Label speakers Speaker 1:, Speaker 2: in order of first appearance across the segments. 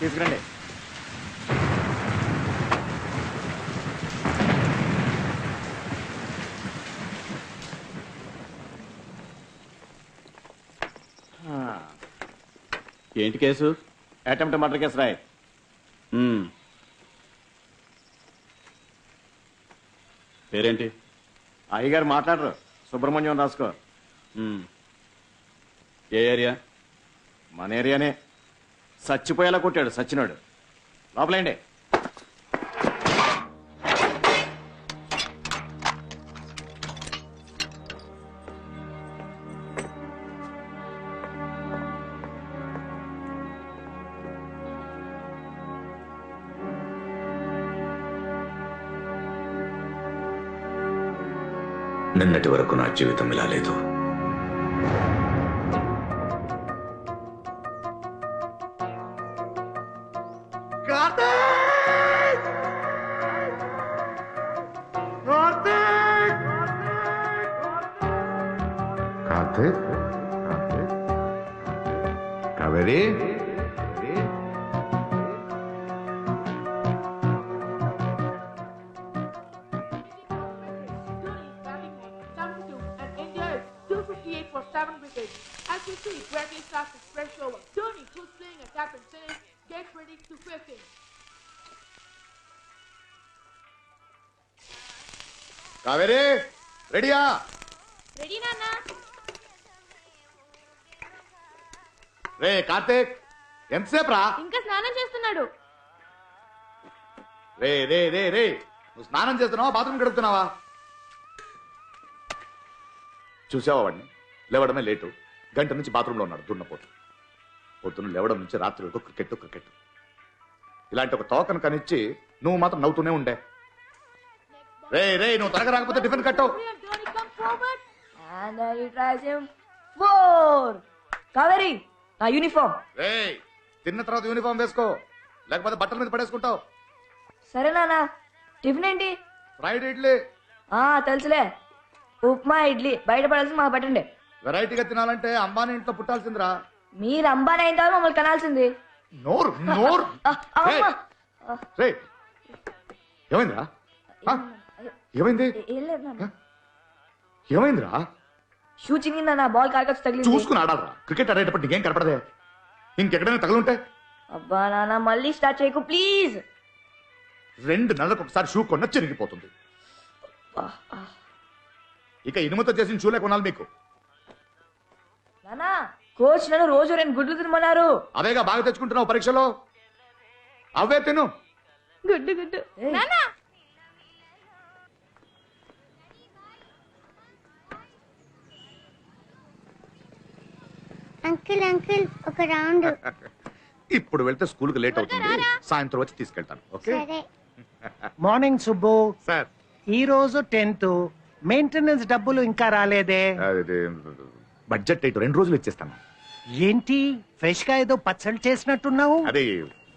Speaker 1: తీసుకురండి.
Speaker 2: ఏంటి case?
Speaker 1: Attempt murder case రాయ్.
Speaker 2: పేరేంటి?
Speaker 1: అయ్యగారు మాట్లాడరు. సుబ్రహ్మణ్యం రాసుకో.
Speaker 2: ఏ ఏరియా?
Speaker 1: మన ఏరియానే. చచ్చిపోయేలా కొట్టాడు సచ్చినాడు. లోపలేండి.
Speaker 3: నిన్నటి వరకు నా జీవితం ఇలా లేదు.
Speaker 4: కార్తీక్, కావేరి,
Speaker 1: కావేరి రెడీయా?
Speaker 5: రెడీ నాన్నా.
Speaker 1: రే కార్తీక్, ఎంతసేపు రా?
Speaker 5: ఇంకా స్నానం చేస్తున్నాడు.
Speaker 1: రే రే రే రే, నువ్వు స్నానం చేస్తున్నావా బాత్రూమ్ గడుపుతున్నావా? చూసావా వాడిని? లేవడమే లేటు. గంట నుంచి బాత్రూంలో ఉన్నాడు దున్నపోతు. పొద్దున్న లేవడం నుంచి రాత్రి వరకు క్రికెట్. ఇలాంటి ఒక తోకను కనిచ్చి నువ్వు మాత్రం నవ్వుతూనే ఉండే. రే రే, నువ్వు త్వరగా రాకపోతే టిఫిన్ కట్టు.
Speaker 6: కావేరి, నా యూనిఫామ్.
Speaker 1: రే, తిన్న తర్వాత యూనిఫామ్ వేసుకో, లేకపోతే బట్టల మీద పడేసుకుంటావు.
Speaker 6: సరే నాన్న. టిఫిన్ ఏంటి?
Speaker 1: ఫ్రైడ్ ఇడ్లీ.
Speaker 6: తెలుసులే, ఉప్మా ఇడ్లీ. బయట పడాల్సింది మాకు పెట్టండి.
Speaker 1: వెరైటీగా తినాలంటే అంబానీ ఇంట్లో పుట్టాల్సిందిరా.
Speaker 6: మీరు అంబానీ అయిన తర్వాత మమ్మల్ని కనాల్సింది.
Speaker 1: నోరు నోరు. రే, ఏమైందిరా? ఏమైంది?
Speaker 6: ఏం లేదు నాన్న.
Speaker 1: ఏమైందిరా?
Speaker 6: షూ చింగిందా? నా బాల్ కారకొచ్చి తగిలింది.
Speaker 1: చూసుకుని ఆడాలరా. క్రికెట్ ఆడేటప్పుడు నీకేం కనపడదే? ఇంకెక్కడైనా తగులుంటే?
Speaker 6: అబ్బా నాన్న, మళ్ళీ స్టార్ట్ చేయకు ప్లీజ్.
Speaker 1: 2 నెలలకు ఒకసారి షూ కొన్న చిరిగిపోతుంది. ఇక ఇనుముతో చేసిన షూలే కొనాలి మీకు.
Speaker 6: నానా, కోచ్ నన్ను రోజు 2 గుడ్లు తినమన్నారు.
Speaker 1: అవేగా బాగా తెచ్చుకుంటున్నావు పరీక్షలో, అవే తిను.
Speaker 5: గుడ్డు గుడ్డు. నాన్నా,
Speaker 7: అంకుల్ అంకుల్ ఒక రౌండ్.
Speaker 1: ఇప్పుడు వెళ్తే స్కూల్ కి లేట్ అవుతుంది, సాయంత్రం వచ్చి తీసుకెళ్తాను. ఓకే?
Speaker 7: సరే.
Speaker 8: మార్నింగ్ సుబ్బు.
Speaker 1: సార్,
Speaker 8: ఈ రోజు 10th, మెయింటెనెన్స్ డబ్బులు ఇంకా రాలేదే?
Speaker 1: బడ్జెట్ 2 రోజులు ఇచ్చేస్తాను.
Speaker 8: ఏంటి ఫ్రెష్ గా ఏదో పచ్చడి చేసినట్టున్నావు?
Speaker 1: అదే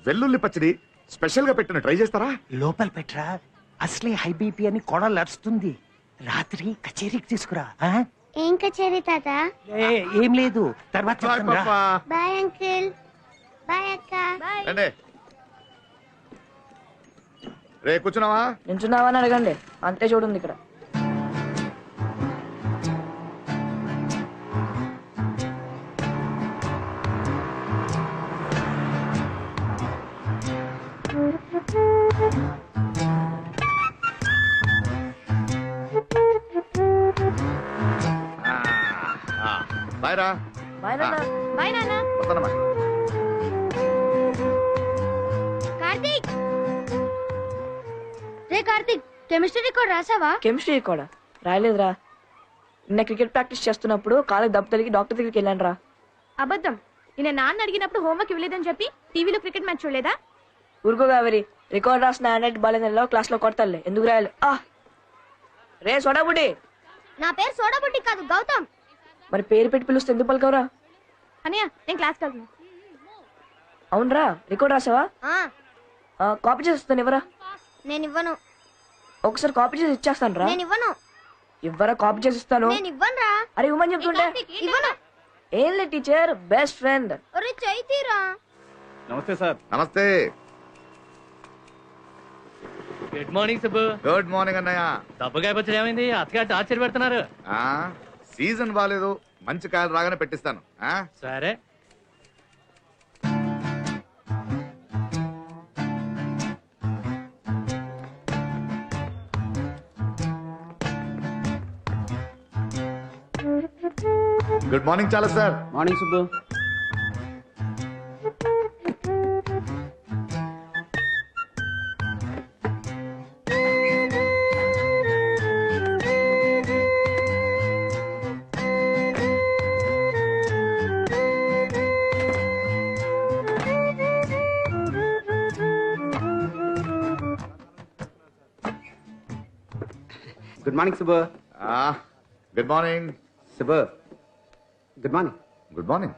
Speaker 1: వెల్లుల్లి పచ్చడి స్పెషల్ గా పెట్టిన, ట్రై చేస్తారా?
Speaker 8: లోపల పెట్టరా, అసలే హై బీపీ అని కొడలు అరుస్తుంది. రాత్రి కచేరీకి తీసుకురా.
Speaker 7: ఏం కచేరీ తాత?
Speaker 8: ఏం లేదు, తర్వాత చెప్తాను రా.
Speaker 7: Bye uncle. బాయ్ అక్క.
Speaker 1: రండి. రే, కూర్చున్నావా?
Speaker 6: నించున్నావా అని అడగండి, అంతే. చూడండి ఇక్కడ.
Speaker 1: బాయ్ రా.
Speaker 6: బాయ్ నాన్న.
Speaker 5: బాయ్ నాన్నా.
Speaker 1: వస్తానమ్మా.
Speaker 7: కార్తీక్, రే కార్తీక్, కెమిస్ట్రీ రికార్డ్ రాసావా?
Speaker 6: కెమిస్ట్రీ కూడా రాయలేదురా. నిన్న క్రికెట్ ప్రాక్టీస్ చేస్తున్నప్పుడు కాళ్ళకి దెబ్బ తగిలి డాక్టర్ దగ్గరికి వెళ్ళాను రా.
Speaker 5: అబద్ధం. నిన్న నాన్న అడిగినప్పుడు హోంవర్క్ ఇవ్వలేదని చెప్పి టీవీలో క్రికెట్ మ్యాచ్ చూడలేదా?
Speaker 6: ఊరుకో కావేరి, రికార్డ్ రాసిన హ్యాండ్ బాలేదో క్లాస్ లో కొడతాలే, ఎందుకు రాయాలి? రే సోడాబుడ్డి.
Speaker 7: నా పేరు సోడాబుడ్డి కాదు, గౌతమ్.
Speaker 6: మరి పేరు పెట్టి పిలుస్తే ఎందుకు పలకవరా?
Speaker 5: అన్నయ్య, నేను క్లాస్కి వెళ్తున్నా.
Speaker 6: అవునరా, రికార్డ్ రాసావా? కాపీ చేస్తాను, ఇవ్వరా.
Speaker 7: నేను ఇవ్వను.
Speaker 6: ఒకసారి కాపీ చేసి ఇచ్చేస్తాను రా.
Speaker 7: నేను ఇవ్వను.
Speaker 6: ఇవ్వరా, కాపీ చేసి ఇస్తాను.
Speaker 7: నేను ఇవ్వను రా.
Speaker 6: అరే ఇవ్వమని చెప్తుంటే.
Speaker 7: ఇవ్వను.
Speaker 6: ఏం లేదు టీచర్, బెస్ట్ ఫ్రెండ్.
Speaker 7: ఒరే చైతీరా.
Speaker 2: నమస్తే సార్.
Speaker 1: నమస్తే.
Speaker 4: Good morning Subbu.
Speaker 1: Good morning అన్నయ్య.
Speaker 4: డబ్బుగా వచ్చి ఏమైంది? అత్తగారు టార్చర్ పెడుతున్నారు.
Speaker 1: ఆ, సీజన్ బాగాలేదు, మంచి కాయలు రాగానే పెట్టిస్తాను. ఆ,
Speaker 4: సరే.
Speaker 1: గుడ్ మార్నింగ్ చాలా sir.
Speaker 2: Morning Subbu.
Speaker 9: Good morning Subbu.
Speaker 1: Good morning.
Speaker 9: Subbu good morning.
Speaker 1: Good morning.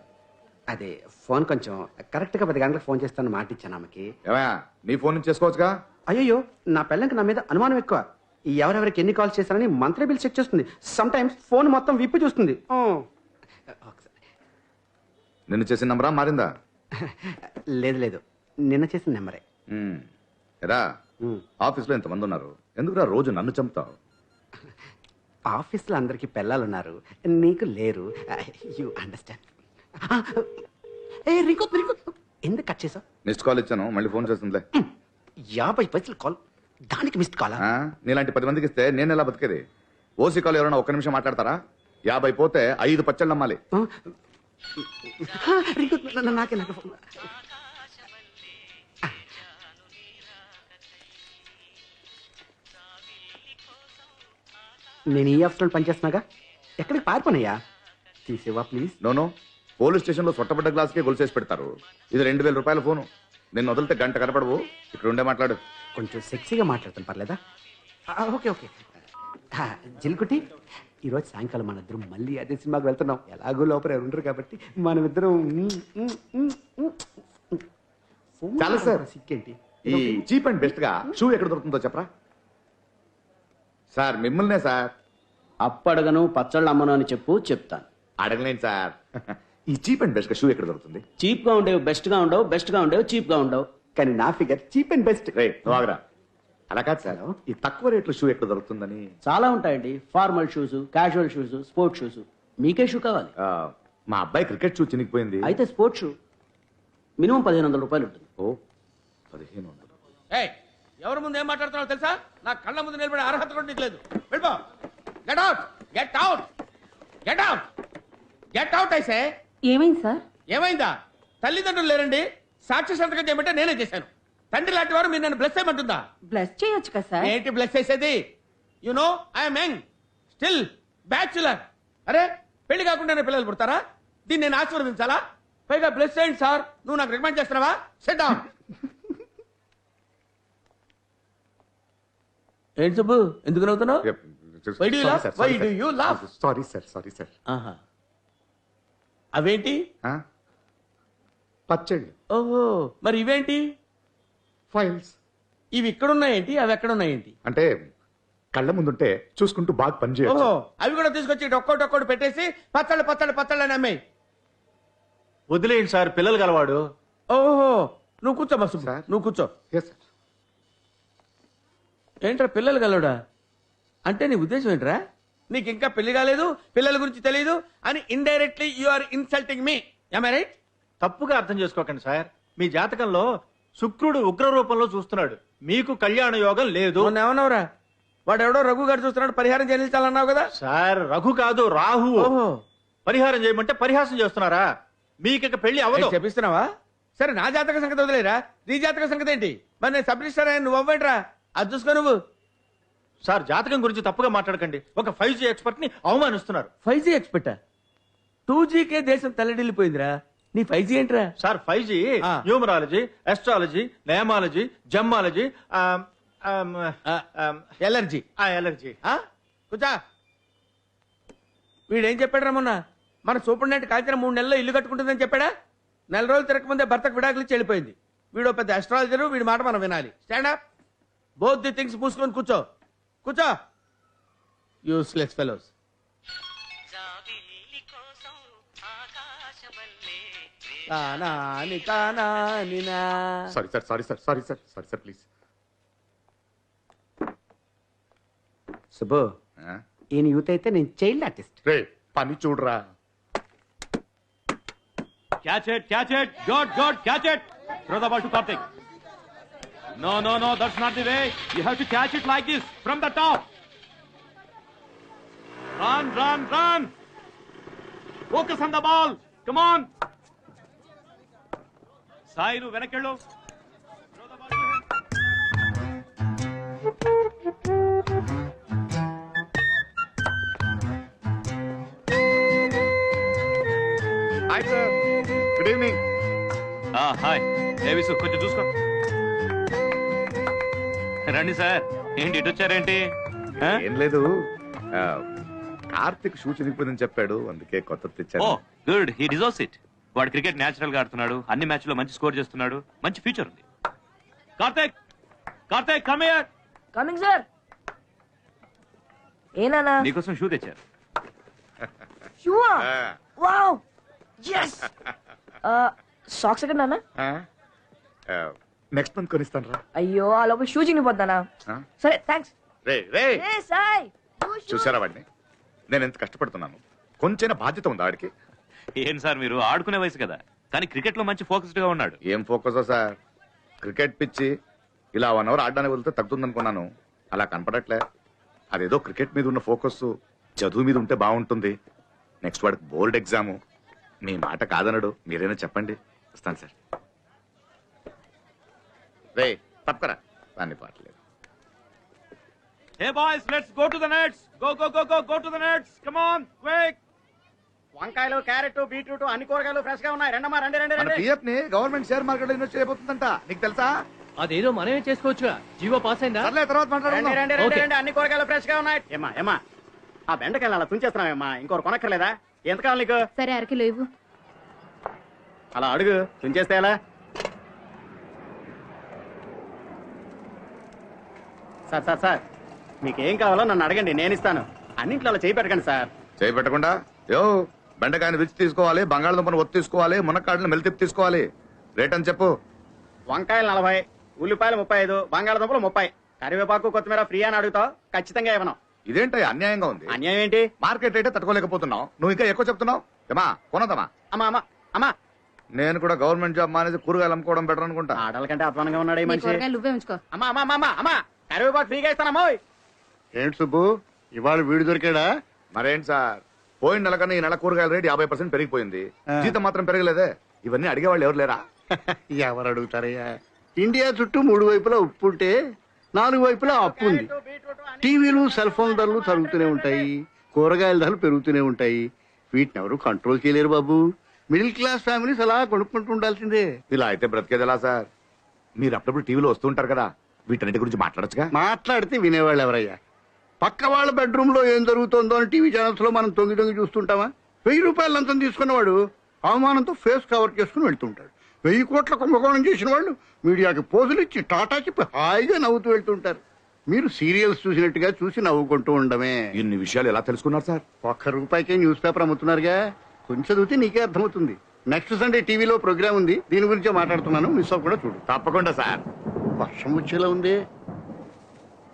Speaker 9: అదే ఫోన్ కొంచెం కరెక్ట్గా 10 గంటలకు ఫోన్ చేస్తాను మాట ఇచ్చాను ఆమెకి.
Speaker 1: ఏమయ్యా, నీ ఫోన్ నుంచి చేసుకోవచ్చుగా?
Speaker 9: అయ్యో, నా పిల్లలకి నా మీద అనుమానం ఎక్కువ. ఈ ఎవరెవరికి ఎన్ని కాల్స్ చేశారని మంత్లీ బిల్ చెక్ చేస్తుంది. సమ్ టైమ్స్ ఫోన్ మొత్తం విప్పి చూస్తుంది.
Speaker 1: నిన్ను చేసిన నంబరా మారిందా?
Speaker 9: లేదు లేదు, నిన్న చేసిన నెంబరే.
Speaker 1: ఎరా, ఆఫీస్లో ఎంతమంది ఉన్నారు, ఎందుకురా రోజు నన్ను చంపుతావు?
Speaker 9: ఆఫీస్లో అందరికి పిల్లలు ఉన్నారు, నీకు లేరు. You understand. ఏ రింకు ఎందుకు కట్ చేసావు?
Speaker 1: మిస్డ్ కాల్ ఇచ్చాను, మళ్ళీ ఫోన్ చేస్తుందిలే.
Speaker 9: 50 పైసలు కాల్, దానికి మిస్డ్ కాల్?
Speaker 1: నీలాంటి 10 మందికి ఇస్తే నేను ఎలా బతికేది? ఓసీ కాల్ ఎవరైనా 1 నిమిషం మాట్లాడతారా? 50 పోతే 5 పచ్చళ్ళు నమ్మాలి.
Speaker 9: రింకు నాకే నాకు ఫోన్. నేను ఈ ఆఫీస్లో పనిచేస్తున్నాగా, ఎక్కడికి పారిపోనయ్యా? తీసేవా ప్లీజ్?
Speaker 1: నోనో, పోలీస్ స్టేషన్లో సొట్టబడ్డ గ్లాస్కే గొలుసేసి పెడతారు. ఇది 2000 రూపాయల ఫోను. నిన్ను వదిలితే గంట కనపడవు. ఇక్కడ ఉండే మాట్లాడు.
Speaker 9: కొంచెం సెక్సీగా మాట్లాడతాను, పర్లేదా? Okay okay. జిల్కుటి, ఈరోజు సాయంకాలం మన ఇద్దరం మళ్ళీ అదే సినిమాకి వెళ్తున్నాం. ఎలాగో లోపల ఎవరు ఉండరు కాబట్టి మనమిద్దరం.
Speaker 1: చాలా సార్.
Speaker 9: సిక్కేంటి?
Speaker 1: ఈ చీప్ అండ్ బెస్ట్ గా షూ ఎక్కడ దొరుకుతుందో చెప్పరా? సార్ మిమ్మల్నే సార్.
Speaker 2: అప్పడగను పచ్చళ్ళు అమ్మను అని చెప్తాను.
Speaker 1: అడగలేను సార్. ఈ చీప్ అండ్ బెస్ట్ గా షూ ఎక్కడ దొరుకుతుంది?
Speaker 2: చీప్ గా ఉండేవి బెస్ట్ గా ఉండవు, బెస్ట్ గా ఉండేవి చీప్ గా ఉండవు.
Speaker 9: కానీ నా ఫిగర్ చీప్ అండ్ బెస్ట్.
Speaker 1: రే నువ్వు ఆగరా. అలా కాదు సార్, ఈ తక్కువ రేట్లో షూ ఎక్కడ దొరుకుతుందని.
Speaker 2: చాలా ఉంటాయండి. Formal shoes, casual shoes, sports shoes. మీకే షూ కావాలి?
Speaker 1: మా అబ్బాయి క్రికెట్ షూ చినిగిపోయింది.
Speaker 2: అయితే స్పోర్ట్స్ షూ మినిమం 1500 రూపాయలు ఉంటుంది.
Speaker 1: ఓ 1500.
Speaker 4: ఎవరి ముందు ఏం మాట్లాడుతున్నావు తెలుసా? నా కళ్ళ ముందు నిలబడే అర్హత కూడా నీకు లేదు. వెళ్ళిపో. Get out, get out, get out, get out. అయితే
Speaker 5: ఏమైంది సార్?
Speaker 4: ఏమైందా? తల్లిదండ్రులు లేరండి, సాక్షి సంతకం చేయమంటే నేనే చేశాను. తండ్రి లాంటి వారు మీరు నన్ను బ్లెస్ చేయమంటుందా?
Speaker 5: బ్లస్ చేయొచ్చు కదా సార్.
Speaker 4: ఏంటి బ్లెస్ చేసేది? You know I'm young, still bachelor. అరే, పెళ్లి కాకుండానే పిల్లలు పుడతారా? దీన్ని నేను ఆశీర్వదించాలా? పైగా బ్లెస్ చేయండి సార్. నువ్వు నాకు రికమెండ్ చేస్తున్నావా? Set down. ఏంటి సుబ్బు, ఎందుకు నవ్వుతున్నావు? Why do you laugh? Why do you laugh?
Speaker 1: Sorry sir.
Speaker 4: ఆహా. అవేంటి?
Speaker 1: పచ్చళ్ళు.
Speaker 4: ఓహో, మరి ఇవేంటి?
Speaker 1: ఫైల్స్.
Speaker 4: ఇవి ఇక్కడున్నాయేంటి, అవి ఎక్కడున్నాయేంటి?
Speaker 1: అంటే కళ్ళ ముందుంటే చూసుకుంటూ బాగా పనిచేయచ్చు.
Speaker 4: ఓహో, అవి కూడా తీసుకొచ్చి ఒక్కోటి పెట్టేసి పచ్చళ్ళు అని అమ్మాయి.
Speaker 10: వదిలేయండి సార్, పిల్లలు గలవాడు.
Speaker 4: ఓహో, నువ్వు కూర్చో మసు, నువ్వు కూర్చో. ఏంట్రా పిల్లలు గలవడా అంటే నీ ఉద్దేశం ఏంట్రా? నీకు ఇంకా పెళ్లి కాలేదు, పిల్లల గురించి తెలియదు అని indirectly you are insulting me. Am I right?
Speaker 10: తప్పుగా అర్థం చేసుకోకండి సార్. మీ జాతకంలో శుక్రుడు ఉగ్ర రూపంలో చూస్తున్నాడు. మీకు కళ్యాణ యోగం లేదు.
Speaker 4: ఏమన్నావురా? వాడు ఎవడో రఘు గారు చూస్తున్నాడు, పరిహారం చెల్లించాలన్నావు కదా?
Speaker 10: సార్ రఘు కాదు, రాహు. పరిహారం చేయమంటే పరిహాసం చేస్తున్నారా? మీకు పెళ్లి అవ్వదు.
Speaker 4: చెప్పిస్తున్నావా? సరే, నా జాతక సంగతి వదిలేరా, నీ జాతక సంగతి ఏంటి? మరి నేను సబ్ రిజిస్టర్ అయ్యాను, నువ్వు అవ్వంట్రా. అది చూసుకో నువ్వు.
Speaker 10: సార్ జాతకం గురించి తప్పుగా మాట్లాడకండి. ఒక 5G ఎక్స్పర్ట్ ని అవమానిస్తున్నారు.
Speaker 4: 5G ఎక్స్పర్టా? 2Gకే దేశం తల్లడిల్లిపోయిందిరా. నీ 5G ఏంట్రా?
Speaker 10: సార్ 5G న్యూమరాలజీ, అస్ట్రాలజీ, నయమాలజీ, జమ్మాలజీ,
Speaker 4: ఎలర్జీ.
Speaker 10: ఎలర్జీ.
Speaker 4: కూర్చో. వీడేం చెప్పాడురా మొన్న? మన సూపరింటెండెంట్ కాల్చిన 3 నెలల్లో ఇల్లు కట్టుకుంటుందని చెప్పాడా? 4 రోజులు తిరగకముందే భర్తకు విడాకులు ఇచ్చి వెళ్ళిపోయింది. వీడు పెద్ద అస్ట్రాలజరు, వీడి మాట మనం వినాలి. Stand up. Both the things మూసుకొని కూర్చో. Useless fellows.
Speaker 1: Sorry sir sorry sir sorry sir sorry sir please.
Speaker 9: Subbu ఈయన యూత్ అయితే నేను చైల్డ్ ఆర్టిస్ట్.
Speaker 1: రే పని చూడరా.
Speaker 10: Catch it, good, catch it. Throw the ball to Karthik. No, that's not the way. You have to catch it like this, from the top. Run. Focus on the ball. Come on. Sai, nu venakkellu. Throw the ball to him.
Speaker 1: Hi sir, good evening.
Speaker 10: Hi Visu కొంచెం చూసుకో. రండి sir. ఏంటి ఇటు వచ్చారేంటి?
Speaker 1: ఏం లేదు, Karthik shoe చినిగిపోయిందని చెప్పాడు, అందుకే కొత్త
Speaker 10: ఓ
Speaker 1: తెచ్చాను.
Speaker 10: Good, he deserves it. వాడు క్రికెట్ నేచురల్ గా ఆడుతున్నాడు, అన్ని మ్యాచ్ లో మంచి స్కోర్ చేస్తున్నాడు, మంచి ఫ్యూచర్ ఉంది. Karthik come here.
Speaker 6: Coming sir. ఏనా
Speaker 10: నీకోసం షూ తెచ్చారు.
Speaker 6: షూవా?
Speaker 1: ఆ,
Speaker 6: వావ్, yes. సాక్స్ ఎక్కడ నాన్న?
Speaker 1: నెక్స్ట్ మంత్ కొనిస్తాను రా.
Speaker 6: అయ్యో ఆ లోపల షూ చినిగిపోతానా? సరే థ్యాంక్స్.
Speaker 1: రే రే
Speaker 6: ఏ సాయ్,
Speaker 1: చూసారా వాడిని? నేను ఎంత కష్టపడుతున్నాను, కొంచెం బాధ్యత ఉందా వాడికి?
Speaker 10: ఏం సార్ మీరు ఆడుకునే వయసు కదా, కానీ క్రికెట్ లో మంచి ఫోకస్డ్ గా ఉన్నాడు.
Speaker 1: ఏం ఫోకస్ సార్, క్రికెట్ పిచ్చి ఇలా 1 అవర్ ఆడడానికి వెళ్తే తగ్గుతుంది అనుకున్నాను, అలా కనపడట్లే. అదేదో క్రికెట్ మీద ఉన్న ఫోకస్ చదువు మీద ఉంటే బాగుంటుంది. నెక్స్ట్ వాడికి బోర్డ్ ఎగ్జాము. మీ మాట కాదనడు, మీరైనా చెప్పండి. వస్తాను సార్. రే తప్పకరా, దాన్ని పాటలేదు.
Speaker 10: Hey boys, let's go to the nets. Go to the nets. Come on, quick.
Speaker 2: వంకాయలు, క్యారెట్, బీట్రూట్ అన్ని కూరగాయలు ఫ్రెష్ గా ఉన్నాయి. రెండమ్మా రండి.
Speaker 1: మన పిఎఫ్ ని గవర్నమెంట్ షేర్ మార్కెట్ లో ఇన్వెస్ట్ చేయబోతుందంట, నీకు తెలుసా?
Speaker 2: అదేదో మనమే చేసుకోవచ్చుగా. జీవో పాస్ అయిందా?
Speaker 1: సర్లే, తర్వాత మాట్లాడుకుందాం.
Speaker 2: రండి, అన్ని కూరగాయలు ఫ్రెష్ గా ఉన్నాయి. ఏమా ఆ బెండకాయలు అలా తుంచేస్తున్నావేమ్మా, ఇంకోరు కొనక్కర్లేదా? ఎంత కావాలి నీకు?
Speaker 5: సరే, అరకిలో ఇవ్వు.
Speaker 2: అలా అడుగు, తుంచేస్తే ఎలా? సార్ మీకేం కావాలో నన్ను అడగండి, నేను ఇస్తాను. అన్నింట్లో అలా చేయి పెట్టకండి సార్.
Speaker 1: చేయి పెట్టకుండా యో, బెండకాయని రుచి తీసుకోవాలి, బంగాళదుంపను ఒత్తి తీసుకోవాలి, మునక్కాడని మెలితిప్పి తీసుకోవాలి. రేట్ అని చెప్పు.
Speaker 2: వంకాయలు 40, ఉల్లిపాయలు 35, బంగాళదుంపలు 30, కరివేపాకు కొత్తిమీర ఫ్రీ అని అడుగుతావు, ఖచ్చితంగా ఇవ్వను.
Speaker 1: ఇదేంట అన్యాయంగా ఉంది.
Speaker 2: అన్యాయం ఏంటి?
Speaker 1: మార్కెట్ రేటే తట్టుకోలేకపోతున్నావు, నువ్వు ఇంకా ఎక్కువ చెప్తున్నావు. ఏమా కొనదమ్మా?
Speaker 2: అమ్మా
Speaker 1: నేను కూడా గవర్నమెంట్ జాబ్ మానేసి కూరగాయలు అమ్ముకోవడం బెటర్ అనుకుంటా.
Speaker 2: ఆడల కంటే అధ్వానంగా ఉన్నాడు ఈ
Speaker 5: నీ
Speaker 2: మనిషి.
Speaker 5: కూరగాయలు నువ్వే ఉంచుకో.
Speaker 2: అమ్మా కరివేపాకు ఫ్రీగా ఇస్తానమ్మా.
Speaker 11: ఏంటి సుబ్బు, ఇవాళ వీడు దొరికాడా?
Speaker 1: మరేంటి సార్, పోయిన నెల కన్నా ఈ నెల కూరగాయల రేటు 50% పెరిగిపోయింది, జీతం మాత్రం పెరగలేదే. ఇవన్నీ అడిగేవాళ్ళు ఎవరు లేరా?
Speaker 11: ఎవరు అడుగుతారయ్యా? ఇండియా చుట్టూ 3 వైపులా ఉప్పు ఉంటే 4 వైపులా అప్పు ఉంది. టీవీలు, సెల్ ఫోన్ ధరలు తరుగుతూనే ఉంటాయి, కూరగాయల ధరలు పెరుగుతూనే ఉంటాయి. వీటిని ఎవరు కంట్రోల్ చేయలేరు బాబు. మిడిల్ క్లాస్ ఫ్యామిలీస్ అలా కొనుక్కుంటూ ఉండాల్సిందే.
Speaker 1: ఇలా అయితే బ్రతికేది ఎలా సార్? మీరు అప్పుడప్పుడు టీవీలో వస్తుంటారు కదా, వీటన్నిటి గురించి మాట్లాడచ్చుగా.
Speaker 11: మాట్లాడితే వినేవాళ్ళు ఎవరయ్యా? పక్క వాళ్ళ బెడ్రూమ్ లో ఏం జరుగుతుందో అని టీవీ ఛానల్స్ లో మనం తొంగి చూస్తుంటామా? 1000 రూపాయలు లంచం తీసుకున్నవాడు అవమానంతో ఫేస్ కవర్ చేసుకుని వెళ్తుంటాడు. 1000 కోట్ల కుంభకోణం చేసిన వాళ్ళు మీడియాకి పోజులు ఇచ్చి టాటా చెప్పి హాయిగా నవ్వుతూ వెళ్తుంటారు. మీరు సీరియల్స్ చూసినట్టుగా చూసి నవ్వుకుంటూ ఉండమే.
Speaker 1: ఇన్ని విషయాలు ఎలా తెలుసుకున్నారు సార్?
Speaker 11: 1 రూపాయికే న్యూస్ పేపర్ అమ్ముతున్నారుగా, కొంచెం చదివితే నీకే అర్థమవుతుంది. నెక్స్ట్ సండే టీవీలో ప్రోగ్రామ్ ఉంది, దీని గురించే మాట్లాడుతున్నాను, మిస్ అవ్వ కూడా చూడు.
Speaker 1: తప్పకుండా సార్.
Speaker 11: వర్షం వచ్చేలా ఉంది.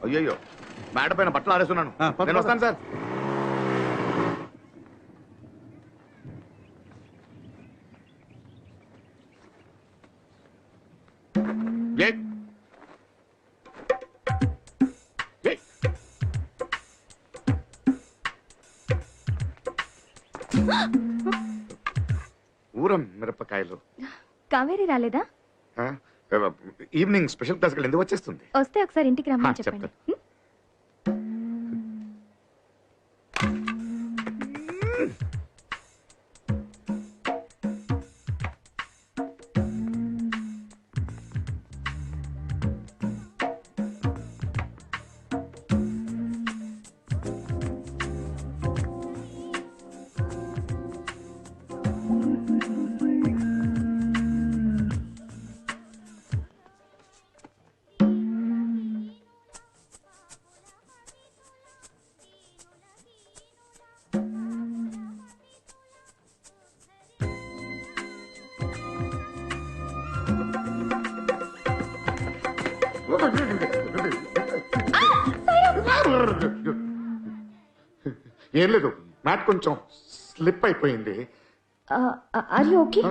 Speaker 1: అయ్యయ్యో, మేడ పైన బట్టలు ఆరేస్తున్నాను, నేను వస్తాను సార్. ఊరం మిరపకాయలు.
Speaker 5: కావేరి రాలేదా?
Speaker 1: ఈవినింగ్ స్పెషల్ క్లాస్ ఎందుకు వచ్చేస్తుంది?
Speaker 5: వస్తే ఒకసారి ఇంటికి రమ్మని చెప్పండి.
Speaker 1: చెప్తాను. ఏం లేదు మ్యాట్ కొంచెం స్లిప్ అయిపోయింది.
Speaker 5: Are you okay?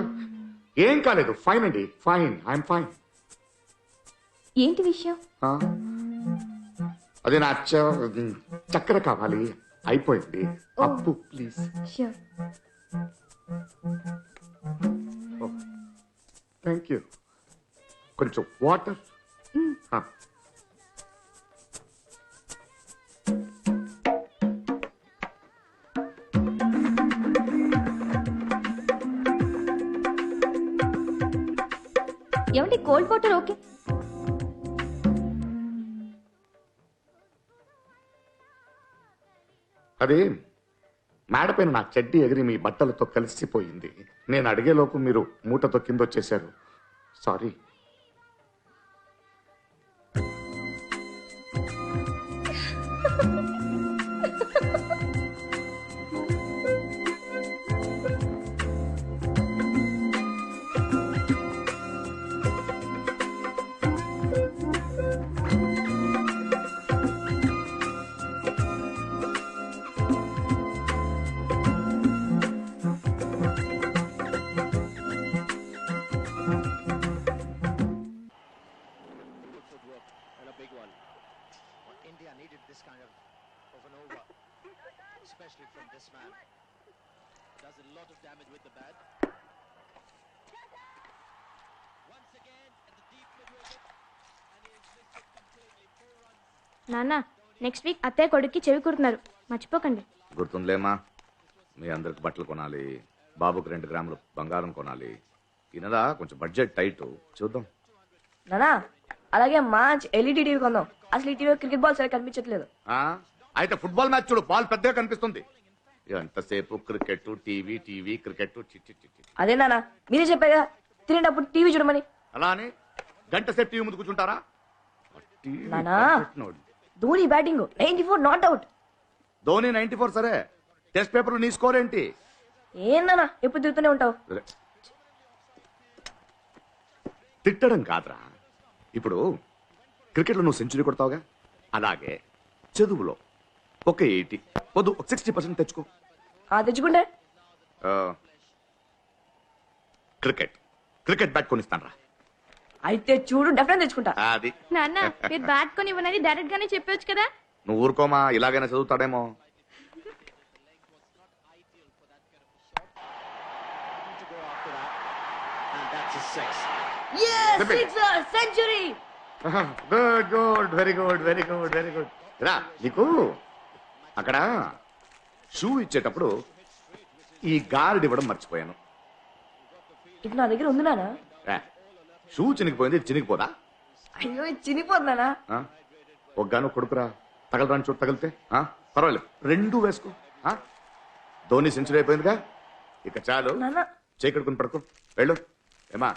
Speaker 1: ఏం కాలేదు, ఫైన్ అండి, ఫైన్, ఐఎమ్ ఫైన్.
Speaker 5: ఏంటి విషయం?
Speaker 1: అది నా చక్కెర కావాలి, అయిపోయింది. అప్పు ప్లీజ్.
Speaker 5: ష్యూర్.
Speaker 1: Thank you. కొంచెం వాటర్.
Speaker 5: ఏమండి కోల్డ్ వాటర్ ఓకే?
Speaker 1: అది మేడపైన నా చెడ్డీ ఎగిరి మీ బట్టలతో కలిసిపోయింది. నేను అడిగేలోపు మీరు మూటతో కింద వచ్చేసారు. సారీ.
Speaker 5: నాన్న నెక్స్ట్ వీక్ అత్తయ్య కొడుక్కి చెవి కుడుతున్నారు, మర్చిపోకండి.
Speaker 1: గుర్తుందిలేమా, మీ అందరికి బట్టలు కొనాలి, బాబుకి 2 గ్రాములు బంగారం కొనాలి. ఈయనదా కొంచెం బడ్జెట్ టైట్, చూద్దాం.
Speaker 6: నానా అలాగే మంచి ఎల్ఈడి టీవీ కొందాం. అసలు ఈ టీవీ క్రికెట్ బాల్ సరిగ్గా కనిపించట్లేదు.
Speaker 1: అయితే ఫుట్బాల్ మ్యాచ్ చూడు, బాల్ పెద్దగా కనిపిస్తుంది. ఎంతసేపు క్రికెట్, టీవీ, టీవీ, క్రికెట్.
Speaker 6: అదే నానా మీరే చెప్పారు కదా తినేటప్పుడు టీవీ చూడమని.
Speaker 1: అలా అని గంట సేపు టీవీ ముందు కూర్చుంటారా?
Speaker 6: నానా Dhoni batting 94 not out.
Speaker 1: Dhoni 94 సరే, టెస్ట్ పేపర్ నీ స్కోర్ ఏంటి?
Speaker 6: ఏం నానా ఎప్పుడు తిరుగుతూనే ఉంటావు.
Speaker 1: తిట్టడం కాదురా, ఇప్పుడు క్రికెట్లో నువ్వు సెంచరీ కొడతావుగా, అలాగే చదువులో ఒక 80 వద్దు 60% తెచ్చుకో.
Speaker 6: తెచ్చుకుంటే
Speaker 1: క్రికెట్ బ్యాట్ కొనిస్తాను రా.
Speaker 6: అయితే చూడు డెఫినెట్ తెచ్చుకుంటా.
Speaker 1: అది
Speaker 5: నాన్న మీరు బ్యాట్ కొని ఇవ్వనని డైరెక్ట్ గానే చెప్పొచ్చు కదా.
Speaker 1: నువ్వు ఊరుకోమా, ఇలాగైనా చదువుతాడేమో.
Speaker 6: Century.
Speaker 1: Good good, very good, very good, very good. రా, నీకు అక్కడ షూ ఇచ్చేటప్పుడు ఈ గార్డ్ ఇవ్వడం మర్చిపోయాను.
Speaker 6: ఇది నా దగ్గర ఉంది నానా.
Speaker 1: షూ చినిగిపోయింది, ఇది చినిగిపోదా?
Speaker 6: అయ్యో చినిపోతున్నానా.
Speaker 1: ఒక గాను కొడుకురా, తగలరాని చోటు తగిలితే పర్వాలేదు, 2 వేసుకో. ధోని సెంచరీ అయిపోయిందిగా, ఇక చాలు. చీకడుకుని పడుకో, వెళ్ళు. ఏమా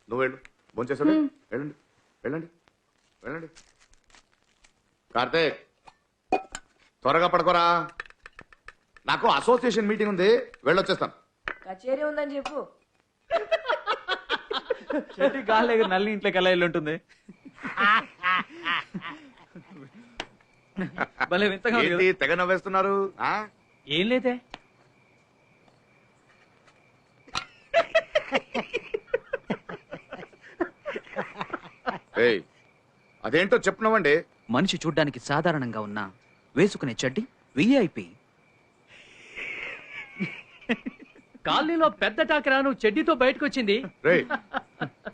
Speaker 1: నువ్వు వెళ్ళు, భోంచేసాడు. వెళ్ళండి వెళ్ళండి వెళ్ళండి. కార్తీక్ త్వరగా పడుకోరా, నాకు అసోసియేషన్ మీటింగ్ ఉంది, వెళ్ళొచ్చేస్తాను.
Speaker 6: కచేరీ ఉందని చెప్పు.
Speaker 10: చెట్టు గాలి నల్లి ఇంట్లోకి ఎలా వెళ్ళి ఉంటుంది. భలే వింతగా ఉంది కదా.
Speaker 1: తెగ నవ్వేస్తున్నారు.
Speaker 10: ఏం లేదే.
Speaker 1: అదేంటో చెప్పినవండి.
Speaker 12: మనిషి చూడ్డానికి సాధారణంగా ఉన్నా వేసుకునే చెడ్డి విఐపి.
Speaker 10: కాలనీలో పెద్ద టాకరాను చెడ్డీతో బయటకు వచ్చింది.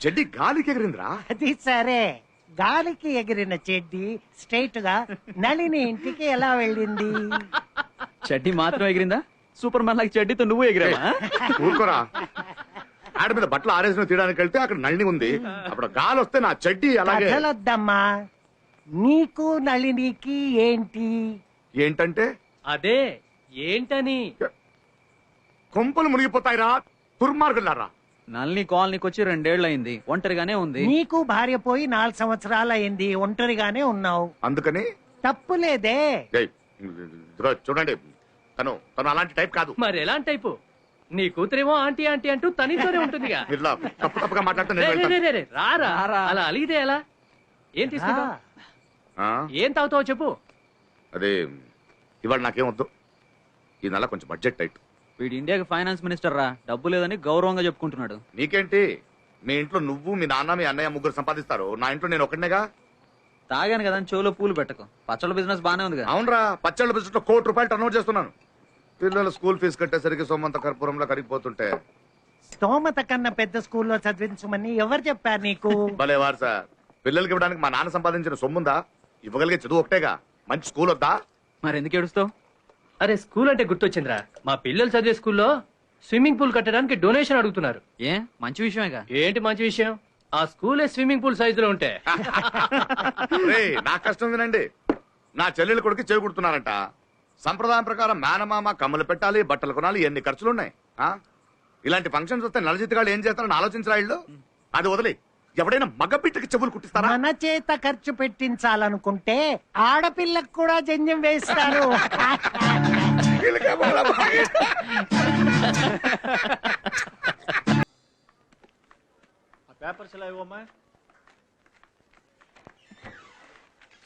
Speaker 1: చెడ్డి గాలికి ఎగిరిందిరా.
Speaker 8: అది సరే, గాలికి ఎగిరిన చెడ్డి స్ట్రైట్ గా నళిని ఇంటికి ఎలా వెళ్ళింది?
Speaker 12: చెడ్డి మాత్రం ఎగిరిందా? సూపర్ మ్యాన్ లాగా చెడ్డీతో నువ్వు ఎగిరావా?
Speaker 1: ఊరుకోరా, ఆడ మీద బట్టలు ఆరేసిన తీయడానికి వెళ్తే అక్కడ నళిని ఉంది, అప్పుడు గాలి వస్తే నా చెడ్డి అలాగే.
Speaker 8: కథలొద్దమ్మా, నీకు నళినికి ఏంటి?
Speaker 1: ఏంటంటే
Speaker 10: అదే ఏంటని.
Speaker 1: కొంపలు మునిగిపోతాయిరా దుర్మార్గులారా.
Speaker 12: నల్ని కాలనీకి వచ్చి 2 ఏళ్ళు అయింది, ఒంటరిగానే ఉంది.
Speaker 8: నీకు భార్య పోయి 4 సంవత్సరాలు అయింది, ఒంటరిగానే ఉన్నావు.
Speaker 1: అందుకని
Speaker 8: తప్పులేదే.
Speaker 1: చూడండి, తను అలాంటి టైప్ కాదు.
Speaker 10: మరి ఎలాంటి టైపు? నీ కూతురేమో ఆంటీ ఆంటీ అంటూ తనితోనే ఉంటుందిగా.
Speaker 1: తప్పు తప్పుగా మాట్లాడుతూ
Speaker 10: రారా అలా అలిగితే ఎలా?
Speaker 13: ఏం తీసుకుంటావు?
Speaker 1: ఆ?
Speaker 13: ఏం తాగుతావో చెప్పు.
Speaker 1: అదే ఇవాళ నాకేం వద్దు. ఈ నెల కొంచెం బడ్జెట్ టైట్.
Speaker 12: వీడు ఇండియాకి ఫైనాన్స్ మినిస్టర్ రా, డబ్బు లేదని గౌరవంగా చెప్పుకుంటున్నాడు.
Speaker 1: నీకేంటి? మీ ఇంట్లో నువ్వు, మీ నాన్న, మీ అన్నయ్య ముగ్గురు సంపాదిస్తారు. నా ఇంట్లో నేను ఒకటినేగా.
Speaker 12: తాగాను కదా అని చెవులో పూలు పెట్టకు. పచ్చళ్ళ బిజినెస్ బానే ఉంది కదా.
Speaker 1: అవునరా, పచ్చళ్ళ బిజినెస్ లో ₹1,00,00,000 టర్నోవర్ చేస్తున్నాను. పిల్లల స్కూల్ ఫీజు కట్టేసరికి సొమ్మంత కర్పూరంలో కరిగిపోతుంటే.
Speaker 8: స్తోమత కన్నా పెద్ద స్కూల్లో చదివించమని ఎవరు చెప్పారు నీకు?
Speaker 1: భలే వారు సార్. పిల్లలకి ఇవ్వడానికి మా నాన్న సంపాదించిన సొమ్ముందా? ఇవ్వగలిగే చదువు ఒకటేగా. మంచి స్కూల్ వద్దా?
Speaker 12: మరి ఎందుకు ఏడుస్తావు?
Speaker 13: అరే స్కూల్ అంటే గుర్తొచ్చిందిరా, మా పిల్లలు చదివే స్కూల్లో స్విమ్మింగ్ పూల్ కట్టడానికి డొనేషన్ అడుగుతున్నారు.
Speaker 12: ఏ మంచి విషయమేగా.
Speaker 13: ఏంటి మంచి విషయం? ఆ స్కూలే స్విమ్మింగ్ పూల్ సైజులో ఉంటే.
Speaker 1: రేయ్, నా కష్టం వినండి. నా చెల్లెలు కొడుకు చెవి కుడుతున్నారంట. సంప్రదాయం ప్రకారం మేనమామ కమ్మలు పెట్టాలి, బట్టలు కొనాలి, ఎన్ని ఖర్చులున్నాయి. ఇలాంటి ఫంక్షన్స్ వస్తే నెల జీతగాళ్ళు ఏం చేస్తారని ఆలోచించరా ఇళ్ళు? అది వదిలే. ఎవడైనా మగ బిడ్డకి చెవులు కుట్టిస్తారా?
Speaker 8: మన చేత ఖర్చు పెట్టించాలనుకుంటే ఆడపిల్లకు కూడా జంజం వేస్తారు.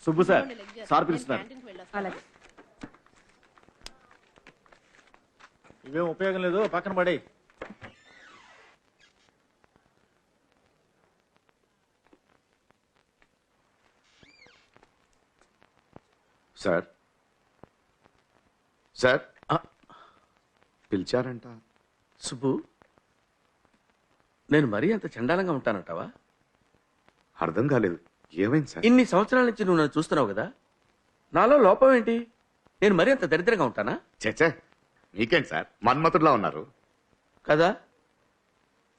Speaker 2: సుబ్బు సార్, సార్ పిలుస్తున్నారు. ఇవేం ఉపయోగం లేదు, పక్కన పడే.
Speaker 1: Sir sir పిలిచారంట.
Speaker 4: సుబ్బు, నేను మరీ అంత చండాలంగా ఉంటానంటావా?
Speaker 1: అర్థం కాలేదు. ఏమైంది సార్?
Speaker 4: ఇన్ని సంవత్సరాల నుంచి నువ్వు నన్ను చూస్తున్నావు కదా, నాలో లోపం ఏంటి? నేను మరీ అంత దరిద్రంగా ఉంటానా?
Speaker 1: చచ్చే, మీకేంటి సార్, మన్మతుడిలా ఉన్నారు
Speaker 4: కదా.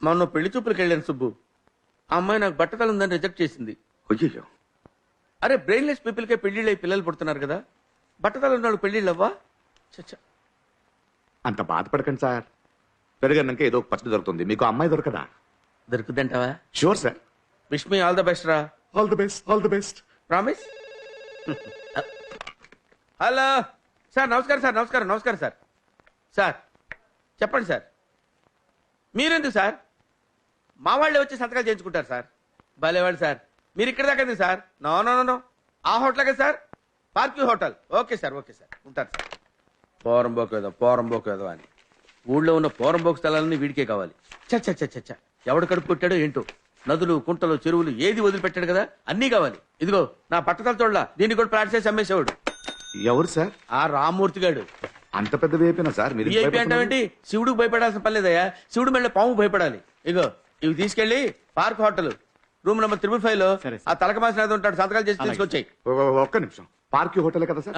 Speaker 4: మొన్న పెళ్లి చూపులకు వెళ్ళాను సుబ్బు. ఆ అమ్మాయి నాకు బట్టతలు ఉందని రిజెక్ట్ చేసింది.
Speaker 1: అయ్యో,
Speaker 4: అరే బ్రెయిన్లెస్ పీపుల్కే పెళ్లిళ్ళై పిల్లలు పుడుతున్నారు కదా, బట్టతలు ఉన్నాడు పెళ్లిళ్ళు అవ్వా? చచ్చా,
Speaker 1: అంత బాధపడకండి సార్. పెరిగన్నాక ఏదో ఒక పచ్చడి దొరుకుతుంది. మీకు అమ్మాయి దొరకదా?
Speaker 4: దొరుకుద్దంటావా?
Speaker 1: Sure sir.
Speaker 4: Wish me all the best రా.
Speaker 1: All the best, all the best.
Speaker 4: Promise. Hello sir, నమస్కారం సార్. నమస్కారం నమస్కారం సార్. సార్ చెప్పండి సార్. మీరెందుకు సార్? మా వాళ్ళే వచ్చి సంతకాలు చేయించుకుంటారు సార్. భలేవాడు సార్. మీరు ఇక్కడ దాకా ఎందుకు sir? No no no no, ఆ హోటల్ కదా సార్, పార్క్యూ hotel. Okay sir, okay sir, ఉంటారు సార్. పోరంబోకు ఏదో అని ఊళ్ళో ఉన్న పోరంబోకు స్థలాలన్నీ వీడికే కావాలి. చచ్చ ఎవడు కడుపు కొట్టాడో ఏంటో. నదులు, కుంటలు, చెరువులు ఏది వదిలిపెట్టాడు కదా, అన్నీ కావాలి. ఇదిగో నా పట్టతల తోళ్ళ దీన్ని కూడా ప్లాట్ చేసి అమ్మేసేవాడు.
Speaker 1: ఎవరు సార్?
Speaker 4: ఆ రామ్మూర్తి గాడు.
Speaker 1: అంత పెద్ద వేపినా సార్ మీరు?
Speaker 4: VIP అంటావేంటి? శివుడికి భయపడాల్సిన పర్లేదయ్యా. శివుడు మెళ్ళ పాము భయపడాలి. ఇగో ఇవి తీసుకెళ్లి పార్క్ హోటల్ రూమ్ నెంబర్ 355 లో ఆ తలక మాసిన ఉంటాడు, సంతకాలు చేసి తీసుకొచ్చాయి.
Speaker 1: ఒక్క నిమిషం. పార్క్ హోటల్ కదా సార్?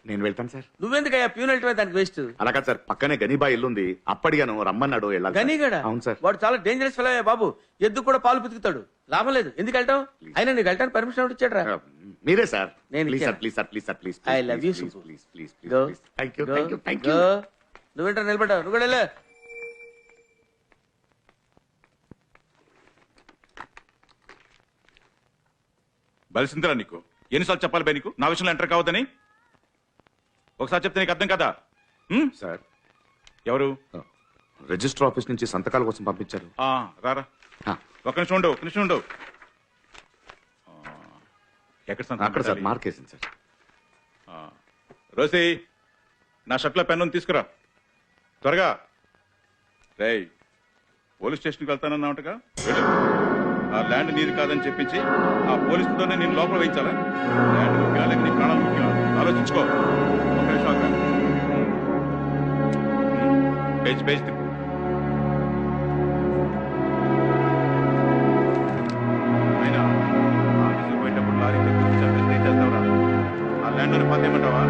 Speaker 1: నేను వెళ్తాను సార్.
Speaker 4: నువ్వెందుకయ్యా ప్యూన్ వెళ్ళటమే దానికి వేస్ట్.
Speaker 1: అలా కాదు సార్, పక్కనే గనీబా ఇల్లుంది, అప్పటిగాను రమ్మన్నాడు. వెళ్ళాలి.
Speaker 4: గనీగడా?
Speaker 1: అవును సార్.
Speaker 4: వాడు చాలా డేంజరస్ ఫెలో బాబు. ఎద్దు కూడా పాలు పితుకుతాడు. లాభం లేదు. ఎందుకు వెళ్తాం? అయినా నీకు వెళ్ళటానికి పర్మిషన్ ఎవరు ఇచ్చాడు?
Speaker 1: మీరే సార్.
Speaker 4: నేను
Speaker 1: ప్లీజ్
Speaker 4: ఇచ్చానా?
Speaker 1: Sir, please sir, please sir, please.
Speaker 4: I love you,
Speaker 1: please
Speaker 4: Subbu.
Speaker 1: Please please
Speaker 4: Go.
Speaker 1: Please. Thank you,
Speaker 4: Go.
Speaker 1: Thank you, thank you.
Speaker 4: Go. నువ్వేంటారు నిలబడ్డావు? నువ్వు కూడా వెళ్ళు.
Speaker 10: బలిసిందిరా నీకు. ఎన్నిసార్లు చెప్పాలి బే నీకు నా విషయంలో ఎంటర్ కావద్దని? ఒకసారి చెప్తే నీకు అర్థం కదా?
Speaker 1: సార్,
Speaker 10: ఎవరు?
Speaker 1: రిజిస్టర్ ఆఫీస్ నుంచి సంతకాల కోసం పంపించారు.
Speaker 10: రారా,
Speaker 1: ఆ.
Speaker 10: ఒక నిమిషం ఉండు, ఒక నిమిషం ఉండు. ఎక్కడ సంతకం
Speaker 1: అక్కడ సార్,
Speaker 10: పెట్టాలి?
Speaker 1: మార్కేసింది సార్.
Speaker 10: రోసి, నా షర్ట్లో పెన్ను తీసుకురా త్వరగా. రేయ్, పోలీస్ స్టేషన్కి వెళ్తానన్నావుటగా, వెళ్ళు. ఆ ల్యాండ్ నీది కాదని చెప్పించి ఆ పోలీసుతోనే నేను లోపల వేయించాలా? ల్యాండ్ ముఖ్యమా లేక నీ ప్రాణాలు ముఖ్యమా? ఆలోచించుకో. ఒక నిమిషం అక్కడ పేజ్ తిప్పు. అయినా ఆఫీస్కి పోయేటప్పుడు లారీతో గుర్తు చంపేస్తే ఏం చేస్తావురా? ఆ ల్యాండ్ పాతేయమంటావా?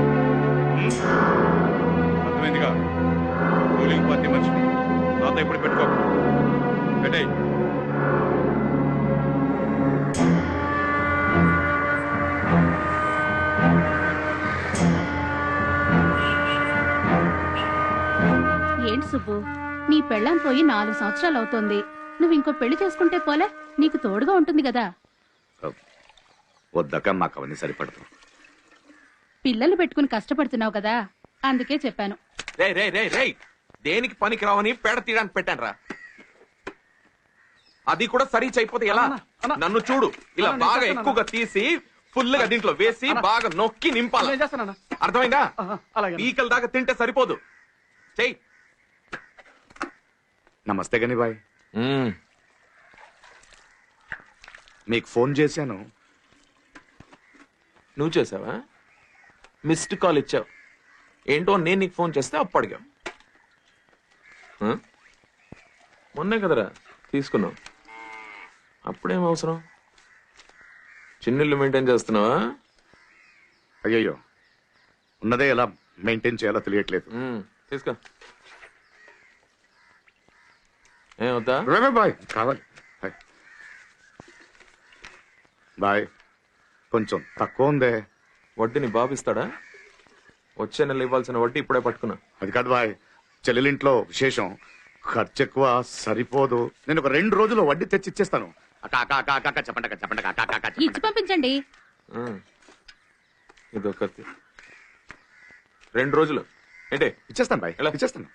Speaker 10: అర్థమైందిగా? కూలింగ్ పార్టీ మనిషిని నాతో ఇప్పుడు పెట్టుకో. పెట్టే.
Speaker 5: ఏంటి సుబ్బు, నీ పెళ్ళాం పోయి 4 సంవత్సరాలు అవుతోంది. నువ్వు ఇంకో పెళ్లి చేసుకుంటే పోలే, నీకు తోడుగా ఉంటుంది కదా.
Speaker 1: వద్దక మాకు అవన్నీ సరిపడతాం.
Speaker 5: పిల్లలు పెట్టుకుని కష్టపడుతున్నావు కదా, అందుకే చెప్పాను.
Speaker 14: రే రే రే రే, దేనికి పనికి రావని పేడ తీయడానికి పెట్టాను రా. అది కూడా సరి అయిపోతే ఎలా? నన్ను చూడు, ఇలా బాగా ఎక్కువగా తీసి ఫుల్ గా దీంట్లో వేసి బాగా నొక్కి నింపాలి. అర్థమైందా? పీకల దాకా తింటే సరిపోదు. చెయ్యి.
Speaker 1: నమస్తే గని బాయ్, మీకు ఫోన్ చేశాను.
Speaker 14: నువ్వు చేసావా? మిస్డ్ కాల్ ఇచ్చావు. ఏంటో నేను నీకు ఫోన్ చేస్తే అప్పు అడిగావు. మొన్నే కదరా తీసుకున్నావు, అప్పుడేం అవసరం? చిన్నిల్లు మెయింటైన్ చేస్తున్నావా?
Speaker 1: అయ్యయ్యో, ఉన్నదే ఎలా మెయింటైన్ చేయాలో తెలియట్లేదు.
Speaker 14: తీసుకో. ఏం వద్దా?
Speaker 1: బాయ్ కావాలి బాయ్, కొంచెం తక్కువ ఉందే.
Speaker 14: వడ్డీని బాబిస్తాడా? వచ్చే నెల ఇవ్వాల్సిన వడ్డీ ఇప్పుడే పట్టుకున్నా.
Speaker 1: అది కాదు బాయ్, చెల్లెలింట్లో విశేషం, ఖర్చు ఎక్కువ సరిపోదు. నేను ఒక 2 రోజుల్లో వడ్డీ తెచ్చి ఇచ్చేస్తాను. చెప్పండి.
Speaker 5: ఇచ్చి పంపించండి.
Speaker 14: ఇదొకటి 2 రోజులు ఏంటి?
Speaker 1: ఇచ్చేస్తాను బాయ్, ఇచ్చేస్తాను.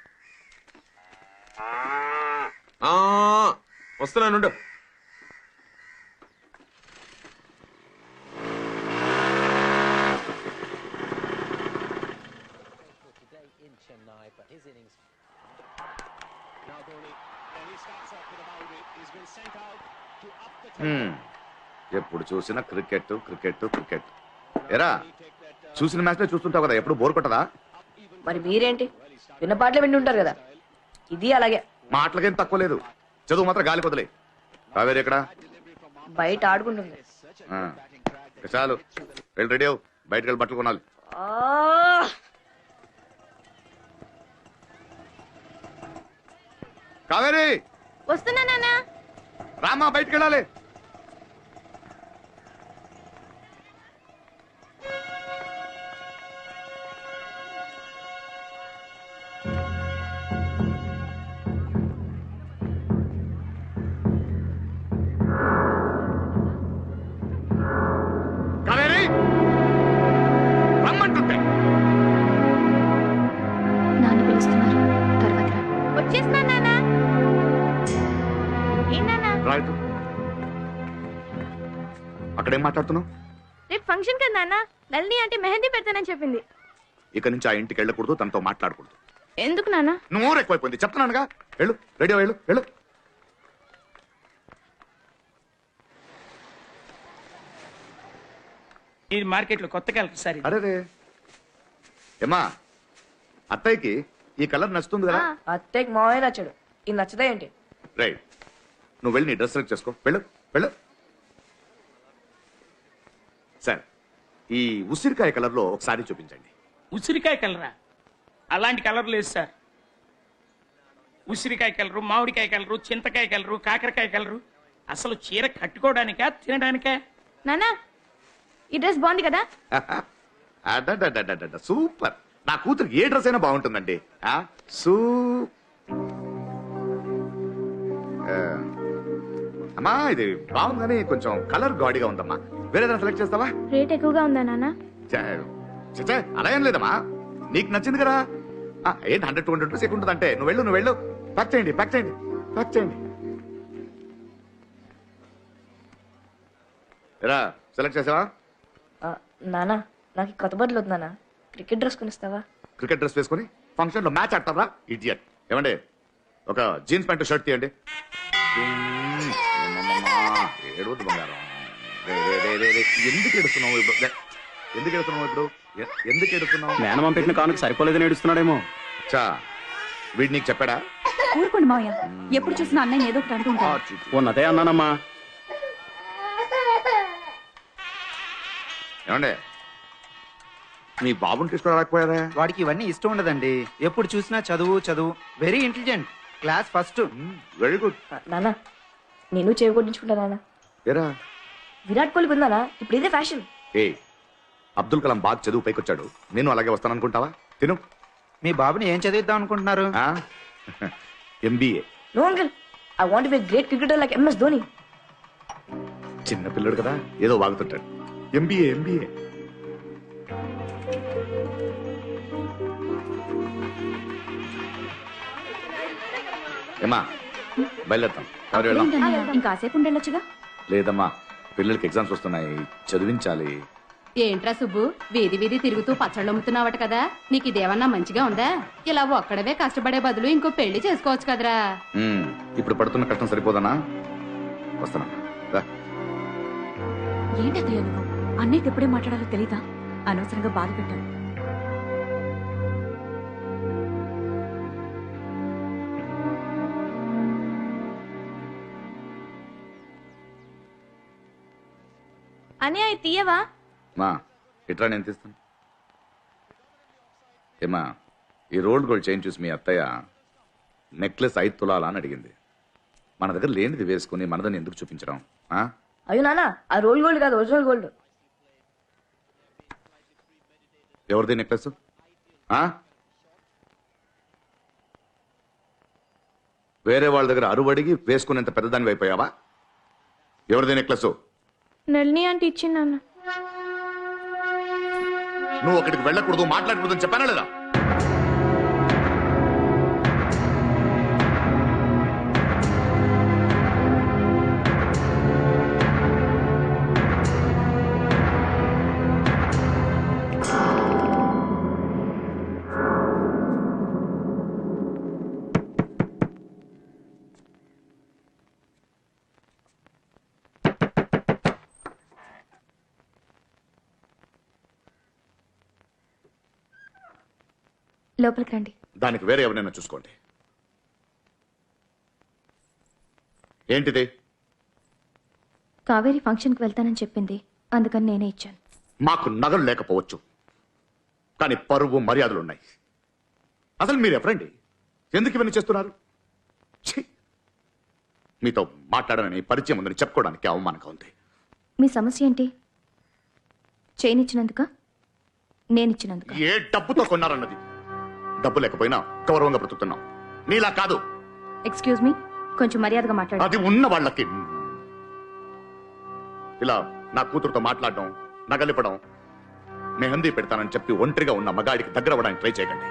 Speaker 14: వస్తున్నాను.
Speaker 1: ఎప్పుడు చూసినా క్రికెట్ క్రికెట్ క్రికెట్. ఎరా, చూసిన మ్యాచ్ చూస్తుంటావు కదా, ఎప్పుడు బోర్ కొట్టదా?
Speaker 6: మరి మీరేంటి విన్న పాటలే విండి ఉంటారు కదా, ఇది అలాగే.
Speaker 1: మాటలకేం తక్కువ లేదు, చదువు మాత్రం గాలి కొదలే. కావేరి ఎక్కడ?
Speaker 6: బయట ఆడుకుంటుంది.
Speaker 1: చాలు, వెళ్ళి రెడీ అవు, బయటకు వెళ్ళి బట్టలు కొనాలి. కావేరి
Speaker 7: వస్తున్నా నాన్న.
Speaker 1: రామా, బయటకు వెళ్ళాలి. కావేరి, రమ్మంటుంటే.
Speaker 5: నాన్న పిలుస్తున్నారు, తర్వాత రా.
Speaker 7: వచ్చేస్తున్నా నాన్న.
Speaker 1: రైట్, అక్కడేం మాట్లాడుతున్నావు?
Speaker 7: రేపు ఫంక్షన్ కదా నాన్న, నల్ని అంటే మెహందీ పెడతానని చెప్పింది.
Speaker 1: ఇక నుంచి ఆ ఇంటికి వెళ్ళకూడదు, తనతో మాట్లాడకూడదు.
Speaker 7: ఎందుకు నాన్న?
Speaker 1: నోరు ఎక్కువైపోయింది, చెప్తున్నానుగా. వెళ్ళు, రెడీ వెళ్ళు వెళ్ళు.
Speaker 15: ఇది మార్కెట్ లో కొత్తగా సార్.
Speaker 1: అరే ఏమా, అత్తయ్యకి ఈ కలర్ నచ్చుతుంది కదా?
Speaker 6: అత్తయ్యకి మావే నచ్చాడు, ఇది నచ్చదా ఏంటి?
Speaker 1: రైట్, నువ్వు వెళ్ళి నీ డ్రెస్ సెలెక్ట్ చేసుకో, వెళ్ళు వెళ్ళు. సార్, ఈ ఉసిరికాయ కలర్ లో ఒకసారి చూపించండి.
Speaker 15: ఉసిరికాయ కలరా? అలాంటి కలర్ లేదు సార్. ఉసిరికాయ కలరు, మామిడికాయ కలరు, చింతకాయ కలరు, కాకరకాయ కలరు. అసలు చీర కట్టుకోవడానికా తినడానికా?
Speaker 7: నానా, ఈ డ్రెస్ బాగుంది కదా?
Speaker 1: సూపర్, నా కూతురికి ఏ డ్రెస్ అయినా బాగుంటుందండి. అమ్మా, ఇది బాగుంది కానీ కొంచెం కలర్ గాడిగా ఉందమ్మా, వేరేదా సెలెక్ట్ చేస్తావా?
Speaker 7: రేట్ ఎక్కువగా ఉందా నాన్న?
Speaker 1: అలా ఏం లేదమ్మా, నీకు నచ్చింది కదా. ఏంటి 100-200 రూపీస్ ఎక్కువ ఉంటుందంటే? నువ్వు వెళ్ళు, ప్యాక్ చేయండి. ఎరా, సెలెక్ట్ చేసావా?
Speaker 6: నానా, నాకు కొత్త బట్టలు వద్దు నాన్న, క్రికెట్ డ్రెస్ కొనిస్తావా?
Speaker 1: క్రికెట్ డ్రెస్ వేసుకుని ఫంక్షన్ లో మ్యాచ్ ఆడతారా? ఇడియట్. ఏమండి, ఒక జీన్స్ ప్యాంట్ షర్ట్ తీయండి. ఏడవద్దు బంగారం. ఎందుకు ఎడుతున్నావు ఇప్పుడు?
Speaker 2: మేనమామ పెట్టిన కానుక సరిపోలేదని ఏడుస్తున్నాడేమో.
Speaker 1: చా, వీడు నీకు చెప్పాడా?
Speaker 5: ఊరుకోండి మావయ్య, ఎప్పుడు చూసినా అన్నయ్య ఏదో ఒకటి అంటుంటాడు.
Speaker 2: ఉన్నదే అన్నానమ్మా.
Speaker 1: ఏమండే, మీ బాబుని తీసుకురాకపోయారా?
Speaker 9: వాడికి ఇవన్నీ ఇష్టం ఉండదండి, ఎప్పుడు చూసినా చదువు. Very intelligent, class first.
Speaker 1: Very good.
Speaker 6: నానా, నేను చేయి కొట్టించుకుంటా నాన్న.
Speaker 1: ఏరా,
Speaker 6: విరాట్ కోహ్లీ ఉందానా? ఇప్పుడు ఇదే ఫ్యాషన్.
Speaker 1: అబ్దుల్ కలాం బాగా చదువు పైకొచ్చాడు, నేను అలాగే వస్తాను అనుకుంటావా? తిను.
Speaker 9: మీ బాబుని ఏం చదివిద్దాం అనుకుంటున్నారు?
Speaker 1: MBA.
Speaker 6: No uncle, I want be great cricketer like MS Dhoni.
Speaker 1: చిన్న పిల్లడు కదా, ఏదో వాగుతుంటాడు. MBA. ఏమా, బయలుదేరుతాం. ఎవరు వెళ్దాం?
Speaker 5: ఇంకాసేపు ఉండొచ్చుగా.
Speaker 1: లేదమ్మా, పిల్లలకి ఎగ్జామ్స్ వస్తున్నాయి, చదివించాలి.
Speaker 5: ఏంట్రా సుబ్బు, వీధి వీధి తిరుగుతూ పచ్చళ్ళు అమ్ముతున్నావట కదా, నీకు ఇదేమన్నా మంచిగా ఉందా? ఇలా ఒక్కడవే కష్టపడే బదులు ఇంకో పెళ్లి చేసుకోవచ్చు కదరా.
Speaker 1: ఇప్పుడు పడుతున్న కష్టం సరిపోదనా? వస్తున్నా.
Speaker 16: ఏంటయ్యా నువ్వు అన్నయ్యకి ఎప్పుడే మాట్లాడాలో తెలీదా? అనవసరంగా బాధ పెట్టాను.
Speaker 7: అని అవి తీయవా?
Speaker 1: మా ఇట్లా నేను తీస్తాను. ఏమా, ఈ రోల్డ్ గోల్డ్ చైన్ చూసి మీ అత్తయ్య నెక్లెస్ 5 తులాలా అని అడిగింది. మన దగ్గర లేనిది వేసుకుని మనదని ఎందుకు చూపించడం?
Speaker 6: అయ్యో నాన్న, ఆ రోల్ గోల్డ్ కాదు, ఒరిజినల్ గోల్డ్.
Speaker 1: ఎవరిది నెక్లెస్? వేరే వాళ్ళ దగ్గర అరువు అడిగి వేసుకునేంత పెద్దదాన్ని అయిపోయావా? ఎవరిది నెక్లెస్?
Speaker 7: నళిని అంటే ఇచ్చింది నాన్న.
Speaker 1: నువ్వు అక్కడికి వెళ్ళకూడదు, మాట్లాడకూడదు అని చెప్పానా లేదా?
Speaker 7: లోపలికి రండి.
Speaker 1: దానికి వేరే ఎవరైనా చూసుకోండి. ఏంటిది?
Speaker 7: కావేరి ఫంక్షన్కి వెళ్తానని చెప్పింది, అందుకని నేనే ఇచ్చాను.
Speaker 1: మాకు నగలు లేకపోవచ్చు, కానీ పరువు మర్యాదలు ఉన్నాయి. అసలు మీరు ఎవరండి? ఎందుకు ఇవన్నీ చేస్తున్నారు? ఛీ! మీతో మాట్లాడనని, పరిచయం ఉందని చెప్పుకోవడానికి అవమానంగా ఉంది.
Speaker 7: మీ సమస్య ఏంటి? చేయనిచ్చినందుక, నేనిచ్చినందుక?
Speaker 1: ఏ డబ్బుతో కొన్నారన్నది. డబ్బు లేకపోయినా గౌరవంగా బ్రతుకుతున్నాం. నీలా కాదు.
Speaker 7: ఎక్స్క్యూజ్ మీ, కొంచెం మర్యాదగా మాట్లాడు.
Speaker 1: అది ఉన్న వాళ్ళకి. ఇలా నా కూతురుతో మాట్లాడడం, నగలిపడం, మెహందీ పెడతానని చెప్పి ఒంటరిగా ఉన్న మగాడికి దగ్గర అవ్వడానికి ట్రై చేయకండి.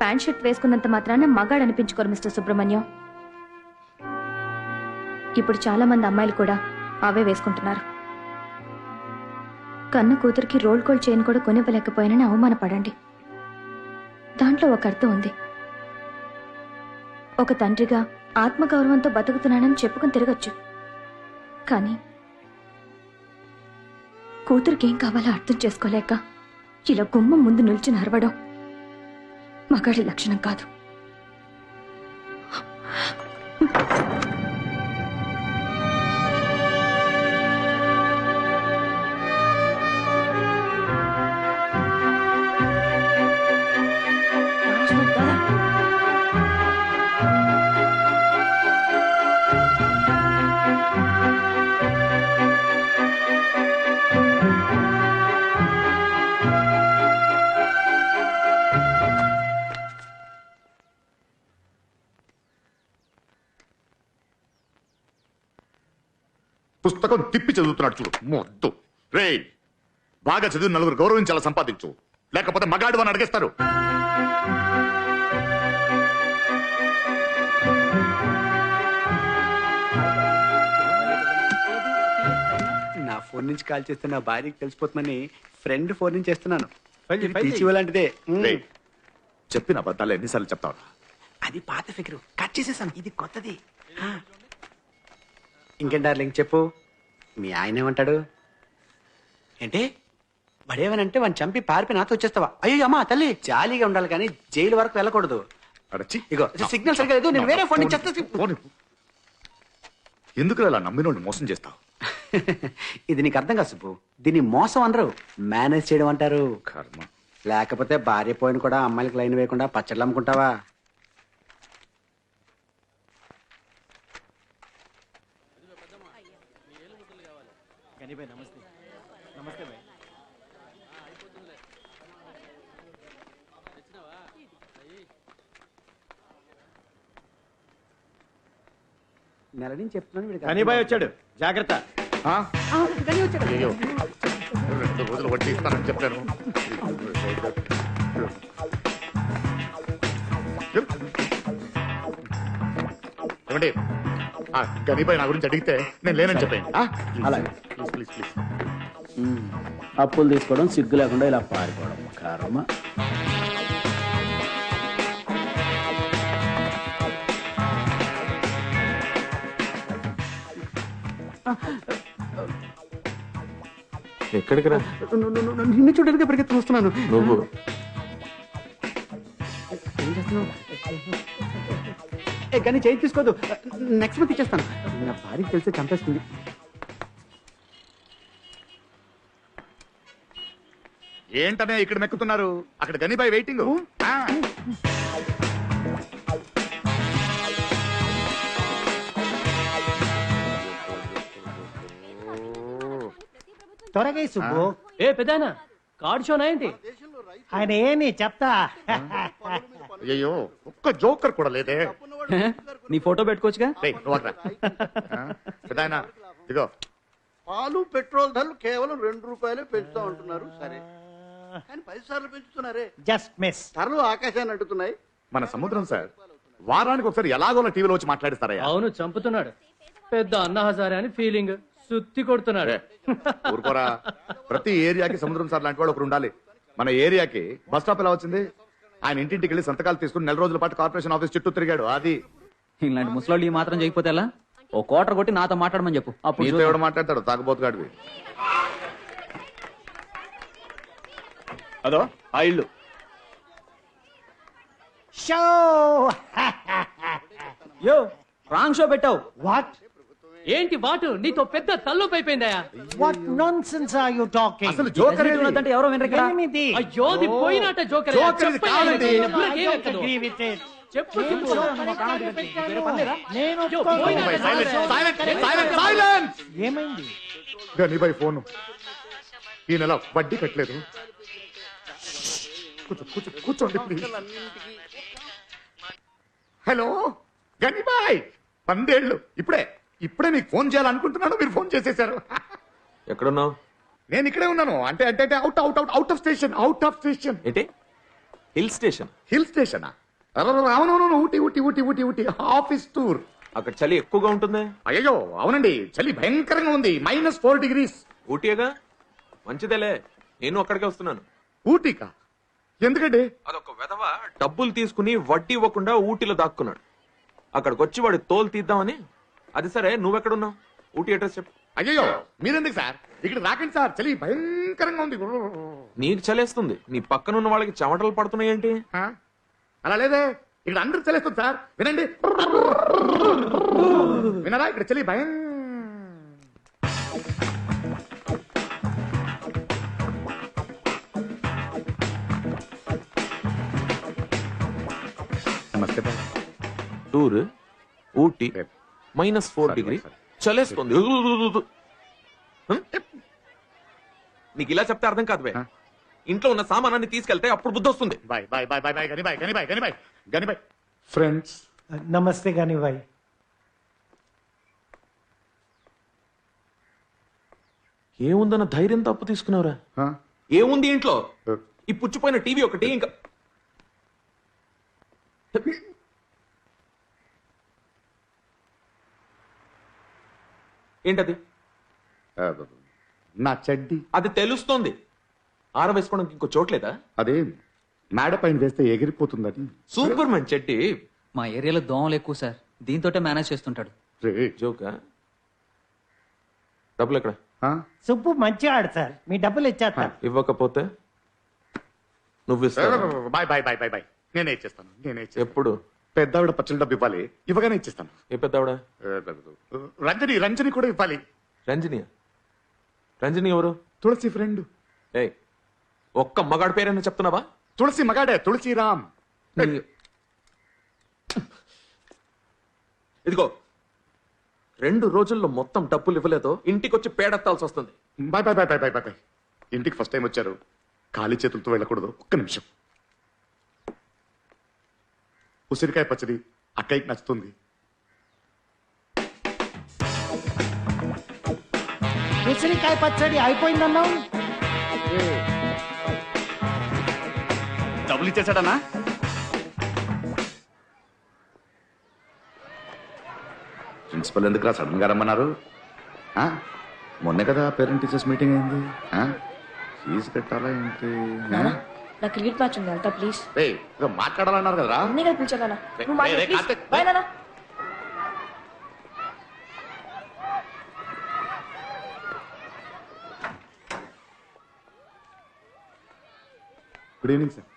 Speaker 7: ప్యాంట్ షర్ట్ వేసుకున్నంత మాత్రాన మగాడు అనిపించుకోరు మిస్టర్ సుబ్రహ్మణ్యం. ఇప్పుడు చాలా మంది అమ్మాయిలు కూడా అవే వేసుకుంటున్నారు. కన్న కూతురికి రోల్ గోల్డ్ చైన్ కూడా కొనివ్వలేకపోయానని అవమానపడండి. దాంట్లో ఒక అర్థం ఉంది. ఒక తండ్రిగా ఆత్మగౌరవంతో బతుకుతున్నానని చెప్పుకుని తిరగచ్చు, కానీ కూతురికి ఏం కావాలో అర్థం చేసుకోలేక ఇలా గుమ్మం ముందు నిల్చుని అరవడం మగాడి లక్షణం కాదు.
Speaker 1: పుస్తకం తిప్పి చదువుతున్నాడు చూడు, మొద్దు. రే, బాగా చదివి నలుగురు గౌరవించాలా సంపాదించు, లేకపోతే మగాడు అని అడిగేస్తారు.
Speaker 9: నా ఫోన్ నుంచి కాల్ చేస్తే నా భార్యకి తెలిసిపోతుందని ఫ్రెండ్ ఫోన్ నుంచి చేస్తున్నాను. లాంటిదే.
Speaker 1: చెప్పిన అబద్ధాలు ఎన్నిసార్లు చెప్తావు?
Speaker 9: అది పాత ఫిగరు, కట్ చేసేసాను. ఇది కొత్తది. ఇంకేం డార్లింగ్ చెప్పు, మీ ఆయన ఏమంటాడు? ఏంటి వాడేమనంటే వాడిని చంపి పారిపోయి నాతో వచ్చేస్తావా? అయ్యో అమ్మా తల్లి, జాలీగా ఉండాలి కానీ జైలు వరకు వెళ్ళకూడదు. ఇగో సిగ్నల్ సరిగా లేదు, నేను వేరే ఫోన్ నుంచి.
Speaker 1: ఎందుకు అలా నమ్మినోడిని మోసం చేస్తావు?
Speaker 9: ఇది నీకు అర్థం కాదు సుబ్బు, దీన్ని మోసం అనరు, మేనేజ్ చేయడం అంటారు.
Speaker 1: కర్మ.
Speaker 9: లేకపోతే భార్య పోయిన కూడా అమ్మాయిలకు లైన్ వేయకుండా పచ్చళ్ళు అమ్ముకుంటావా? నెల నుంచి చెప్తున్నాను.
Speaker 2: కనీబాయ్ వచ్చాడు, జాగ్రత్త.
Speaker 1: అయ్యో, 2 రోజులు వడ్డీ ఇస్తానని చెప్పాను. ఏమండి గనిపై నా గురించి అడిగితే నేను లేనని చెప్పండి.
Speaker 2: అలాగే.
Speaker 1: Please please please.
Speaker 2: అప్పులు తీసుకోవడం సిగ్గు లేకుండా ఇలా పారిపోవడం కర్మ.
Speaker 14: ఎక్కడికి రా
Speaker 9: నిన్ను చూడడానికి పరిగెత్తుకు వస్తున్నాను.
Speaker 14: నువ్వు
Speaker 9: ఏం చేస్తున్నావు? కానీ చేయి తీసుకోదు. నెక్స్ట్ మంత్ ఇచ్చేస్తాను. నా భార్యకి తెలిసి చంపేస్తుంది.
Speaker 1: ఏంటనే ఇక్కడ మెక్కుతున్నారు? అక్కడ గనిబాయ్ వెయిటింగ్.
Speaker 8: త్వరగా సుబ్బు.
Speaker 13: ఏ పెదానా కార్డ్ షోనా ఏంటి?
Speaker 8: ఆయన ఏని చెప్తా.
Speaker 1: అయ్యో ఒక్క జోకర్ కూడా లేదే.
Speaker 12: నీ ఫోటో పెట్టుకోవచ్చుగా.
Speaker 1: ఇదిగో
Speaker 11: పాలు పెట్రోల్ ధరలు కేవలం 2 రూపాయలే పెంచుతా ఉంటున్నారు. సరే, కానీ 10 సార్లు పెంచుతున్నారే.
Speaker 8: Just miss.
Speaker 11: ధరలు ఆకాశాన్ని అంటున్నాయి.
Speaker 1: మన సముద్రం సార్ వారానికి ఒకసారి ఎలాగోలా టీవీలో వచ్చి మాట్లాడిస్తారయ్యా.
Speaker 13: అవును, చంపుతున్నాడు. పెద్ద అన్న హజారే అని ఫీలింగ్. సుత్తి కొడుతున్నాడు.
Speaker 1: ఊరుకోరా. ప్రతి ఏరియాకి సముద్రం సార్ లాంటి వాడు ఒకరు ఉండాలి. మన ఏరియాకి బస్ స్టాప్ ఎలా వచ్చింది? ఆయన ఇంటింటికి వెళ్ళి సంతకాలు తీసుకుని 4 రోజుల పాటు కార్పొరేషన్ ఆఫీస్ చుట్టూ తిరిగాడు. అది
Speaker 12: ఇలాంటి ముసలాళ్ళు ఈ మాత్రం చేయకపోతే ఎలా? ఓ కోటర్ కొట్టి నాతో మాట్లాడమని చెప్పు. అప్పుడు
Speaker 1: నీతో ఎవడు మాట్లాడతాడు? తాగబోతుగాడివి.
Speaker 2: అదో ఆ ఇల్లు.
Speaker 8: షో
Speaker 12: యో రాంగ్ షో పెట్టావు.
Speaker 8: వాట్?
Speaker 13: ఏంటి వాటు? నీతో పెద్ద తల్లుపు అయిపోయిందయా.
Speaker 8: What nonsense are you talking?
Speaker 1: అసలు జోకర్
Speaker 12: అంటే ఎవరో వినరు ఇక్కడ.
Speaker 8: ఎనిమిది.
Speaker 13: అయ్యో ది పోయినట్ట జోకర్.
Speaker 1: జోకర్ ఇది కాదండి.
Speaker 8: Agree with it.
Speaker 13: చెప్పు.
Speaker 8: నేను ఏమైంది?
Speaker 1: గనిబాయ్ ఫోను. ఈ నెల వడ్డీ కట్టలేదు. కూర్చోండి ప్లీజ్. హలో గనిబాయ్, 12 ఏళ్ళు. ఇప్పుడే మీకు ఫోన్ చేయాలనుకుంటున్నాను, మీరు ఫోన్ చేసేశారు.
Speaker 14: ఎక్కడున్నావు?
Speaker 1: నేను ఇక్కడే ఉన్నాను. అంటే అంటే అంటే అవుట్ ఆఫ్ స్టేషన్.
Speaker 14: ఏంటి? Hill station?
Speaker 1: హిల్ స్టేషనా? అవునవును, ఊటీ ఆఫీస్ టూర్.
Speaker 14: అక్కడ చలి ఎక్కువగా ఉంటుంది.
Speaker 1: అయ్యో అవునండి, చలి భయంకరంగా ఉంది. -4 degrees.
Speaker 14: ఊటీగా మంచిదేలే. నేను అక్కడికే వస్తున్నాను.
Speaker 1: ఊటీకా? ఎందుకండి?
Speaker 14: అదొక వెధవ డబ్బులు తీసుకుని వడ్డీ ఇవ్వకుండా ఊటీలో దాక్కున్నాడు. అక్కడికి వచ్చి వాడి తోలు తీద్దామని. అది సరే, నువ్వెక్కడున్నావు? ఊటీ అడ్రస్ చెప్పు.
Speaker 1: అయ్యో మీరెందుకు సార్? ఇక్కడ రాకండి సార్, చలి భయంకరంగా ఉంది.
Speaker 14: నీకు చలేస్తుంది, నీ పక్కనున్న వాళ్ళకి చెమటలు పడుతున్నాయి ఏంటి?
Speaker 1: అలా లేదే, ఇక్కడ అందరూ చలేస్తుంది సార్. వినండి, వినరా? ఇక్కడ చలి భయం. నమస్తే బాయ్.
Speaker 14: Tour Ooty -4 degrees చలేస్తుంది. నీకు ఇలా చెప్తే అర్థం కాదు. ఇంట్లో ఉన్న సామానాన్ని తీసుకెళ్తే అప్పుడు బుద్ధి వస్తుంది.
Speaker 1: Bye bye bye bye bye Ganibhai friends.
Speaker 8: నమస్తే గనిబాయ్.
Speaker 14: ఏముందన్న ధైర్యం తప్పు తీసుకున్నావురా? ఏముంది ఇంట్లో? ఈ పుచ్చిపోయిన టీవీ ఒకటి, ఇంకా ఏంటది?
Speaker 1: నా చెడ్డి.
Speaker 14: అది తెలుస్తోంది. ఆరవేసుకోవడానికి ఇంకో చోట్లేదా?
Speaker 1: అదే మేడ పైన వేస్తే ఎగిరిపోతుందని.
Speaker 14: Super man చెడ్డి.
Speaker 12: మా ఏరియాలో దోమలు ఎక్కువ సార్, దీంతోటే మేనేజ్ చేస్తుంటాడు.
Speaker 14: జోకా? డబ్బులు ఎక్కడ?
Speaker 8: సుబ్బు మంచి ఆడు సార్, మీ డబ్బులు ఇచ్చేస్తా.
Speaker 14: ఇవ్వకపోతే నువ్వు ఇస్తావు.
Speaker 1: Bye bye bye bye bye. నేనే ఇచ్చేస్తాను.
Speaker 14: ఎప్పుడు?
Speaker 1: పెద్దావిడ పచ్చల డబ్బు ఇవ్వాలి, ఇవ్వగానే ఇచ్చేస్తాను.
Speaker 14: ఏ పెద్దావిడ?
Speaker 1: రంజని కూడా ఇవ్వాలి.
Speaker 14: రంజని ఎవరు?
Speaker 1: తులసి ఫ్రెండ్.
Speaker 14: ఏ ఒక్క మగాడి పేరైనా చెప్తున్నావా?
Speaker 1: తులసి మగాడే, తులసిరామ్.
Speaker 14: ఇదిగో 2 రోజుల్లో మొత్తం డబ్బులు ఇవ్వలేదో ఇంటికి వచ్చి పేడెత్తాల్సి వస్తుంది.
Speaker 1: Bye bye bye bye bye bye. ఇంటికి ఫస్ట్ టైం వచ్చారు, ఖాళీ చేతులతో వెళ్ళకూడదు. ఒక్క నిమిషం. ఉసిరికాయ పచ్చడి అక్కయ్యకి నచ్చుతుంది.
Speaker 8: ఉసిరికాయ పచ్చడి అయిపోయిందన్నావు.
Speaker 9: డబ్బులు ఇచ్చేసాడనా?
Speaker 1: ప్రిన్సిపల్ ఎందుకు సడన్ గా రమ్మన్నారు? ఆ? మొన్నే కదా పేరెంట్ టీచర్స్ మీటింగ్ అయింది. ఫీజు కట్టాలా ఏంటి?
Speaker 6: నా క్రికెట్ మ్యాచ్ ఉంది, వెళ్తా ప్లీజ్.
Speaker 1: మాట్లాడాలన్నారు కదరా.
Speaker 6: అన్నీ కలిపి పిలిచాను నాన్న. నువ్వు
Speaker 1: రేయ్, రేయ్,
Speaker 6: మాట్లాడు,
Speaker 1: కార్తీక్,
Speaker 6: please. Bye, నాన్న.
Speaker 1: Good evening sir.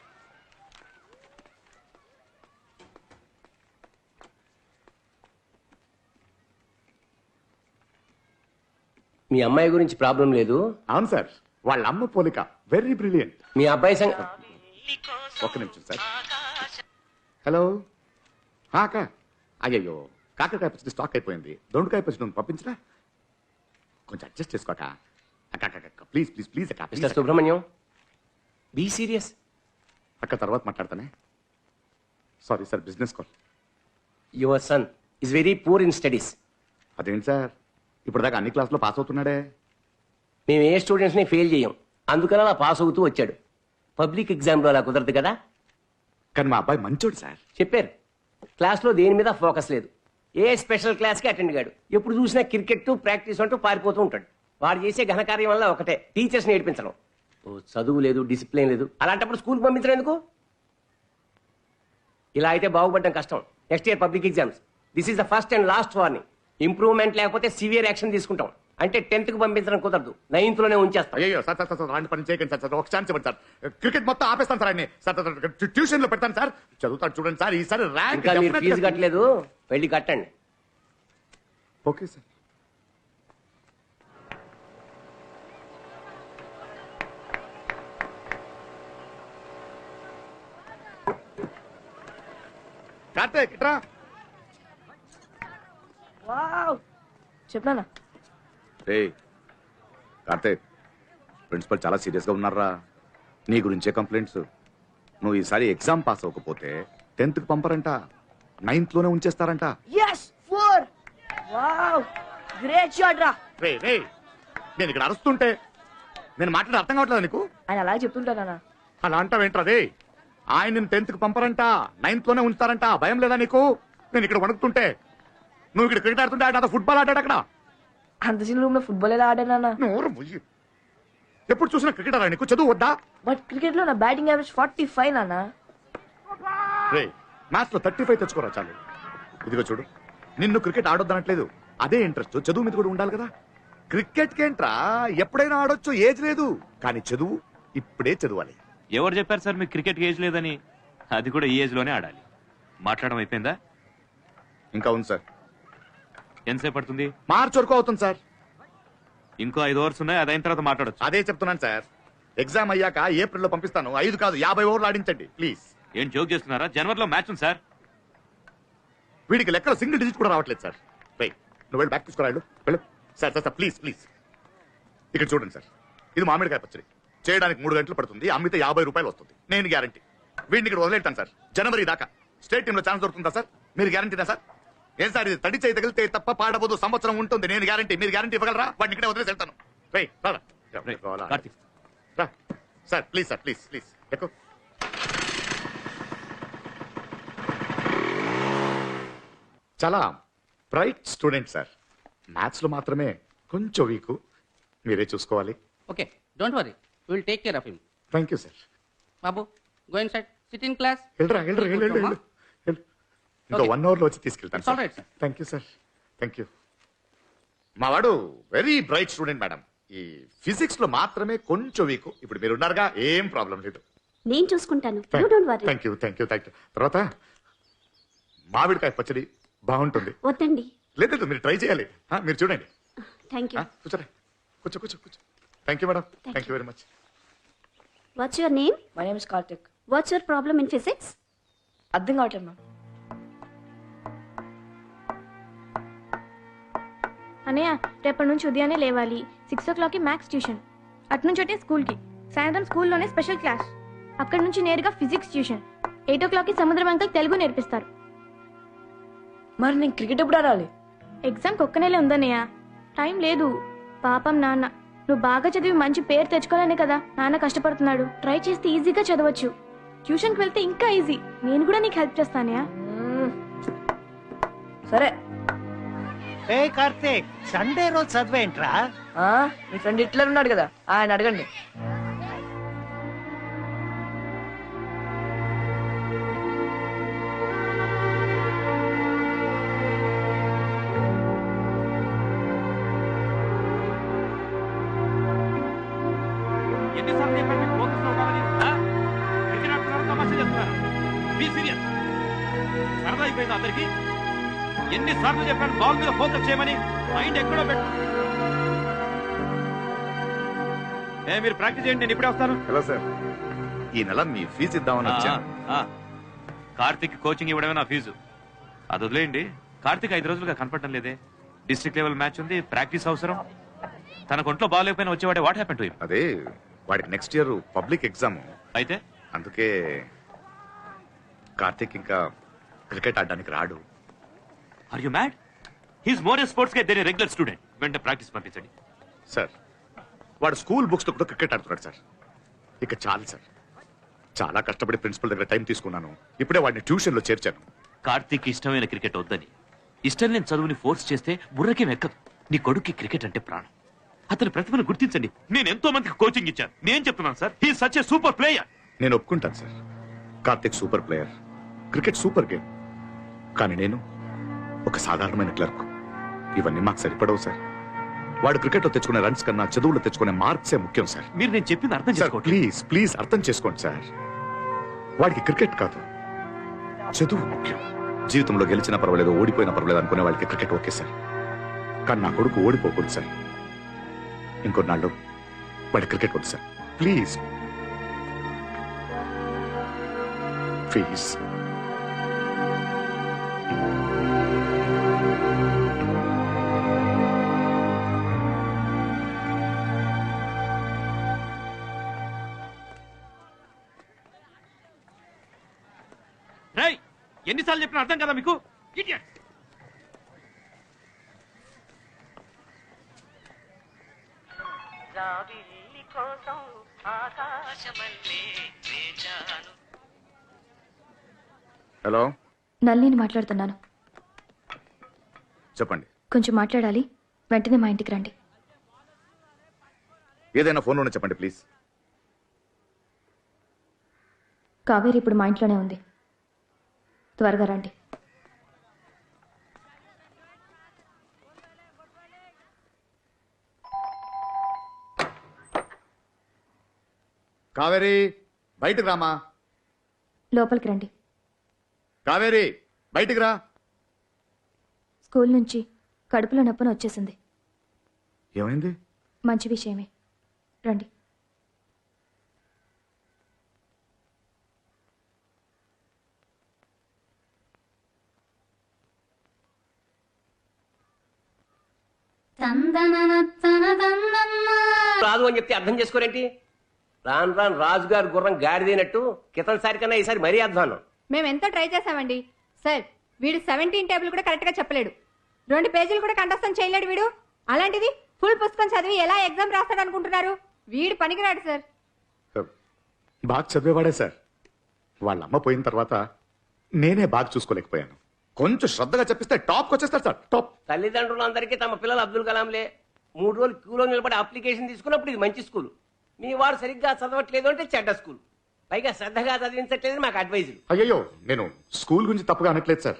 Speaker 17: మీ అమ్మాయి గురించి ప్రాబ్లం లేదు?
Speaker 1: అవును సార్, వాళ్ళ అమ్మ పోలిక వెరీ బ్రిలియంట్.
Speaker 17: మీ అబ్బాయి
Speaker 1: ఒక్క నిమిషం సార్. హలో అక్క. అయ్యయ్యో, కాకరకాయ పచ్చడి స్టాక్ అయిపోయింది. దొండకాయ పచ్చడి నువ్వు పంపించరా? కొంచెం అడ్జస్ట్ చేసుకోక. అక్క ప్లీజ్ ప్లీజ్ ప్లీజ్ అక్క.
Speaker 17: Mister Subrahmanyam, be serious.
Speaker 1: అక్క తర్వాత మాట్లాడతానే. Sorry sir, business call.
Speaker 17: Your son is very poor in studies.
Speaker 1: అదేంటి సార్, ఇప్పుడు దాకా అన్ని క్లాసులో పాస్ అవుతున్నాడే.
Speaker 17: మేము ఏ స్టూడెంట్స్ ని ఫెయిల్ చేయం, అందుకని అలా పాస్ అవుతూ వచ్చాడు. పబ్లిక్ ఎగ్జామ్లో అలా కుదరదు కదా.
Speaker 1: కానీ మా అబ్బాయి మంచోడు సార్.
Speaker 17: చెప్పారు, క్లాస్లో దేని మీద ఫోకస్ లేదు. ఏ స్పెషల్ క్లాస్కి అటెండ్ కాడు. ఎప్పుడు చూసినా క్రికెట్ ప్రాక్టీస్ అంటూ పారిపోతూ ఉంటాడు. వాడు చేసే ఘనకార్యం వల్ల ఒకటే, టీచర్స్ నేర్పించడం. చదువు లేదు, డిసిప్లిన్ లేదు. అలాంటప్పుడు స్కూల్కి పంపించడం ఎందుకు? ఇలా అయితే బాగుపడడం కష్టం. Next year public exams. This is the first and last warning. Improvement లేకపోతే సివియర్ యాక్షన్ తీసుకుంటాం. అంటే 10th కి పంపించడం కుదరదు, 9th లోనే ఉంచేస్తాం.
Speaker 1: అయ్యో సార్ సార్ సార్ అలాంటి పని చేయకండి సార్. ఒక ఛాన్స్ ఇవ్వండి సార్. క్రికెట్ మొత్తం ఆపేస్తాను సార్ ఆయన్ని. సార్ ట్యూషన్ లో పెడతాను సార్. చదువుతాడు చూడండి సార్. ఈసారి ర్యాంక్.
Speaker 17: ఇంకా మీరు ఫీజు కట్టలేదు, వెళ్ళి కట్టండి.
Speaker 1: Okay sir. కార్తీక్ ఇట్రా.
Speaker 6: వావ్, చెప్పనా?
Speaker 1: ఏయ్ కార్తీక్, ప్రిన్సిపల్ చాలా సీరియస్ గా ఉన్నారా. నీ గురించే కంప్లైంట్స్. నువ్వు ఈసారి ఎగ్జామ్ పాస్ అవ్వకపోతే 10th కి పంపరంట, 9th లోనే ఉంచేస్తారంట.
Speaker 6: yes 4. వావ్, గ్రేట్ షాట్ రా.
Speaker 1: రే రే, నేను ఇక్కడ అరుస్తుంటే నేను మాట్లాడే అర్థం కావట్లేదు నీకు?
Speaker 6: ఆయన అలాగే చెప్తుంటానా?
Speaker 1: అలా అంటావేంట్రదే? ఆయన నేను 10th కి పంపరంట, 9th లోనే ఉంచుతారంట. భయం లేదా నీకు? నేను ఇక్కడ వణుకుతుంటే నువ్వు ఇక్కడ క్రికెట్ ఆడుతుంటే ఆయన ఫుట్బాల్ ఆడాడు అక్కడ.
Speaker 6: అంత చిన్న రూమ్ లో ఫుట్బాల్ ఎలా ఆడానా?
Speaker 1: ఎప్పుడు చూసినా క్రికెట్ ఆడా నీకు? చదువు వద్దా?
Speaker 6: బట్ క్రికెట్ లో నా బ్యాటింగ్ యావరేజ్ 45 నానా.
Speaker 1: రే, మ్యాచ్ లో 35 తెచ్చుకోరా చాలు. ఇదిగో చూడు, నిన్ను క్రికెట్ ఆడొద్దనట్లేదు. అదే ఇంట్రెస్ట్ చదువు మీద కూడా ఉండాలి కదా. క్రికెట్ కేంట్రా ఎప్పుడైనా ఆడొచ్చు, ఏజ్ లేదు. కానీ చదువు ఇప్పుడే చదవాలి.
Speaker 18: ఎవరు చెప్పారు సార్ మీకు క్రికెట్ ఏజ్ లేదని? అది కూడా ఈ ఏజ్ లోనే ఆడాలి. మాట్లాడడం అయిపోయిందా?
Speaker 1: ఇంకా ఉంది సార్.
Speaker 18: ఎంతసేపు పడుతుంది?
Speaker 1: మార్చి వరకు అవుతుంది సార్.
Speaker 18: ఇంకో 5 ఓవర్స్ ఉన్నాయి, అది అయిన తర్వాత మాట్లాడొచ్చు.
Speaker 1: అదే చెప్తున్నాను సార్. ఎగ్జామ్ అయ్యాక ఏప్రిల్లో పంపిస్తాను. 5 కాదు 50 ఓవర్లు ఆడించండి ప్లీజ్.
Speaker 18: ఏం జోక్ చేస్తున్నారా? జనవరిలో మ్యాచ్ ఉంది సార్.
Speaker 1: వీడికి లెక్కలో సింగిల్ డిజిట్ కూడా రావట్లేదు సార్. నువ్వు వెళ్ళి బ్యాక్ తీసుకురాడు వెళ్ళు. Sir sir sir please please. ఇక్కడ చూడండి సార్, ఇది మామిడికాయ పచ్చడి. చేయడానికి 3 గంటలు పడుతుంది. అమ్మితే 50 రూపాయలు వస్తుంది. నేను గ్యారంటీ. వీడిని ఇక్కడ వదిలేటాను సార్. జనవరి దాకా స్టేట్ టీమ్ లో ఛాన్స్ దొరుకుతుందా సార్? మీరు గ్యారంటీనా సార్? ఏం సార్ ఇది? తడి చేయి తగిలితే తప్ప పాడబోదు, సంవత్సరం ఉంటుంది. నేను గ్యారంటీ. మీరు గ్యారంటీ ఇవ్వగలరా? వాడిని ఇక్కడే వదిలేసి వెళ్తాను. Sir please sir please please ఎక్కువ. చాలా బ్రైట్ స్టూడెంట్ సార్. మ్యాథ్స్ లో మాత్రమే కొంచెం వీక్. మీరే చూసుకోవాలి.
Speaker 19: Okay, don't worry, will take care of him.
Speaker 1: Thank you sir.
Speaker 19: Babu, go inside, SIT in class.
Speaker 1: వెళ్ళరా వెళ్ళరా వెళ్ళండి. ఇంకా 1 అవర్ లో వచ్చి తీసుకెళ్తాను sir. Thank you sir. Thank you. మా వాడు వెరీ బ్రైట్ స్టూడెంట్ మేడం. ఈ ఫిజిక్స్ లో మాత్రమే కొంచెం వీక్. ఇప్పుడు మీరు ఉన్నారుగా, ఏం ప్రాబ్లం లేదు.
Speaker 20: నేను చూసుకుంటాను.
Speaker 1: Thank you thank you thank you. తర్వాత మామిడికాయ పచ్చడి బాగుంటుంది.
Speaker 20: వద్దండి.
Speaker 1: లేదు, మీరు ట్రై చేయాలి. మీరు చూడండి.
Speaker 20: Thank you.
Speaker 1: కూర్చోరా, కూర్చో కూర్చో కూర్చో. Thank you madam. Thank you very much.
Speaker 20: What's your name?
Speaker 6: My name is Karthik.
Speaker 20: What's your problem in physics?
Speaker 6: అర్థం కావట్లేదు మ్యామ్.
Speaker 21: అన్నయ్య, రేపటి నుంచి ఉదయాన్నే లేవాలి. 6 o'clockకి మ్యాథ్స్ ట్యూషన్. అటు నుంచి స్కూల్కి. సాయంత్రం స్కూల్లోనే స్పెషల్ క్లాస్. అక్కడి నుంచి నేరుగా ఫిజిక్స్ ట్యూషన్. 8 o'clockకి సముద్రం అంకల్ తెలుగు నేర్పిస్తారు.
Speaker 6: మరి నేను క్రికెట్ ఎప్పుడు ఆడాలి?
Speaker 21: ఎగ్జామ్కి ఒక్క నెలే ఉందన్నయ్య, టైం లేదు. పాపం నాన్న, నువ్వు బాగా చదివి మంచి పేరు తెచ్చుకోవాలనే కదా నాన్న కష్టపడుతున్నాడు. ట్రై చేస్తే ఈజీగా చదవచ్చు. ట్యూషన్కి వెళ్తే ఇంకా ఈజీ. నేను కూడా నీకు హెల్ప్ చేస్తానయ్యా.
Speaker 6: సరే.
Speaker 8: ఏ కార్తీక్ సండే రోజు చదివేంట్రా?
Speaker 6: మీ ఫ్రెండ్ హిట్లర్ ఉన్నాడు కదా, ఆయన అడగండి.
Speaker 18: ఎన్నిసార్లు చెప్పాను మీకు ఫోకస్ లో ఉండాలని? క్రికెట్ ఆడుతున్నారు, తమాషా చేస్తున్నారు. Be serious. సరదా అయిపోయింది అందరికి. ఎన్నిసార్లు చెప్పాను బాల్ మీద ఫోకస్ చేయమని? మైండ్ ఎక్కడో పెట్టు. మీరు ప్రాక్టీస్ చేయండి, నేను ఇప్పుడే వస్తాను.
Speaker 1: హలో సార్, ఈ నెల మీ ఫీజు ఇద్దామని వచ్చాను.
Speaker 18: కార్తిక్ కోచింగ్ ఇవ్వడమే నా ఫీజు. అది వదిలేయండి. కార్తిక్ 5 రోజులుగా కనపడటం లేదే. డిస్ట్రిక్ట్ లెవెల్ మ్యాచ్ ఉంది, ప్రాక్టీస్ అవసరం. తన ఒంట్లో బాగాలేకపోయినా వచ్చేవాడే. What happen to him?
Speaker 1: అదే వాడికి నెక్స్ట్ ఇయర్ పబ్లిక్ ఎగ్జామ్
Speaker 18: అయితే
Speaker 1: అందుకే కార్తిక్ ఇంకా క్రికెట్ ఆడడానికి రాడు.
Speaker 18: Are you mad? He's more a sports guy than a regular student. వెంటనే ప్రాక్టీస్ పంపించండి.
Speaker 1: సార్, వాడు స్కూల్ బుక్స్ తో కూడా క్రికెట్ ఆడుతున్నాడు సార్. ఇక చాలు సార్, చాలా కష్టపడి ప్రిన్సిపల్ దగ్గర టైం తీసుకున్నాను. ఇప్పుడే వాడిని ట్యూషన్ లో చేర్చాను.
Speaker 18: కార్తీక్ ఇష్టమైన క్రికెట్ వద్దని, ఇష్టం లేని చదువుని ఫోర్స్ చేస్తే బుర్రకేం ఎక్కదు. నీ కొడుక్కి క్రికెట్ అంటే ప్రాణం. అతని ప్రతిభను గుర్తించండి. నేను ఎంతో మందికి కోచింగ్ ఇచ్చాను. నేను చెప్తున్నాను sir, he such a super player.
Speaker 1: నేను ఒప్పుకుంటాను sir, Karthik super player, cricket super game. కానీ నేను ఒక సాధారణమైన క్లర్క్. ఇవన్నీ మాకు సరిపడవు సార్. వాడు క్రికెట్ లో తెచ్చుకునే రన్స్ కన్నా చదువులో తెచ్చుకునే మార్క్సే ముఖ్యం సార్.
Speaker 18: మీరు నేను చెప్పింది అర్థం చేసుకోండి.
Speaker 1: ప్లీజ్ ప్లీజ్ అర్థం చేసుకోండి సార్. వాడికి క్రికెట్ కాదు, చదువు ముఖ్యం. జీవితంలో గెలిచినా పర్వాలేదు, ఓడిపోయినా పర్వాలేదు అనుకునే వాళ్ళకి క్రికెట్ ఓకే సార్. కానీ నా కొడుకు ఓడిపోకూడదు సార్. ఇంకొన్నాళ్ళు వాడి క్రికెట్ వద్దు సార్. Please please.
Speaker 18: రేయ్, ఎన్నిసార్లు చెప్పినా అర్థం కదా మీకు? Idiot.
Speaker 1: హలో,
Speaker 7: నల్లిని మాట్లాడుతున్నాను.
Speaker 1: చెప్పండి.
Speaker 7: కొంచెం మాట్లాడాలి, వెంటనే మా ఇంటికి రండి.
Speaker 1: ఏదైనా ఫోన్లోనే చెప్పండి ప్లీజ్.
Speaker 7: కావేరి ఇప్పుడు మా ఇంట్లోనే ఉంది, త్వరగా రండి.
Speaker 1: కావేరి, బయటకు రామా.
Speaker 7: లోపలికి రండి.
Speaker 1: కావేరి, బయటికి రా.
Speaker 7: స్కూల్ నుంచి కడుపులో నొప్పని వచ్చేసింది.
Speaker 1: ఏమైంది?
Speaker 7: మంచి విషయమే, రండి.
Speaker 17: రాదు అని చెప్తే అర్థం చేసుకోరేంటి? రాను రాను రాజుగారు గుర్రం గాడిదైనట్టు క్రితంసారి కన్నా ఈసారి మరీ అధ్వానం.
Speaker 5: మేము ఎంత ట్రై చేసామండి సార్. వీడు 17 టేబుల్ కూడా కరెక్ట్ గా చెప్పలేడు, 2 పేజీలు కూడా కంఠస్థం చేయలేడు వీడు. అలాంటిది ఫుల్ పుస్తకం చదివి ఎలా ఎగ్జామ్ రాస్తాడు అనుకుంటున్నారు? వీడు పనికిరాడు సార్.
Speaker 1: బాగా చదివేవాడే సార్. వాళ్ళ అమ్మ పోయిన తర్వాత నేనే బాగా చూసుకోలేకపోయాను. కొంచెం శ్రద్ధగా చెప్పిస్తే టాప్కి వచ్చేస్తారు సార్. టాప్.
Speaker 17: తల్లిదండ్రులందరికీ తమ పిల్లలు అబ్దుల్ కలాంలే. 3 రోజులు క్యూలో నిలబడి అప్లికేషన్ తీసుకున్నప్పుడు ఇది మంచి స్కూల్, మీ వాడు సరిగ్గా చదవట్లేదు అంటే చెడ్డ స్కూల్, పైగా శ్రద్ధగా చదివించట్లేదు మాకు అడ్వైజులు.
Speaker 1: అయ్యో, నేను స్కూల్ గురించి తప్పుగా అనట్లేదు సార్.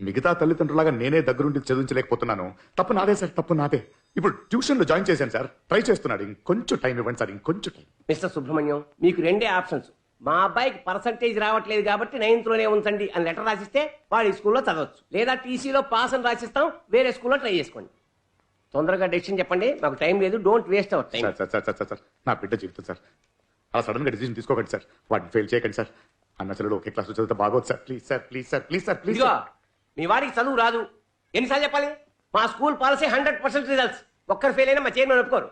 Speaker 1: మిగతా తల్లిదండ్రులాగా నేనే దగ్గరుండి చదివించలేకపోతున్నాను. తప్పు నాదే సార్, తప్పు నాదే. ఇప్పుడు ట్యూషన్ లో జాయిన్ చేశాను సార్, ట్రై చేస్తున్నాడు. ఇంకొంచెం టైం ఇవ్వండి సార్, ఇంకొంచెం టైం.
Speaker 17: మిస్టర్ సుబ్రహ్మణ్యం, మీకు 2 ఆప్షన్స్. మా అబ్బాయికి పర్సంటేజ్ రావట్లేదు కాబట్టి 9th లోనే ఉంచండి అని లెటర్ రాసిస్తే వాడు ఈ స్కూల్లో చదవచ్చు, లేదా టీసీలో పాస్ అని రాసిస్తాం, వేరే స్కూల్లో ట్రై చేసుకోండి. తొందరగా డెసిషన్ చెప్పండి, మాకు టైం లేదు. Don't waste our time.
Speaker 1: Sir, నా బిడ్డ జీవితం సార్, అలా సడన్ గా డిసిజన్ తీసుకోకండి సార్. వాటిని ఫెయిల్ చేయకండి సార్. అన్న చెల్లెలు ఒకే క్లాస్ లో చదివితే బాగోదు sir. Please sir, please sir, please sir, please.
Speaker 17: మీ వాడికి చదువు రాదు, ఎన్నిసార్లు చెప్పాలి? మా స్కూల్ పాలసీ 100% రిజల్ట్స్. ఒక్కరు ఫెయిల్ అయినా మా చైర్మన్ ఒప్పుకోరు.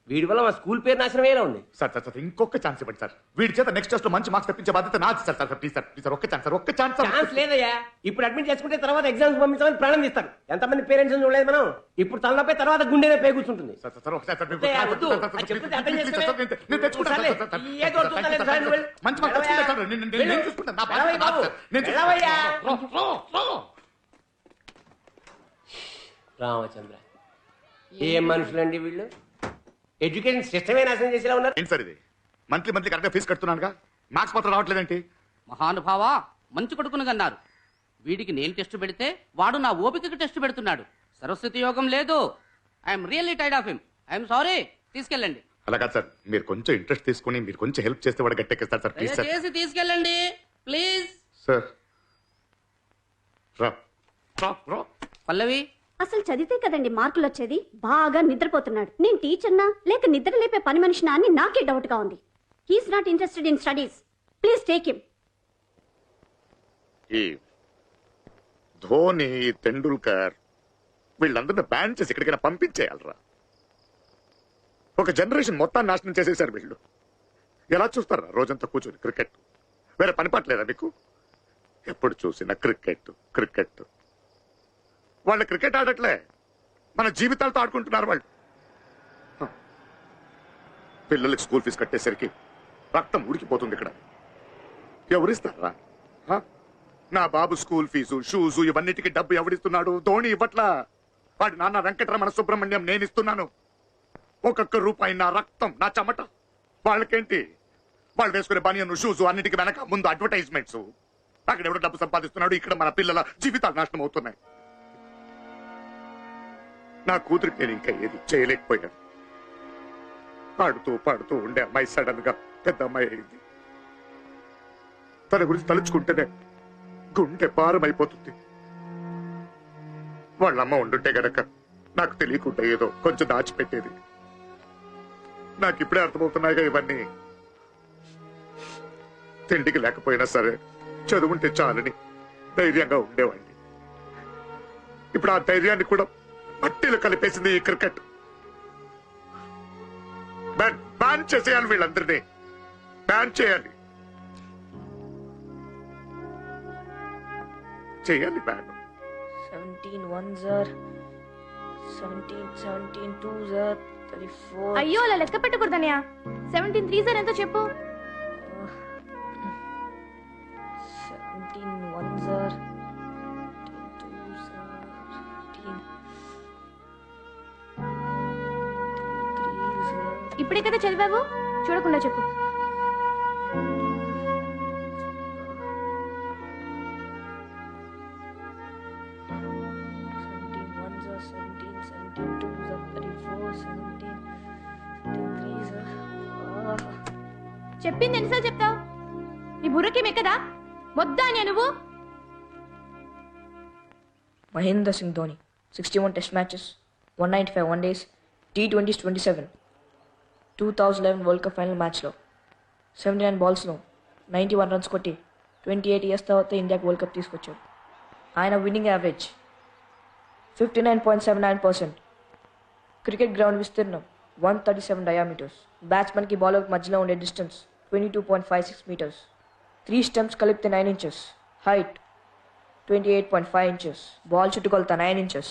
Speaker 17: వీడి వల్ల మా స్కూల్ పేరు నాశనమేలా ఉంది.
Speaker 1: సార్, ఇంకొక ఛాన్స్ ఇవ్వండి సార్. వీడి చేత నెక్స్ట్ టెస్ట్ లో మంచి మార్క్స్ తెప్పించే బాధ్యత నాది sir. Please sir, please sir, ఒక్క ఛాన్స్ సార్, ఒక్క ఛాన్స్.
Speaker 17: ఛాన్స్ లేదయ్యా. ఇప్పుడు అడ్మిట్ చేసుకుంటే తర్వాత ఎగ్జామ్స్ పంపించమని ప్రాణం తీస్తారు. ఎంతమంది పేరెంట్స్ చూడలేదు మనం. ఇప్పుడు తలనొప్పి తర్వాత గుండెనే పే కూర్చుంటుంది. రామచంద్ర, ఏం మనుషులండి వీళ్ళు? ఎడ్యుకేషన్ సిస్టమే నాశనం చేసేలా ఉన్నారు.
Speaker 1: ఏంటి సార్ ఇది? మంత్లీ కరెక్ట్గా ఫీజు కడుతున్నానుగా, మార్క్స్ మాత్రం రావట్లేదేంటి?
Speaker 19: మహానుభావా, మంచి కొడుకును కన్నారు. వీడికి నేను టెస్ట్ పెడితే వాడు నా ఓపికకి టెస్ట్ పెడుతున్నాడు. సరస్వతి యోగం లేదు. I'm really tired of him. I'm sorry. తీసుకెళ్ళండి.
Speaker 1: అలా కాదు సార్, మీరు కొంచెం ఇంట్రెస్ట్ తీసుకుని మీరు కొంచెం హెల్ప్ చేస్తే వాడు గట్టెక్కిస్తారు సార్. Please sir.
Speaker 19: చేసి తీసుకెళ్ళండి ప్లీజ్.
Speaker 1: సార్
Speaker 19: పల్లవి,
Speaker 20: అసలు చదివితే కదండి మార్కులు వచ్చేది. బాగా నిద్రపోతున్నాడు. నేను టీచర్నా లేక నిద్ర లేపే పని మనిషినా అని నాకే డౌట్ గా ఉంది. He's not interested in studies. Please take him.
Speaker 1: ఈ ధోని, తెండూల్కర్ వీళ్ళందరినీ బ్యాన్ చేసి ఎక్కడికైనా పంపించేయాలరా. ఒక జనరేషన్ మొత్తాన్ని నాశనం చేసేసారు వీళ్ళు. ఎలా చూస్తారా రోజంతా కూర్చొని క్రికెట్? వేరే పని పట్టలేదా మీకు? ఎప్పుడు చూసినా క్రికెట్ క్రికెట్. వాళ్ళు క్రికెట్ ఆడట్లే, మన జీవితాలతో ఆడుకుంటున్నారు వాళ్ళు. పిల్లలకి స్కూల్ ఫీజు కట్టేసరికి రక్తం ఉడికిపోతుంది ఇక్కడ. ఎవరిస్తారా? నా బాబు స్కూల్ ఫీజు, షూజు ఇవన్నిటికీ డబ్బు ఎవడిస్తున్నాడు? ధోని ఇవ్వట్లా. వాడి నాన్న వెంకటరమణ సుబ్రహ్మణ్యం నేను ఇస్తున్నాను. ఒక్కొక్క రూపాయి నా రక్తం, నా చెమట. వాళ్ళకేంటి? వాళ్ళు వేసుకునే బనియన్, షూజు అన్నిటికీ వెనక ముందు అడ్వర్టైజ్మెంట్స్. అక్కడ ఎవడో డబ్బు సంపాదిస్తున్నాడు, ఇక్కడ మన పిల్లల జీవితాలు నాశనం అవుతున్నాయి. నా కూతురికి నేను ఇంకా ఏది చేయలేకపోయాను. పాడుతూ పాడుతూ ఉండే అమ్మాయి సడన్ గా పెద్ద అమ్మాయి అయింది. తన గురించి తలుచుకుంటేనే గుండె భారమైపోతుంది. వాళ్ళమ్మ ఉండుంటే గనక నాకు తెలియకుండా ఏదో కొంచెం దాచిపెట్టేది. నాకు ఇప్పుడే అర్థమవుతున్నాయిగా ఇవన్నీ. తిండికి లేకపోయినా సరే చదువుంటే చాలని ధైర్యంగా ఉండేవాడిని. ఇప్పుడు ఆ ధైర్యాన్ని కూడా మట్టిలో కలిపేసింది ఈ క్రికెట్. బ్యాన్ చేసేయాలి, వీళ్ళందరినీ బ్యాన్ చేయాలి. చేయాలి ban.
Speaker 6: 17 1s are 17 17 2s are 34.
Speaker 21: అయ్యో అలా లెక్క పెట్టకూడదన్నయ్య. 17 3s are ఎంతో చెప్పు.
Speaker 6: 17 1s are 2s are 18 3s are.
Speaker 21: ఇప్పుడే కదా చదివావు, చూడకుండా చెప్పు. చెప్పింది ఎన్నిసార్లు చెప్తావు? నీ బుర్రకేం ఎక్కదా? వద్దా అని నువ్వు?
Speaker 6: Mahendra Singh Dhoni 61 test matches, 195 one days, T20s 27. 2011 world cup final మ్యాచ్లో 79 బాల్స్లో 91 రన్స్ కొట్టి 28 ఇయర్స్ తర్వాత ఇండియాకి వరల్డ్ కప్ తీసుకొచ్చాడు. ఆయన విన్నింగ్ యావరేజ్ 59.79%. క్రికెట్ గ్రౌండ్ విస్తీర్ణం 137 డయామీటర్స్. బ్యాట్స్మెన్కి బౌలర్కి మధ్యలో ఉండే డిస్టెన్స్ 22.56 meters. 3 స్టంప్స్ కలిపితే 9 inches. Height 28.5 inches. బాల్ చుట్టుకొలత 9 inches.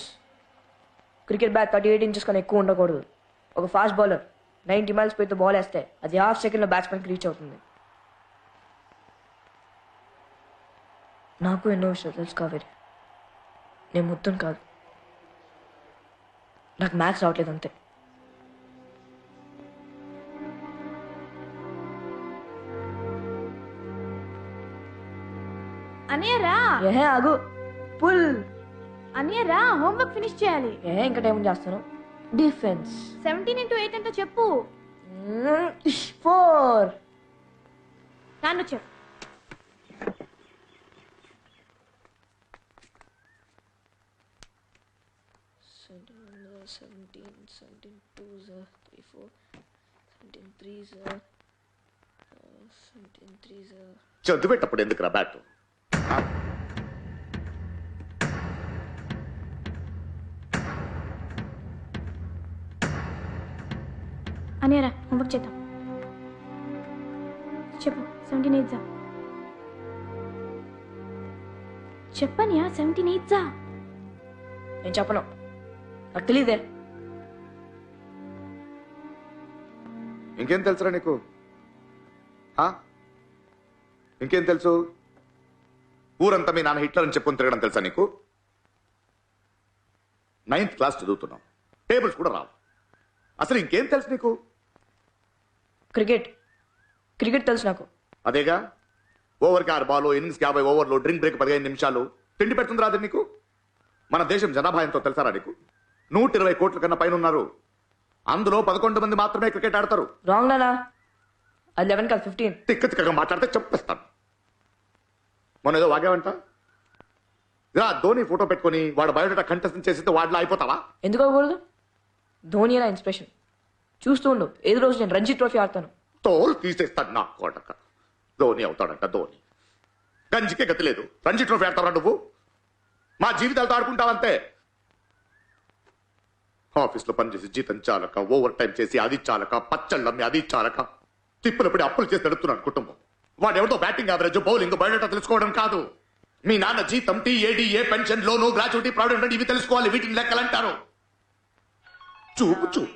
Speaker 6: క్రికెట్ బ్యాట్ 38 inches కన్నా ఎక్కువ ఉండకూడదు. ఒక ఫాస్ట్ బౌలర్ 90 miles స్పీడ్తో బాల్ వేస్తే అది హాఫ్ సెకండ్లో బ్యాట్స్మెన్కి రీచ్ అవుతుంది. నాకు ఎన్నో విషయాలు తెలుసు కావేరి. నేను మొత్తం కాదు, నాకు మ్యాథ్స్ రావట్లేదు అంతే.
Speaker 21: అనియరా
Speaker 6: ఆగు. పుల్.
Speaker 21: అనియరా హోంవర్క్ ఫినిష్ చేయాలి.
Speaker 6: ఇంకా టైం చేస్తాను. డిఫెన్స్
Speaker 21: 17 into 8 ఎంతో చెప్పు.
Speaker 6: 4.
Speaker 21: నాన్న చెప్పు.
Speaker 1: చదువుపెట్టప్పుడు ఎందుకు రా బ్యాట్?
Speaker 21: అనియరా హోంవర్క్ చేద్దాం. చెప్పు. 17 8s. చెప్పనియా 17 8s.
Speaker 6: నేను చెప్పను, నాకు తెలియదే.
Speaker 1: ఇంకేం తెలుసురా నీకు? ఇంకేం తెలుసు? ఊరంతా మీ నాన్న హిట్లర్ అని చెప్పుకొని తిరగడం తెలుసా నీకు? 9th క్లాస్ చదువుతున్నావు, టేబుల్స్ కూడా రావు. అసలు ఇంకేం తెలుసు నీకు?
Speaker 6: క్రికెట్ క్రికెట్ తెలుసు నాకు.
Speaker 1: అదేగా, ఓవర్కి 6 బాల్, ఇన్నింగ్స్కి 50 ఓవర్లు, డ్రింక్ బ్రేక్ 15 నిమిషాలు, తిండి పెడుతుంది రాదు నీకు? మన దేశం జనాభా ఎంతో తెలుసారా నీకు? 120 కోట్ల కన్నా పైన ఉన్నారు. అందులో 11 మంది మాత్రమే క్రికెట్ ఆడతారు.
Speaker 6: రాంగ్ నానా, అది 11 కాదు 15.
Speaker 1: తిక్క తిక్కగా మాట్లాడితే చెప్పేస్తాను. మొన్న ఏదో వాగావంట, ధోని ఫోటో పెట్టుకుని వాడు బయోడేటా కంటెస్ట్ చేసితే వాడిలో అయిపోతావా?
Speaker 6: ఎందుకు అవ్వకూడదు? ధోని నా ఇన్స్పిరేషన్. చూస్తూ ఉండు, ఏదో రోజు నేను రంజీ ట్రోఫీ ఆడతాను.
Speaker 1: తోలు తీసేస్తాడు నా కోటక. ధోని అవుతాడంట ధోని. గంజికే గతి లేదు, రంజీ ట్రోఫీ ఆడతావా నువ్వు? మా జీవితాలతో ఆడుకుంటావంతే. ఆఫీస్లో పనిచేసి జీతం చాలక, ఓవర్ టైం చేసి అది చాలక, పచ్చళ్ళమ్మి అది చాలక, తిప్పులపడి అప్పులు చేసి నడుపుతున్నాడు కుటుంబం. వాడు ఎవరితో బ్యాటింగ్ యావరేజ్, బౌలింగ్, బయోడేటా తెలుసుకోవడం కాదు. మీ నాన్న జీతం, టీఏడీఏ, పెన్షన్, లోను, గ్రాట్యుటీ, ప్రావిడెంట్ ఇవి తెలుసుకోవాలి. వీటిని లెక్కలంటారు. చూపు చూపు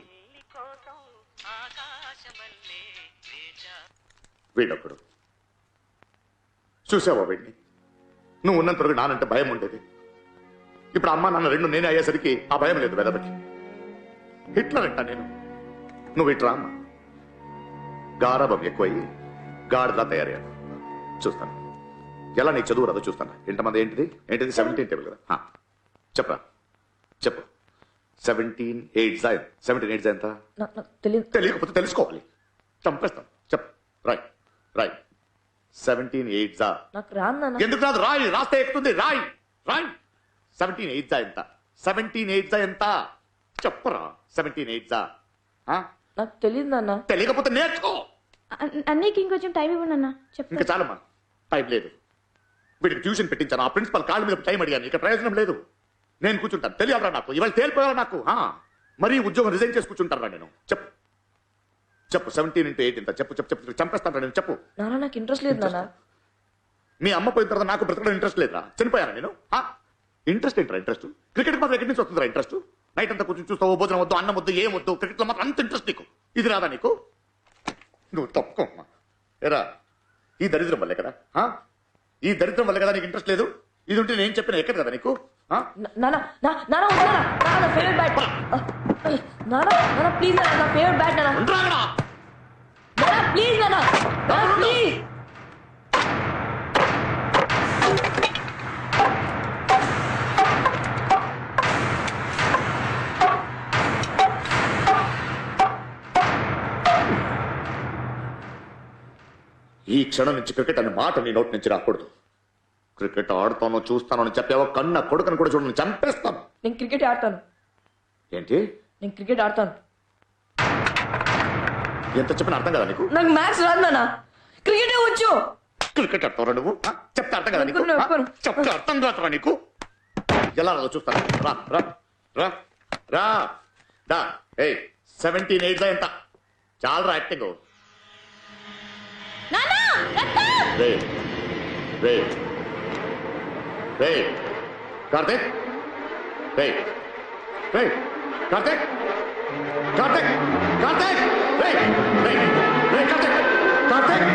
Speaker 1: వీడొక్కడు. చూసావా వీడిని? నువ్వు ఉన్నంత వరకు నానంటే భయం ఉండేది. ఇప్పుడు అమ్మ నాన్న 2 నేనే అయ్యేసరికి ఆ భయం లేదు వెదబట్టి. హిట్లర్ అంట నేను. నువ్వు ఇట్రా అమ్మ. గారాబం ఎక్కువయ్యి గాడిలా తయారయ్యాను. చూస్తాను ఎలా నీకు చదువు రాదో చూస్తాను. ఎంతమంది ఏంటిది 17 టేబుల్ కదా? చెప్పరా చెప్పు. 17 8 ఎంత? తెలియకపోతే తెలుసుకోవాలి. చంపేస్తాను. చెప్పు. రాయ్ 17 8
Speaker 6: నాకు రాను నాన్న.
Speaker 1: ఎందుకు రాదు? రాయి, రాస్తే ఎక్కుతుంది. రాయ్ 17 8 ఎంత? 17 8 ఎంత? చెప్పరా. 17 8
Speaker 6: నాకు తెలియదు నాన్న.
Speaker 1: తెలియకపోతే నేర్చుకో.
Speaker 21: అన్నయ్యకి ఇంకొంచెం టైం ఇవ్వండి అన్న.
Speaker 1: ఇంకా చాలమ్మా, టైం లేదు. వీడికి ట్యూషన్ పెట్టించాను. ఆ ప్రిన్సిపల్ కాళ్ళ మీద టైం అడిగాను. ఇక ప్రయోజనం లేదు. నేను కూర్చుంటాను. తెలియాలరా నాకు, ఇవాళ తేలిపోయారా నాకు? మరీ ఉద్యోగం రిజైన్ చేసి కూర్చుంటారా నేను? చెప్పు 17 into 8 ఎంత? చెప్పు. చంపేస్తాను నేను. చెప్పు.
Speaker 6: నాకు ఇంట్రెస్ట్ లేదు నాన్న.
Speaker 1: మీ అమ్మ పోయిన తర్వాత నాకు బ్రతకడం ఇంట్రెస్ట్ లేదురా. చనిపోయాను నేను. ఇంట్రెస్ట్ ఏంట్రా? ఇంట్రెస్ట్ క్రికెట్ మాత్రం ఎక్కడి నుంచి వస్తుందిరా ఇంట్రెస్ట్? నైట్ అంతా కూర్చొని చూస్తావు, భోజనం వద్దు, అన్నం వద్దు, ఏం వద్దు, క్రికెట్లో మాత్రం అంత ఇంట్రెస్ట్ నీకు. ఇది రాదా నీకు? నువ్వు తప్పుకోమ్మా. ఎరా, ఈ దరిద్రం వల్లే కదా, ఈ దరిద్రం వల్లే కదా నీకు ఇంట్రెస్ట్ లేదు. ఇది ఉంటే నేను చెప్పిన ఎక్కడ కదా నీకు?
Speaker 6: ప్లీజ్ నా ఫేవరెట్ బ్యాట్ నాన్న. ప్లీజ్ నాన్న, ప్లీజ్.
Speaker 1: ఈ క్షణం నుంచి క్రికెట్ అనే మాట నీ నోటి నుంచి రాకూడదు. క్రికెట్ ఆడుతానో చూస్తానో అని చెప్పావో కన్న కొడుకుని కూడా చూడని చంపేస్తాను.
Speaker 6: నేను క్రికెట్ ఆడతాను.
Speaker 1: ఏంటి?
Speaker 6: నేను క్రికెట్ ఆడతాను.
Speaker 1: ఎంత చెప్పిన అర్థం కదా నీకు?
Speaker 6: నాకు మ్యాచ్ రాదు నాన్న, క్రికెట్ వచ్చు.
Speaker 1: క్రికెట్ ఆడతావరా నువ్వు? చెప్తే అర్థం కదా నీకు? చెప్తే అర్థం కాదురా నీకు? ఎలా రాదో చూస్తాను. రా రా రా రా దా. 17 8 ఎంత? చాలరా యాక్టింగ్. కార్తీక్, కార్తీక్, కార్తీక్, కార్తీక్, కార్తీక్, కార్తీక్, కార్తీక్.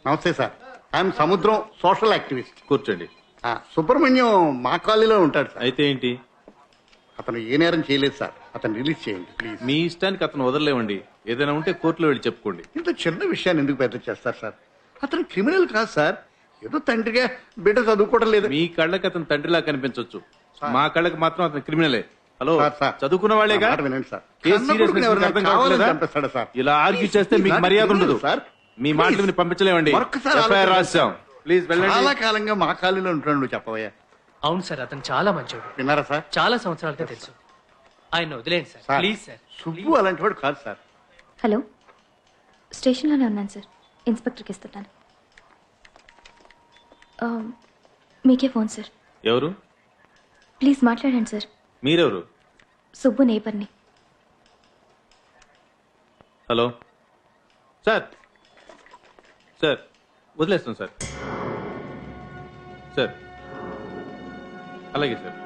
Speaker 11: నమస్తే సార్, ఐఎమ్ సముద్రం, సోషల్ యాక్టివిస్ట్.
Speaker 3: కూర్చోండి.
Speaker 11: సుబ్రహ్మణ్యం మా కాలనీలో ఉంటాడు సార్.
Speaker 3: అయితే ఏంటి?
Speaker 11: అతను ఏ నేరం చేయలేదు సార్, అతను రిలీజ్ చేయండి ప్లీజ్.
Speaker 3: మీ ఇష్టానికి అతను వదలలేవండి. ఏదైనా ఉంటే కోర్టులో వెళ్ళి చెప్పుకోండి.
Speaker 11: ఇంత చిన్న విషయాన్ని ఎందుకు పెద్ద చేస్తారు సార్? అతను క్రిమినల్ కాదు సార్, ఏదో తండ్రిగా బిడ్డ చదువుకోవడం లేదు.
Speaker 3: మీ కళ్ళకి అతను తండ్రిలా కనిపించవచ్చు, మా కళ్ళకి మాత్రం అతను క్రిమినలే. హలో,
Speaker 11: సార్,
Speaker 3: చదువుకున్న వాళ్ళేగా.
Speaker 11: వినండి సార్,
Speaker 3: కేసు seriousness మీకు అర్థం కావట్లేదా?
Speaker 11: చంపేస్తాడు సార్.
Speaker 3: ఇలా ఆర్గ్యూ చేస్తే మీకు మర్యాద ఉండదు సార్. మీ మాటలు విని పంపించలేమండి. FIR రాశాం. ప్లీజ్ వెళ్ళండి.
Speaker 11: చాలా కాలంగా మా కాలనీలో ఉంటున్నాడు, చెప్పవయ్యా.
Speaker 13: అవును సార్, అతను చాలా మంచోడు.
Speaker 11: విన్నారా సార్?
Speaker 13: చాలా సంవత్సరాలుగా తెలుసు. ఆయన వదిలేండి సార్, ప్లీజ్ సార్.
Speaker 11: సుబ్బు అలాంటి వాడు కాదు సార్.
Speaker 7: హలో, స్టేషన్లోనే ఉన్నాను సార్, ఇన్స్పెక్టర్కి ఇస్తున్నాను. మీకే ఫోన్ సార్.
Speaker 3: ఎవరు?
Speaker 7: ప్లీజ్ మాట్లాడండి సార్.
Speaker 3: మీరెవరు?
Speaker 7: సుబ్బు నేబర్ని.
Speaker 3: Hello sir. సార్ వదిలేస్తాను సార్. సార్ అలాగే సార్.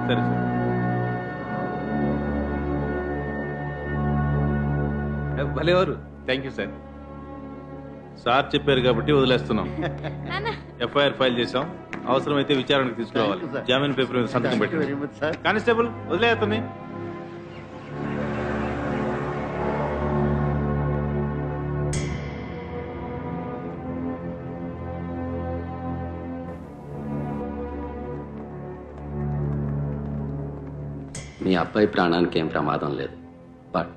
Speaker 3: సరే సార్. భలేవారు. Thank you sir. సార్ చెప్పారు కాబట్టి వదిలేస్తున్నాం. FIR ఫైల్ చేసాం, అవసరమైతే విచారణకు తీసుకురావాలి. జామీన్ పేపర్ మీద సంతకం పెట్టి. కానిస్టేబుల్ వదిలేస్తుంది.
Speaker 22: మీ అబ్బాయి ప్రాణానికి ఏం ప్రమాదం లేదు, బట్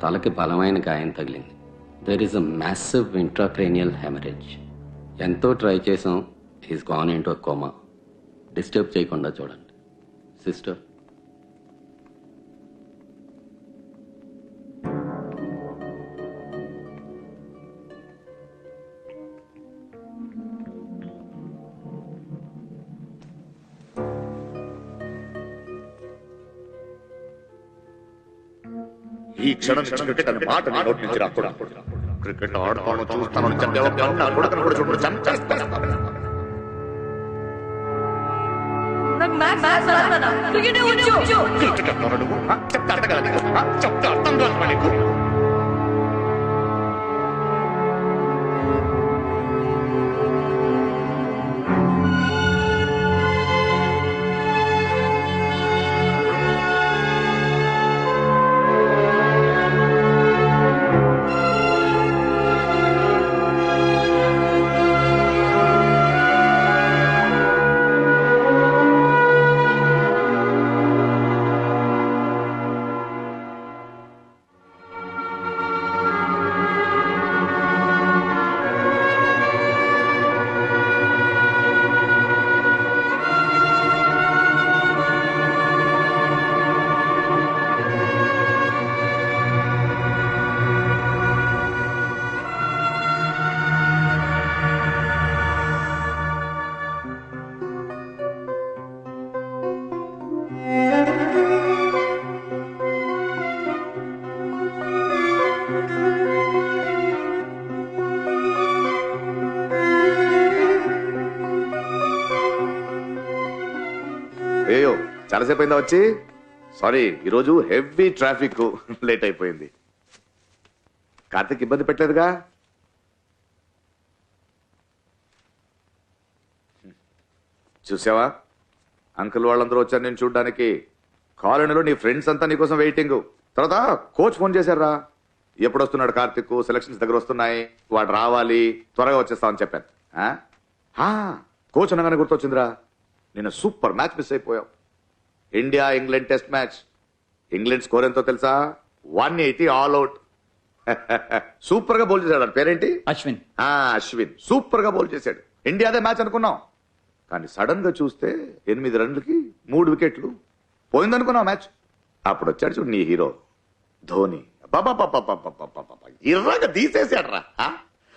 Speaker 22: తలకి బలమైన గాయం తగిలింది. There is a massive intracranial haemorrhage. ఎంతో ట్రై చేసాం, is gone into coma. Disturb చేయకుండా చూడండి సిస్టర్.
Speaker 1: ఈ క్షణం నుంచి క్రికెట్ అనే మాట నీ నోటి నుంచి రాకూడదు. క్రికెట్ ఆడుతాను చూస్తాను చెప్పేవో కన్నా కొడుకును కూడా చూడు, చంపేస్తాను. క్రికెట్ ఆడుతాను నువ్వు? చెప్తే అర్థం కాదు నీకు? చెప్తే అర్థం కాదు నీకు? అయ్యో చాలాసేపు అయిందా వచ్చి? సారీ, ఈరోజు హెవీ ట్రాఫిక్, లేట్ అయిపోయింది. కార్తీక్ ఇబ్బంది పెట్టలేదుగా? చూసావా, అంకుల్ వాళ్ళందరూ వచ్చారు నేను చూడ్డానికి. కాలనీలో నీ ఫ్రెండ్స్ అంతా నీకోసం వెయిటింగ్. తర్వాత కోచ్ ఫోన్ చేశారా, ఎప్పుడు వస్తున్నాడు కార్తీక్, సెలక్షన్స్ దగ్గర వస్తున్నాయి, వాడు రావాలి, త్వరగా వచ్చేస్తామని చెప్పాను. కోచ్ అనగానే గుర్తొచ్చిందిరా, నిన్న సూపర్ మ్యాచ్ మిస్ అయిపోయావు. India England test match. England score ఎంతో తెలుసా? 180 ఆల్ అవుట్. సూపర్ గా బౌల్ చేశాడు. పేరేంటి?
Speaker 12: అశ్విన్.
Speaker 1: అశ్విన్ సూపర్ గా బౌల్ చేశాడు. ఇండియాదే మ్యాచ్ అనుకున్నాం, కానీ సడన్ గా చూస్తే 8 రన్లకి 3 వికెట్లు పోయిందనుకున్నాం మ్యాచ్. అప్పుడు వచ్చాడు చూడు నీ హీరో ధోని. ఇర్రాగా తీసేసాడరా.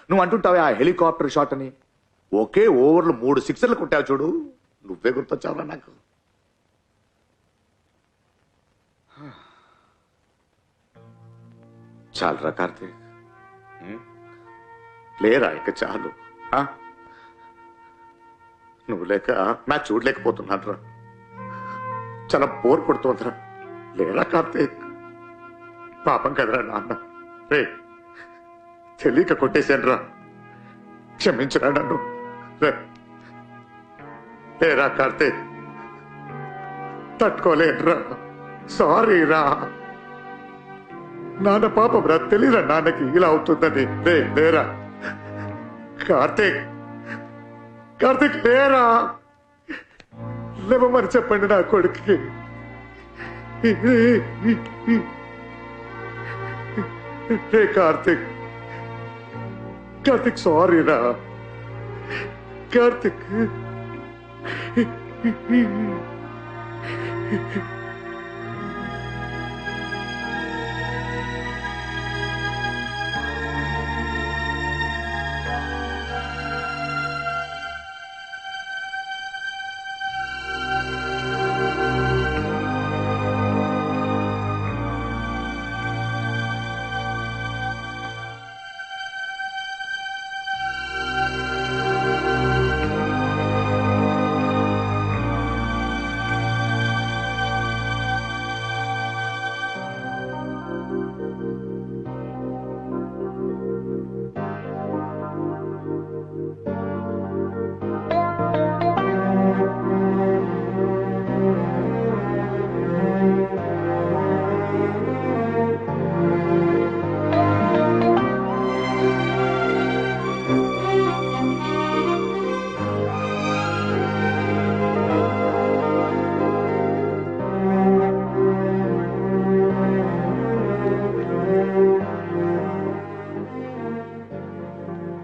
Speaker 1: నువ్వు అంటుంటావే ఆ హెలికాప్టర్ షాట్ అని, ఒకే ఓవర్లో 3 సిక్సర్లు కొట్టావు చూడు, నువ్వే గుర్తొచ్చావురా నాకు. చాలురా కార్తీక్, లేరా ఇక చాలు. నువ్వు లేక మ్యాచ్ చూడలేకపోతున్నాను రా, చాలా బోర్ కొడుతోందిరా. లేరా కార్తీక్, పాపం కదరా నాన్న. రే తెలియక కొట్టేశాను రా, క్షమించరా నన్ను. లేరా కార్తీక్, తట్టుకోలేనురా, సారీ రా. నాన్న పాపం రా, తెలియరా నాన్నకి ఇలా అవుతుందని. లేరా కార్తీక్, కార్తీక్ లేరా, లేవమని చెప్పండి నా కొడుక్కి. రే కార్తీక్, కార్తీక్ సారీ రా కార్తీక్.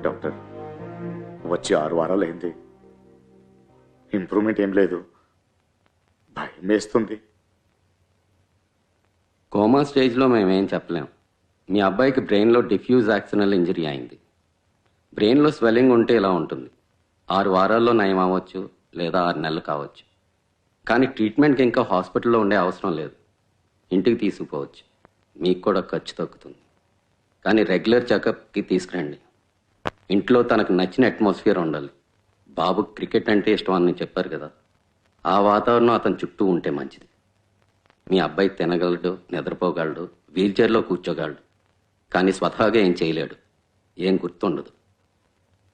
Speaker 1: డాక్టర్, వచ్చి 6 వారాలైంది, ఇంప్రూవ్మెంట్ ఏం లేదు, భయం వేస్తుంది.
Speaker 22: కోమా స్టేజ్లో మేమేం చెప్పలేం. మీ అబ్బాయికి బ్రెయిన్లో డిఫ్యూజ్ యాక్సినల్ ఇంజరీ అయింది. బ్రెయిన్లో స్వెల్లింగ్ ఉంటే ఇలా ఉంటుంది. 6 వారాల్లో నయం అవ్వచ్చు, లేదా 6 నెలలు కావచ్చు. కానీ ట్రీట్మెంట్కి ఇంకా హాస్పిటల్లో ఉండే అవసరం లేదు, ఇంటికి తీసుకుపోవచ్చు. మీకు కూడా ఖర్చు తగ్గుతుంది. కానీ రెగ్యులర్ చెకప్కి తీసుకురండి. ఇంట్లో తనకు నచ్చిన అట్మాస్ఫియర్ ఉండాలి. బాబు క్రికెట్ అంటే ఇష్టం అని చెప్పారు కదా, ఆ వాతావరణం అతని చుట్టూ ఉంటే మంచిది. మీ అబ్బాయి తినగలడు, నిద్రపోగలడు, వీల్చైర్లో కూర్చోగలడు, కానీ స్వతహాగా ఏం చేయలేడు, ఏం గుర్తుండదు.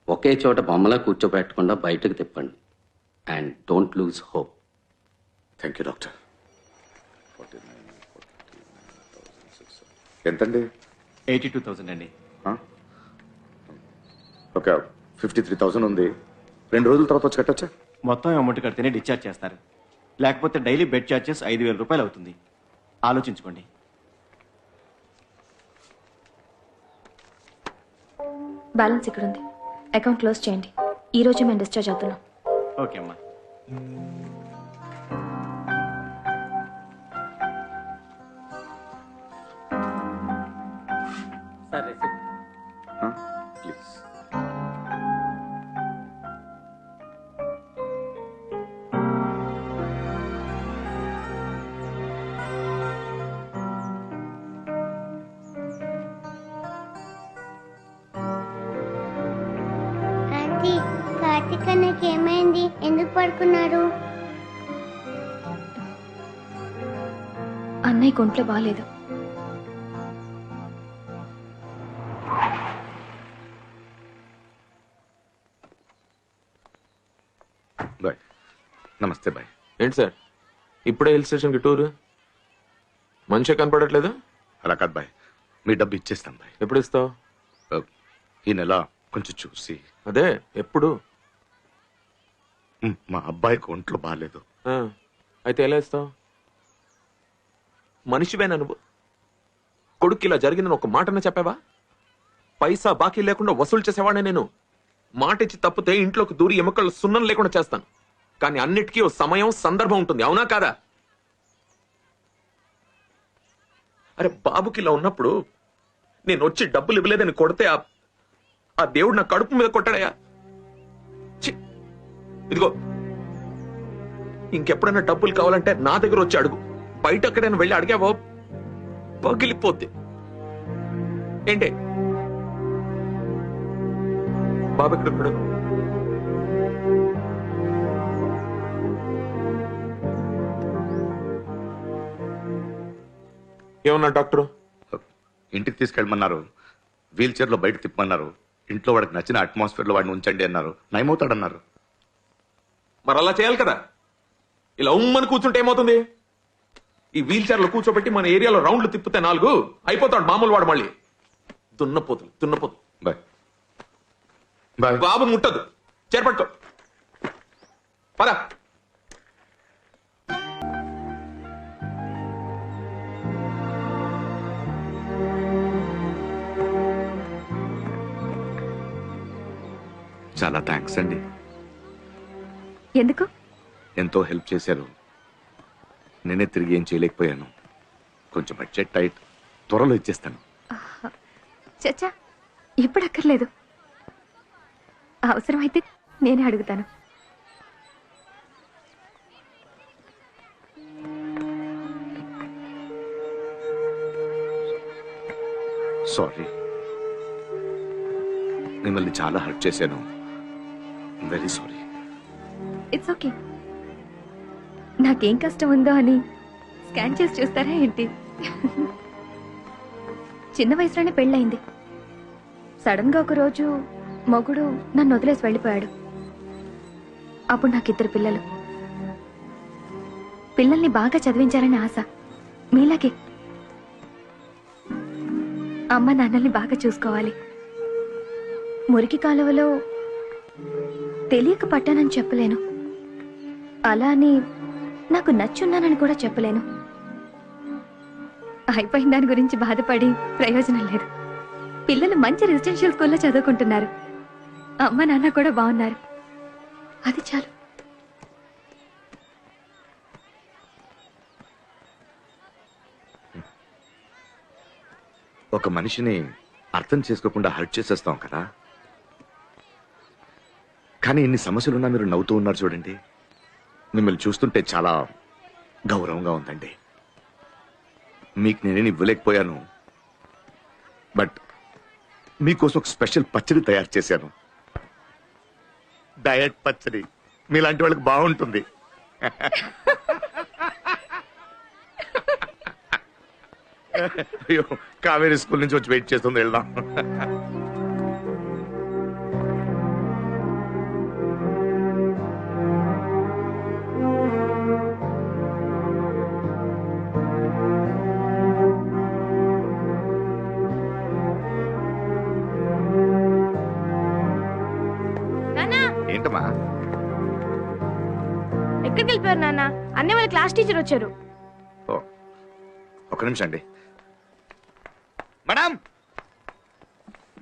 Speaker 22: ఒకే చోట బొమ్మలా కూర్చోబెట్టకుండా బయటకు తిప్పండి. And don't lose hope.
Speaker 1: Thank you doctor. ఎంతండి?
Speaker 4: 82,000 అండి.
Speaker 1: ఒక 53,000 ఉంది. 2 రోజుల తర్వాత వచ్చి కట్టొచ్చా?
Speaker 4: మొత్తం అమౌంట్ కడితేనే డిశ్చార్జ్ చేస్తారు, లేకపోతే డైలీ బెడ్ ఛార్జెస్ 5,000 రూపాయలు అవుతుంది. ఆలోచించుకోండి.
Speaker 7: బ్యాలెన్స్ ఇక్కడ ఉంది, అకౌంట్ క్లోజ్ చేయండి. ఈ రోజు మేము డిశ్చార్జ్ అవుతున్నాం.
Speaker 4: ఓకే అమ్మా.
Speaker 17: సరే
Speaker 1: ప్లీజ్.
Speaker 10: కార్తీక్ అన్నకి ఏమైంది? ఎందుకు పడుకున్నాడు?
Speaker 7: అన్నయ్య ఒంట్లో బాగాలేదు.
Speaker 1: బాయ్. నమస్తే బాయ్.
Speaker 14: ఏంటి సార్ ఇప్పుడే హిల్ స్టేషన్కి టూర్? మంచిగా కనపడట్లేదు.
Speaker 1: అలా కాదు బాయ్, మీ డబ్బు ఇచ్చేస్తాను బాయ్.
Speaker 14: ఎప్పుడు ఇస్తావు?
Speaker 1: ఈ నెల కొంచెం చూసి.
Speaker 14: అదే ఎప్పుడు?
Speaker 1: మా అబ్బాయికి ఒంట్లో బాగాలేదు.
Speaker 14: అయితే ఎలా ఇస్తావు? మనిషివేనా నువ్వు? కొడుకు ఇలా జరిగిందని ఒక మాటనే చెప్పావా? పైసా బాకీ లేకుండా వసూలు చేసేవాడే నేను. మాట ఇచ్చి తప్పితే ఇంట్లోకి దూరి ఎముకలు సున్నం లేకుండా చేస్తాను. కానీ అన్నిటికీ ఓ సమయం, సందర్భం ఉంటుంది, అవునా కాదా? అరే బాబుకి ఇలా ఉన్నప్పుడు నేను వచ్చి డబ్బులు ఇవ్వలేదని కొడితే ఆ దేవుడు నా కడుపు మీద కొట్టాడయా? ఇదిగో ఇంకెప్పుడైనా డబ్బులు కావాలంటే నా దగ్గర వచ్చి అడుగు. బయట ఎక్కడైనా వెళ్ళి అడిగావో పగిలిపోద్ది. ఏంటి బాబు ఎక్కడున్నాడు? ఏమన్నా డాక్టరు?
Speaker 1: ఇంటికి తీసుకెళ్ళమన్నారు, వీల్ చైర్లో బయట తిప్పమన్నారు. ఇంట్లో వాడికి నచ్చిన అట్మాస్ఫియర్లో వాడిని ఉంచండి అన్నారు. నయమవుతాడన్నారు.
Speaker 14: మరి అలా చేయాలి కదా. ఇలా ఉమ్మని కూర్చుంటే ఏమవుతుంది? ఈ వీల్ చైర్ లో కూర్చోబెట్టి మన ఏరియాలో రౌండ్లు తిప్పితే 4 అయిపోతాడు మామూలు వాడు. మళ్ళీ దున్నపోతు
Speaker 1: బాయ్ బాయ్.
Speaker 14: బాబు ముట్టదు. చేరపట్టుకో పద.
Speaker 1: చాలా థ్యాంక్స్ అండి.
Speaker 7: ఎందుకు?
Speaker 1: ఎంతో హెల్ప్ చేశారు. నేనే తిరిగి ఏం చేయలేకపోయాను. కొంచెం బడ్జెట్ టైట్. త్వరలో ఇచ్చేస్తాను.
Speaker 7: చచ్చా, ఇప్పుడు అక్కర్లేదు. అవసరమైతే నేనే అడుగుతాను.
Speaker 1: సారీ, మిమ్మల్ని చాలా హర్ట్ చేశాను. Very sorry.
Speaker 7: It's okay. నాకేం కష్టం ఉందో అని స్కాన్ చేసి చూస్తారా ఏంటి? చిన్న వయసులోనే పెళ్ళయింది. సడన్ గా ఒక రోజు మొగుడు నన్ను వదిలేసి వెళ్ళిపోయాడు. అప్పుడు నాకు 2 పిల్లలు. పిల్లల్ని బాగా చదివించాలని ఆశ, మీలాగే. అమ్మ నాన్నల్ని బాగా చూసుకోవాలి. మురికి కాలువలో తెలియక పట్టానని చెప్పలేను. అలా అని నాకు నచ్చున్నానని కూడా చెప్పలేను. అయిపోయిన దాని గురించి బాధపడి ప్రయోజనం లేదు. పిల్లలు మంచి రెసిడెన్షియల్ స్కూల్లో చదువుకుంటున్నారు. అమ్మ నాన్న కూడా బాగున్నారు. అది చాలు.
Speaker 1: ఒక మనిషిని అర్థం చేసుకోకుండా హర్ట్ చేసేస్తాం కదా. కానీ ఇన్ని సమస్యలున్నా మీరు నవ్వుతూ ఉన్నారు చూడండి. మిమ్మల్ని చూస్తుంటే చాలా గౌరవంగా ఉందండి. మీకు నేనేం ఇవ్వలేకపోయాను, బట్ మీకోసం ఒక స్పెషల్ పచ్చడి తయారు చేశాను. డయట్ పచ్చడి. మీలాంటి వాళ్ళకి బాగుంటుంది. అయ్యో, కావేరీ స్కూల్ నుంచి వచ్చి వెయిట్ చేస్తుంది. వెళ్దాం. ఏంటమ్మా?
Speaker 21: ఎక్కడికి వెళ్ళిపోయారు నాన్న? అన్నీ వాళ్ళ క్లాస్ టీచర్ వచ్చారు.
Speaker 1: ఒక నిమిషం అండి. Madam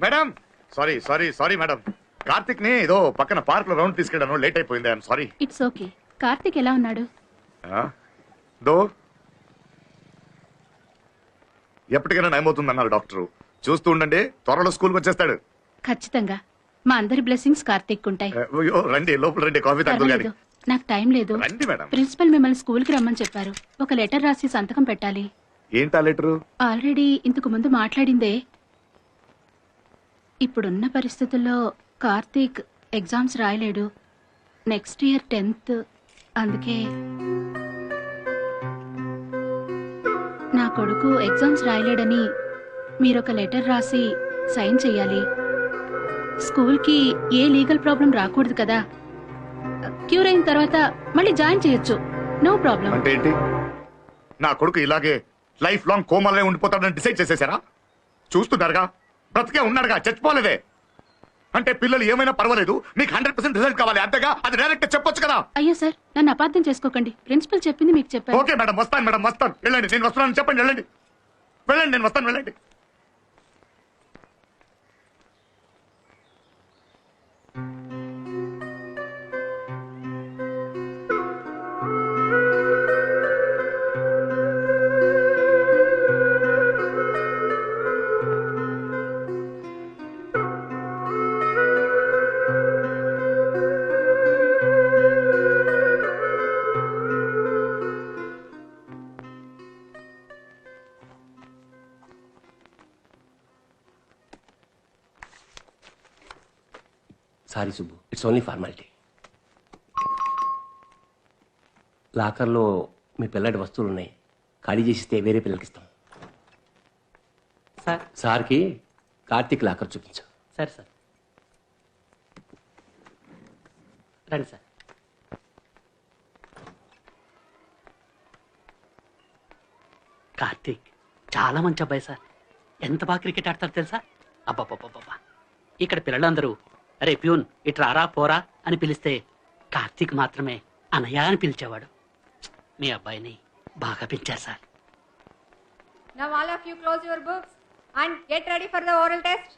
Speaker 1: madam, sorry sorry sorry madam. Karthik ని ఏదో పక్కన పార్క్ లో రౌండ్ తీసుకెళ్ళాను. లేట్ అయిపోయింది. I'm sorry.
Speaker 15: It's okay. Karthik ఎలా ఉన్నాడు?
Speaker 1: దో ఎప్పటికైనా నయమవుతుందన్నారు డాక్టర్. చూస్తూ ఉండండి, త్వరలో స్కూల్కి వచ్చేస్తాడు.
Speaker 15: ఖచ్చితంగా. మా అందరి బ్లెస్సింగ్స్ కార్తిక్ ఉంటాయి.
Speaker 1: అయ్యో, రండి లోపల రండి. కాఫీ తాగుతారు గాని.
Speaker 15: నాకు టైం లేదు.
Speaker 1: రండి మేడం.
Speaker 15: ప్రిన్సిపల్ మిమ్మల్ని స్కూల్ కి రమ్మని చెప్పారు. ఒక లెటర్ రాసి సంతకం పెట్టాలి.
Speaker 1: ఏంటా లెటరు?
Speaker 15: ఆల్రెడీ ఇంతకు ముందు మాట్లాడిందే. ఇప్పుడున్న పరిస్థితుల్లో కార్తీక్ ఎగ్జామ్స్ రాయలేడు. Next year 10th. అందుకే నా కొడుకు ఎగ్జామ్స్ రాయలేడని మీరొక లెటర్ రాసి సైన్ చెయ్యాలి. స్కూల్కి ఏ లీగల్ ప్రాబ్లం రాకూడదు కదా. క్యూర్ అయిన తర్వాత మళ్ళీ జాయిన్ చేయొచ్చు. No problem.
Speaker 1: అంటే ఏంటి? నా కొడుకు ఇలాగే లైఫ్ లాంగ్ కోమాలే ఉండిపోతాడని డిసైడ్ చేసేసారా? చూస్తున్నారుగా, బ్రతికే ఉన్నాడుగా, చచ్చిపోలేదే. అంటే పిల్లలు ఏమైనా పర్వాలేదు, మీకు 100% రిజల్ట్ కావాలి అంతేగా. అది డైరెక్ట్ చెప్పొచ్చు కదా.
Speaker 15: అయ్యో సార్, నన్ను అపార్థం చేసుకోకండి. ప్రిన్సిపల్ చెప్పింది మీకు చెప్పాను.
Speaker 1: ఓకే మేడం, వస్తాను మేడం, వస్తాను. వెళ్ళండి, నేను వస్తున్నాను చెప్పండి. వెళ్ళండి వెళ్ళండి, నేను వస్తాను. వెళ్ళండి.
Speaker 17: Sorry Subbu, it's only formality. లాకర్లో మీ పిల్లడి వస్తువులు ఉన్నాయి. ఖాళీ చేసిస్తే వేరే పిల్లలకి ఇస్తాం. సార్కి కార్తీక్ లాకర్ చూపించు.
Speaker 19: సరే సార్, రండి సార్. కార్తీక్ చాలా మంచి అబ్బాయి సార్. ఎంత బాగా క్రికెట్ ఆడతారు తెలుసా? అబ్బాబ్బాబ్బా, ఇక్కడ పిల్లలందరూ అరే ప్యూన్ ఇట్రా రా పోరా అని పిలిస్తే కార్తీక్ మాత్రమే అనయ్య అని పిలిచేవాడు. మీ అబ్బాయిని బాగా పెంచారు sir.
Speaker 5: Now all of you close your books and get ready for the oral test.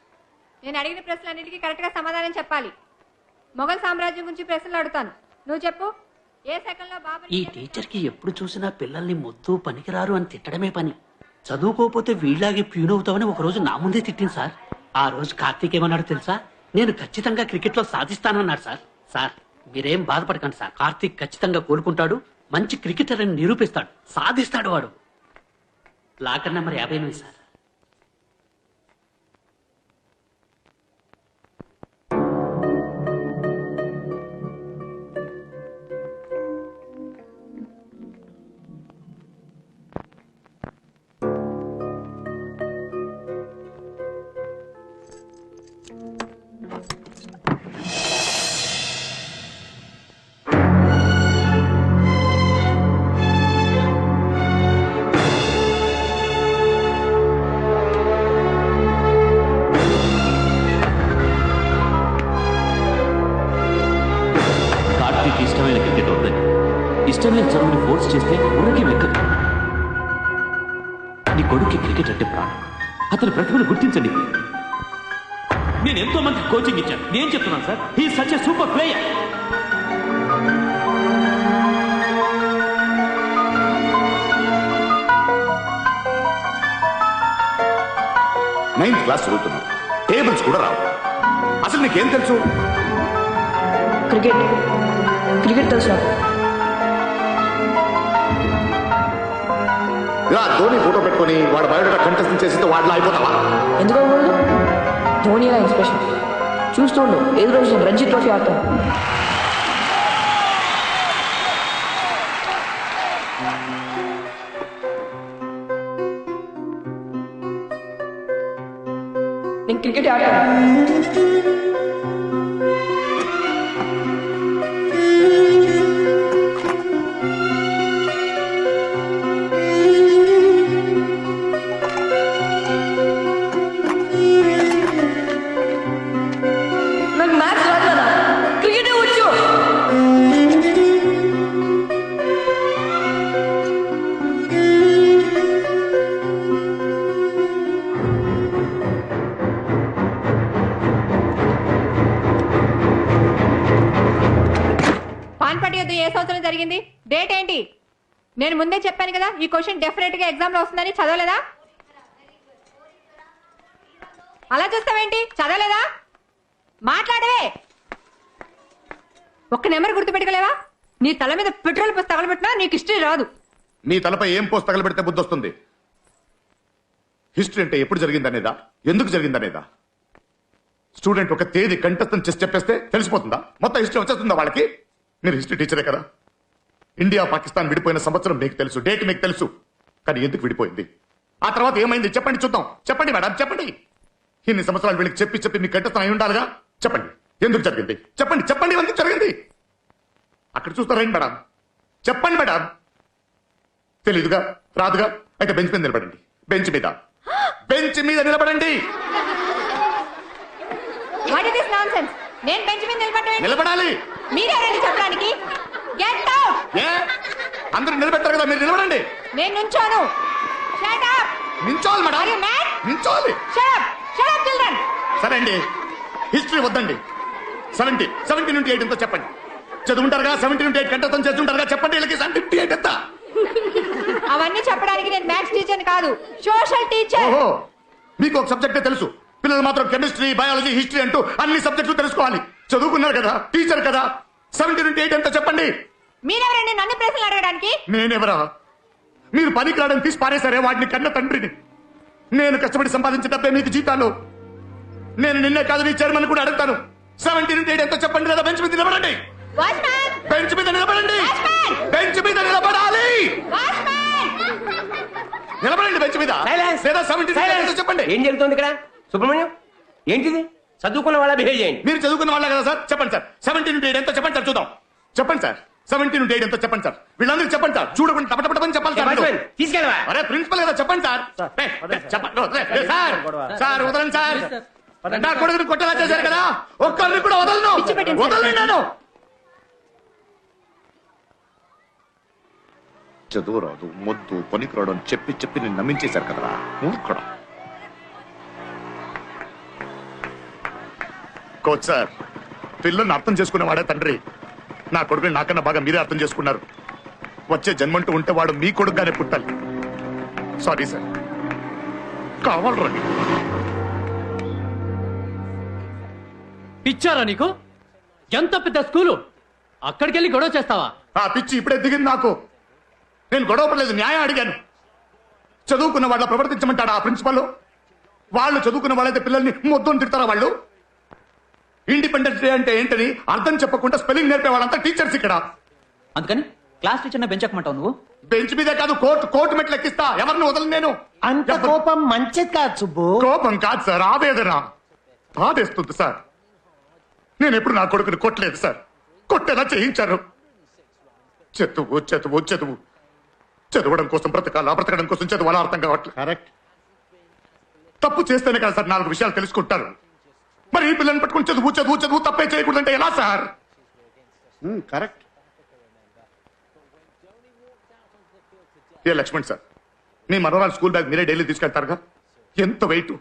Speaker 5: నేను అడిగిన ప్రశ్నలన్నిటికీ కరెక్ట్గా సమాధానం చెప్పాలి. మొఘల్ సామ్రాజ్యం గురించి ప్రశ్నలు అడుగుతాను, నువ్వు చెప్పు. ఏ సెకండ్లో బాబర్
Speaker 19: ఈ టీచర్కి ఎప్పుడు చూసినా పిల్లల్ని మొద్దు పనికిరారు అని తిట్టడమే పని. చదువుకోకపోతే వీళ్ళలాగే ప్యూన్ అవుతామని ఒక రోజు నా ముందే తిట్టింది సార్. ఆ రోజు కార్తీక్ ఏమన్నాడు తెలుసా? నేను ఖచ్చితంగా క్రికెట్లో సాధిస్తానన్నాడు సార్. సార్ మీరేం బాధపడకండి సార్, కార్తీక్ ఖచ్చితంగా కోలుకుంటాడు, మంచి క్రికెటర్ అని నిరూపిస్తాడు, సాధిస్తాడు వాడు. Locker number 58 sir.
Speaker 12: ఇష్టమైన క్రికెట్ వద్దని ఇష్టం లేని చదువుని ఫోర్స్ చేస్తే ఊరికి వెక్కదు. నీ కొడుక్కి క్రికెట్ అంటే ప్రాణం. అతని ప్రతిభను గుర్తించండి. నేను ఎంతో మందికి కోచింగ్ ఇచ్చాను. నేను చెప్తున్నాను sir, he such a super player.
Speaker 1: Ninth class చదువుతున్నావు, టేబుల్స్ కూడా రావు. అసలు నీకేం తెలుసు?
Speaker 6: క్రికెట్ తెలుసు నాకు.
Speaker 1: ఇలా ధోని ఫోటో పెట్టుకొని వాడు బయోడేటా కంటెస్ట్ చేస్తే వాడిలో అయిపోతావా?
Speaker 6: ఎందుకు అవ్వకూడదు? ధోని నా ఇన్స్పిరేషన్. చూస్తుండు, ఏదో రోజు నేను రంజీ ట్రోఫీ ఆడతాను. నేను క్రికెట్ ఆడతాను. నాకు మ్యాచ్ రాదా? క్రికెటే వచ్చు.
Speaker 5: పాన్పటి యుద్ధం ఏ సంవత్సరం జరిగింది? డేట్ ఏంటి? నేను ముందే చెప్పాను కదా ఈ క్వశ్చన్ డెఫినెట్ గా ఎగ్జామ్ లో వస్తుందని. చదవలేదా? అలా చూస్తావేంటి? చదవలేదా? మాట్లాడవే. ఒక్క నెంబర్ గుర్తుపెట్టుకోలేవా? నీ తల మీద పెట్రోల్ పోసి తగలబెట్టినా నీకు హిస్టరీ రాదు.
Speaker 1: నీ తలపై ఏం పోసి తగలబెడితే బుద్ధి వస్తుంది? హిస్టరీ అంటే ఎప్పుడు జరిగిందనేదా, ఎందుకు జరిగిందనేదా? స్టూడెంట్ ఒక తేదీ కంఠస్థం చేసి చెప్పేస్తే తెలిసిపోతుందా? మొత్తం హిస్టరీ వచ్చేస్తుందా వాళ్ళకి? మీరు హిస్టరీ టీచరే కదా. ఇండియా పాకిస్తాన్ విడిపోయిన సంవత్సరం మీకు తెలుసు, డేట్ మీకు తెలుసు. కానీ ఎందుకు విడిపోయింది, ఆ తర్వాత ఏమైంది చెప్పండి చూద్దాం. చెప్పండి మేడం, చెప్పండి. ఇన్ని సంవత్సరాలు వీళ్ళకి చెప్పి చెప్పి మీకు కంఠస్థం అయి ఉండాలిగా. చెప్పండి ఎందుకు జరిగింది, చెప్పండి చెప్పండి ఎందుకు జరిగింది. అక్కడ చూస్తారేంటి మేడం? చెప్పండి మేడం. తెలీదుగా, రాదుగా, అయితే బెంచ్ మీద నిలబడండి. బెంచ్ మీద నిలబడండి.
Speaker 5: What is this nonsense? నేను బెంచ్ మీద
Speaker 1: నిలబడాలి.
Speaker 5: మీరెవరండి చెప్పడానికి? Get out!
Speaker 1: ఏ అందరూ నిలబెట్టారు కదా, మీరు నిలబడండి.
Speaker 5: నేను నుంచోను. Shut up!
Speaker 1: నించోవాలి మేడం.
Speaker 5: Are you mad?
Speaker 1: నించోవాలి.
Speaker 5: Shut up! Shut up, children!
Speaker 1: సరే అండి, హిస్టరీ వద్దండి. 70 నుండి 8 ఎంతో చెప్పండి. చదువుంటారుగా, 70 నుండి 8 కంఠస్థం చేస్తుంటారుగా. చెప్పండి వీళ్ళకి 78 ఎంత?
Speaker 5: అవన్నీ చెప్పడానికి నేను మ్యాథ్స్ టీచర్ కాదు, సోషల్ టీచర్.
Speaker 1: ఓహో, మీకు ఒక సబ్జెక్టే తెలుసు. పిల్లలు మాత్రం కెమిస్ట్రీ, బయాలజీ, హిస్టరీ అంటూ అన్ని సబ్జెక్టులు తెలుసుకోవాలి. చదువుకున్నారు కదా, టీచర్ కదా. 70 నుండి 8 ఎంతో చెప్పండి.
Speaker 5: మీరెవరండి నన్ను ప్రశ్నలు అడగడానికి?
Speaker 1: నేనెవరా? మీరు పనికి రావడానికి తీసి పారేశారే వాడిని కన్న తండ్రిని. నేను కష్టపడి సంపాదించిన డబ్బే మీకు జీతాలు. నేను నిన్నే కాదు నీ చైర్మన్ కూడా అడుగుతాను. 70 నుండి 8 ఎంతో చెప్పండి లేదా బెంచ్ మీద నిలబడండి. బెంచ్ మీద నిలబడండి. బెంచ్ మీద నిలబడాలి. నిలబడండి బెంచ్ మీద. లేదా 70 నుండి 8 ఎంతో చెప్పండి.
Speaker 17: ఏం జరుగుతుంది ఇక్కడ? సుబ్రహ్మణ్యం ఏంటిది? చదువుకున్న వాళ్ళ బిహేవ్ చేయండి.
Speaker 1: మీరు చదువుకున్న వాళ్ళే కదా సార్, చెప్పండి సార్. 17 into 8 ఎంతో చెప్పండి సార్, చూద్దాం. చెప్పండి సార్, 17 into 8 ఎంతో చెప్పండి సార్. వీళ్ళందరికీ చెప్పండి సార్, చూడకుండా టపటపని చెప్పాలి సార్.
Speaker 17: తీసుకెళ్ళవా?
Speaker 1: అరే ప్రిన్సిపల్ కదా, చెప్పండి సార్. చెప్పండి సార్. సార్ వదలండి సార్. నా కొడుకుని కొట్టేలా చేశారు కదా, ఒక్కరిని కూడా వదలను. వదలండి నేను. చదువు రాదు, మొద్దు, పనికిరాడు అని చెప్పి చెప్పి నేను నమ్మించేశారు కదరా మూర్ఖుడు. కోచ్ సార్, పిల్లల్ని అర్థం చేసుకునేవాడే తండ్రి. నా కొడుకుని నాకన్నా బాగా మీరే అర్థం చేసుకున్నారు. వచ్చే జన్మంటూ ఉంటే వాడు మీ కొడుకుగానే పుట్టాలి. సారీ సార్, కావాలరా నీకు?
Speaker 13: పిచ్చారా నీకు? ఎంత పెద్ద స్కూలు, అక్కడికి వెళ్ళి గొడవ చేస్తావా?
Speaker 1: ఆ పిచ్చి ఇప్పుడే దిగింది నాకు. నేను గొడవ పడలేదు, న్యాయం అడిగాను. చదువుకున్న వాళ్ళ ప్రవర్తించమంటాడా ఆ ప్రిన్సిపల్? వాళ్ళు చదువుకున్న వాళ్ళైతే పిల్లల్ని మొత్తం తిడతారా వాళ్ళు? ఇండిపెండెన్స్ డే అంటే ఏంటని అర్థం చెప్పకుండా స్పెల్లింగ్ నేర్పే వాళ్ళంతా టీచర్స్ ఇక్కడ.
Speaker 2: అందుకని క్లాస్ టీచర్ బెంచ్ ఎక్కమంటావు నువ్వు?
Speaker 1: బెంచ్ మీదే కాదు, కోర్టు మెట్లు ఎక్కిస్తా. ఎవరిని వదలను నేను.
Speaker 8: అంత కోపం మంచిది కాదు సుబ్బు.
Speaker 1: కోపం కాదు సార్, ఆవేదన. బాధేస్తుంది సార్. నేను ఎప్పుడు నా కొడుకుని కొట్టలేదు సార్, కొట్టేలా చేయించారు. చదువు చదువు చదువు, చదవడం కోసం బ్రతకాలా, బ్రతకడం కోసం చదువాలా అర్థం కావట్లేదు.
Speaker 11: కరెక్ట్.
Speaker 1: తప్పు చేస్తేనే కదా సార్ 4 విషయాలు తెలుసుకుంటారు. మరి ఈ పిల్లల్ని పట్టుకుని చదువు చదువు చదువు తప్పే చేయకూడదంటే ఎలా సార్?
Speaker 11: కరెక్ట్.
Speaker 1: ఏ లక్ష్మణ్ సార్, మీ మనవరాలు స్కూల్ బ్యాగ్ మీరే డైలీ తీసుకెళ్తారుగా. ఎంత వెయిట్.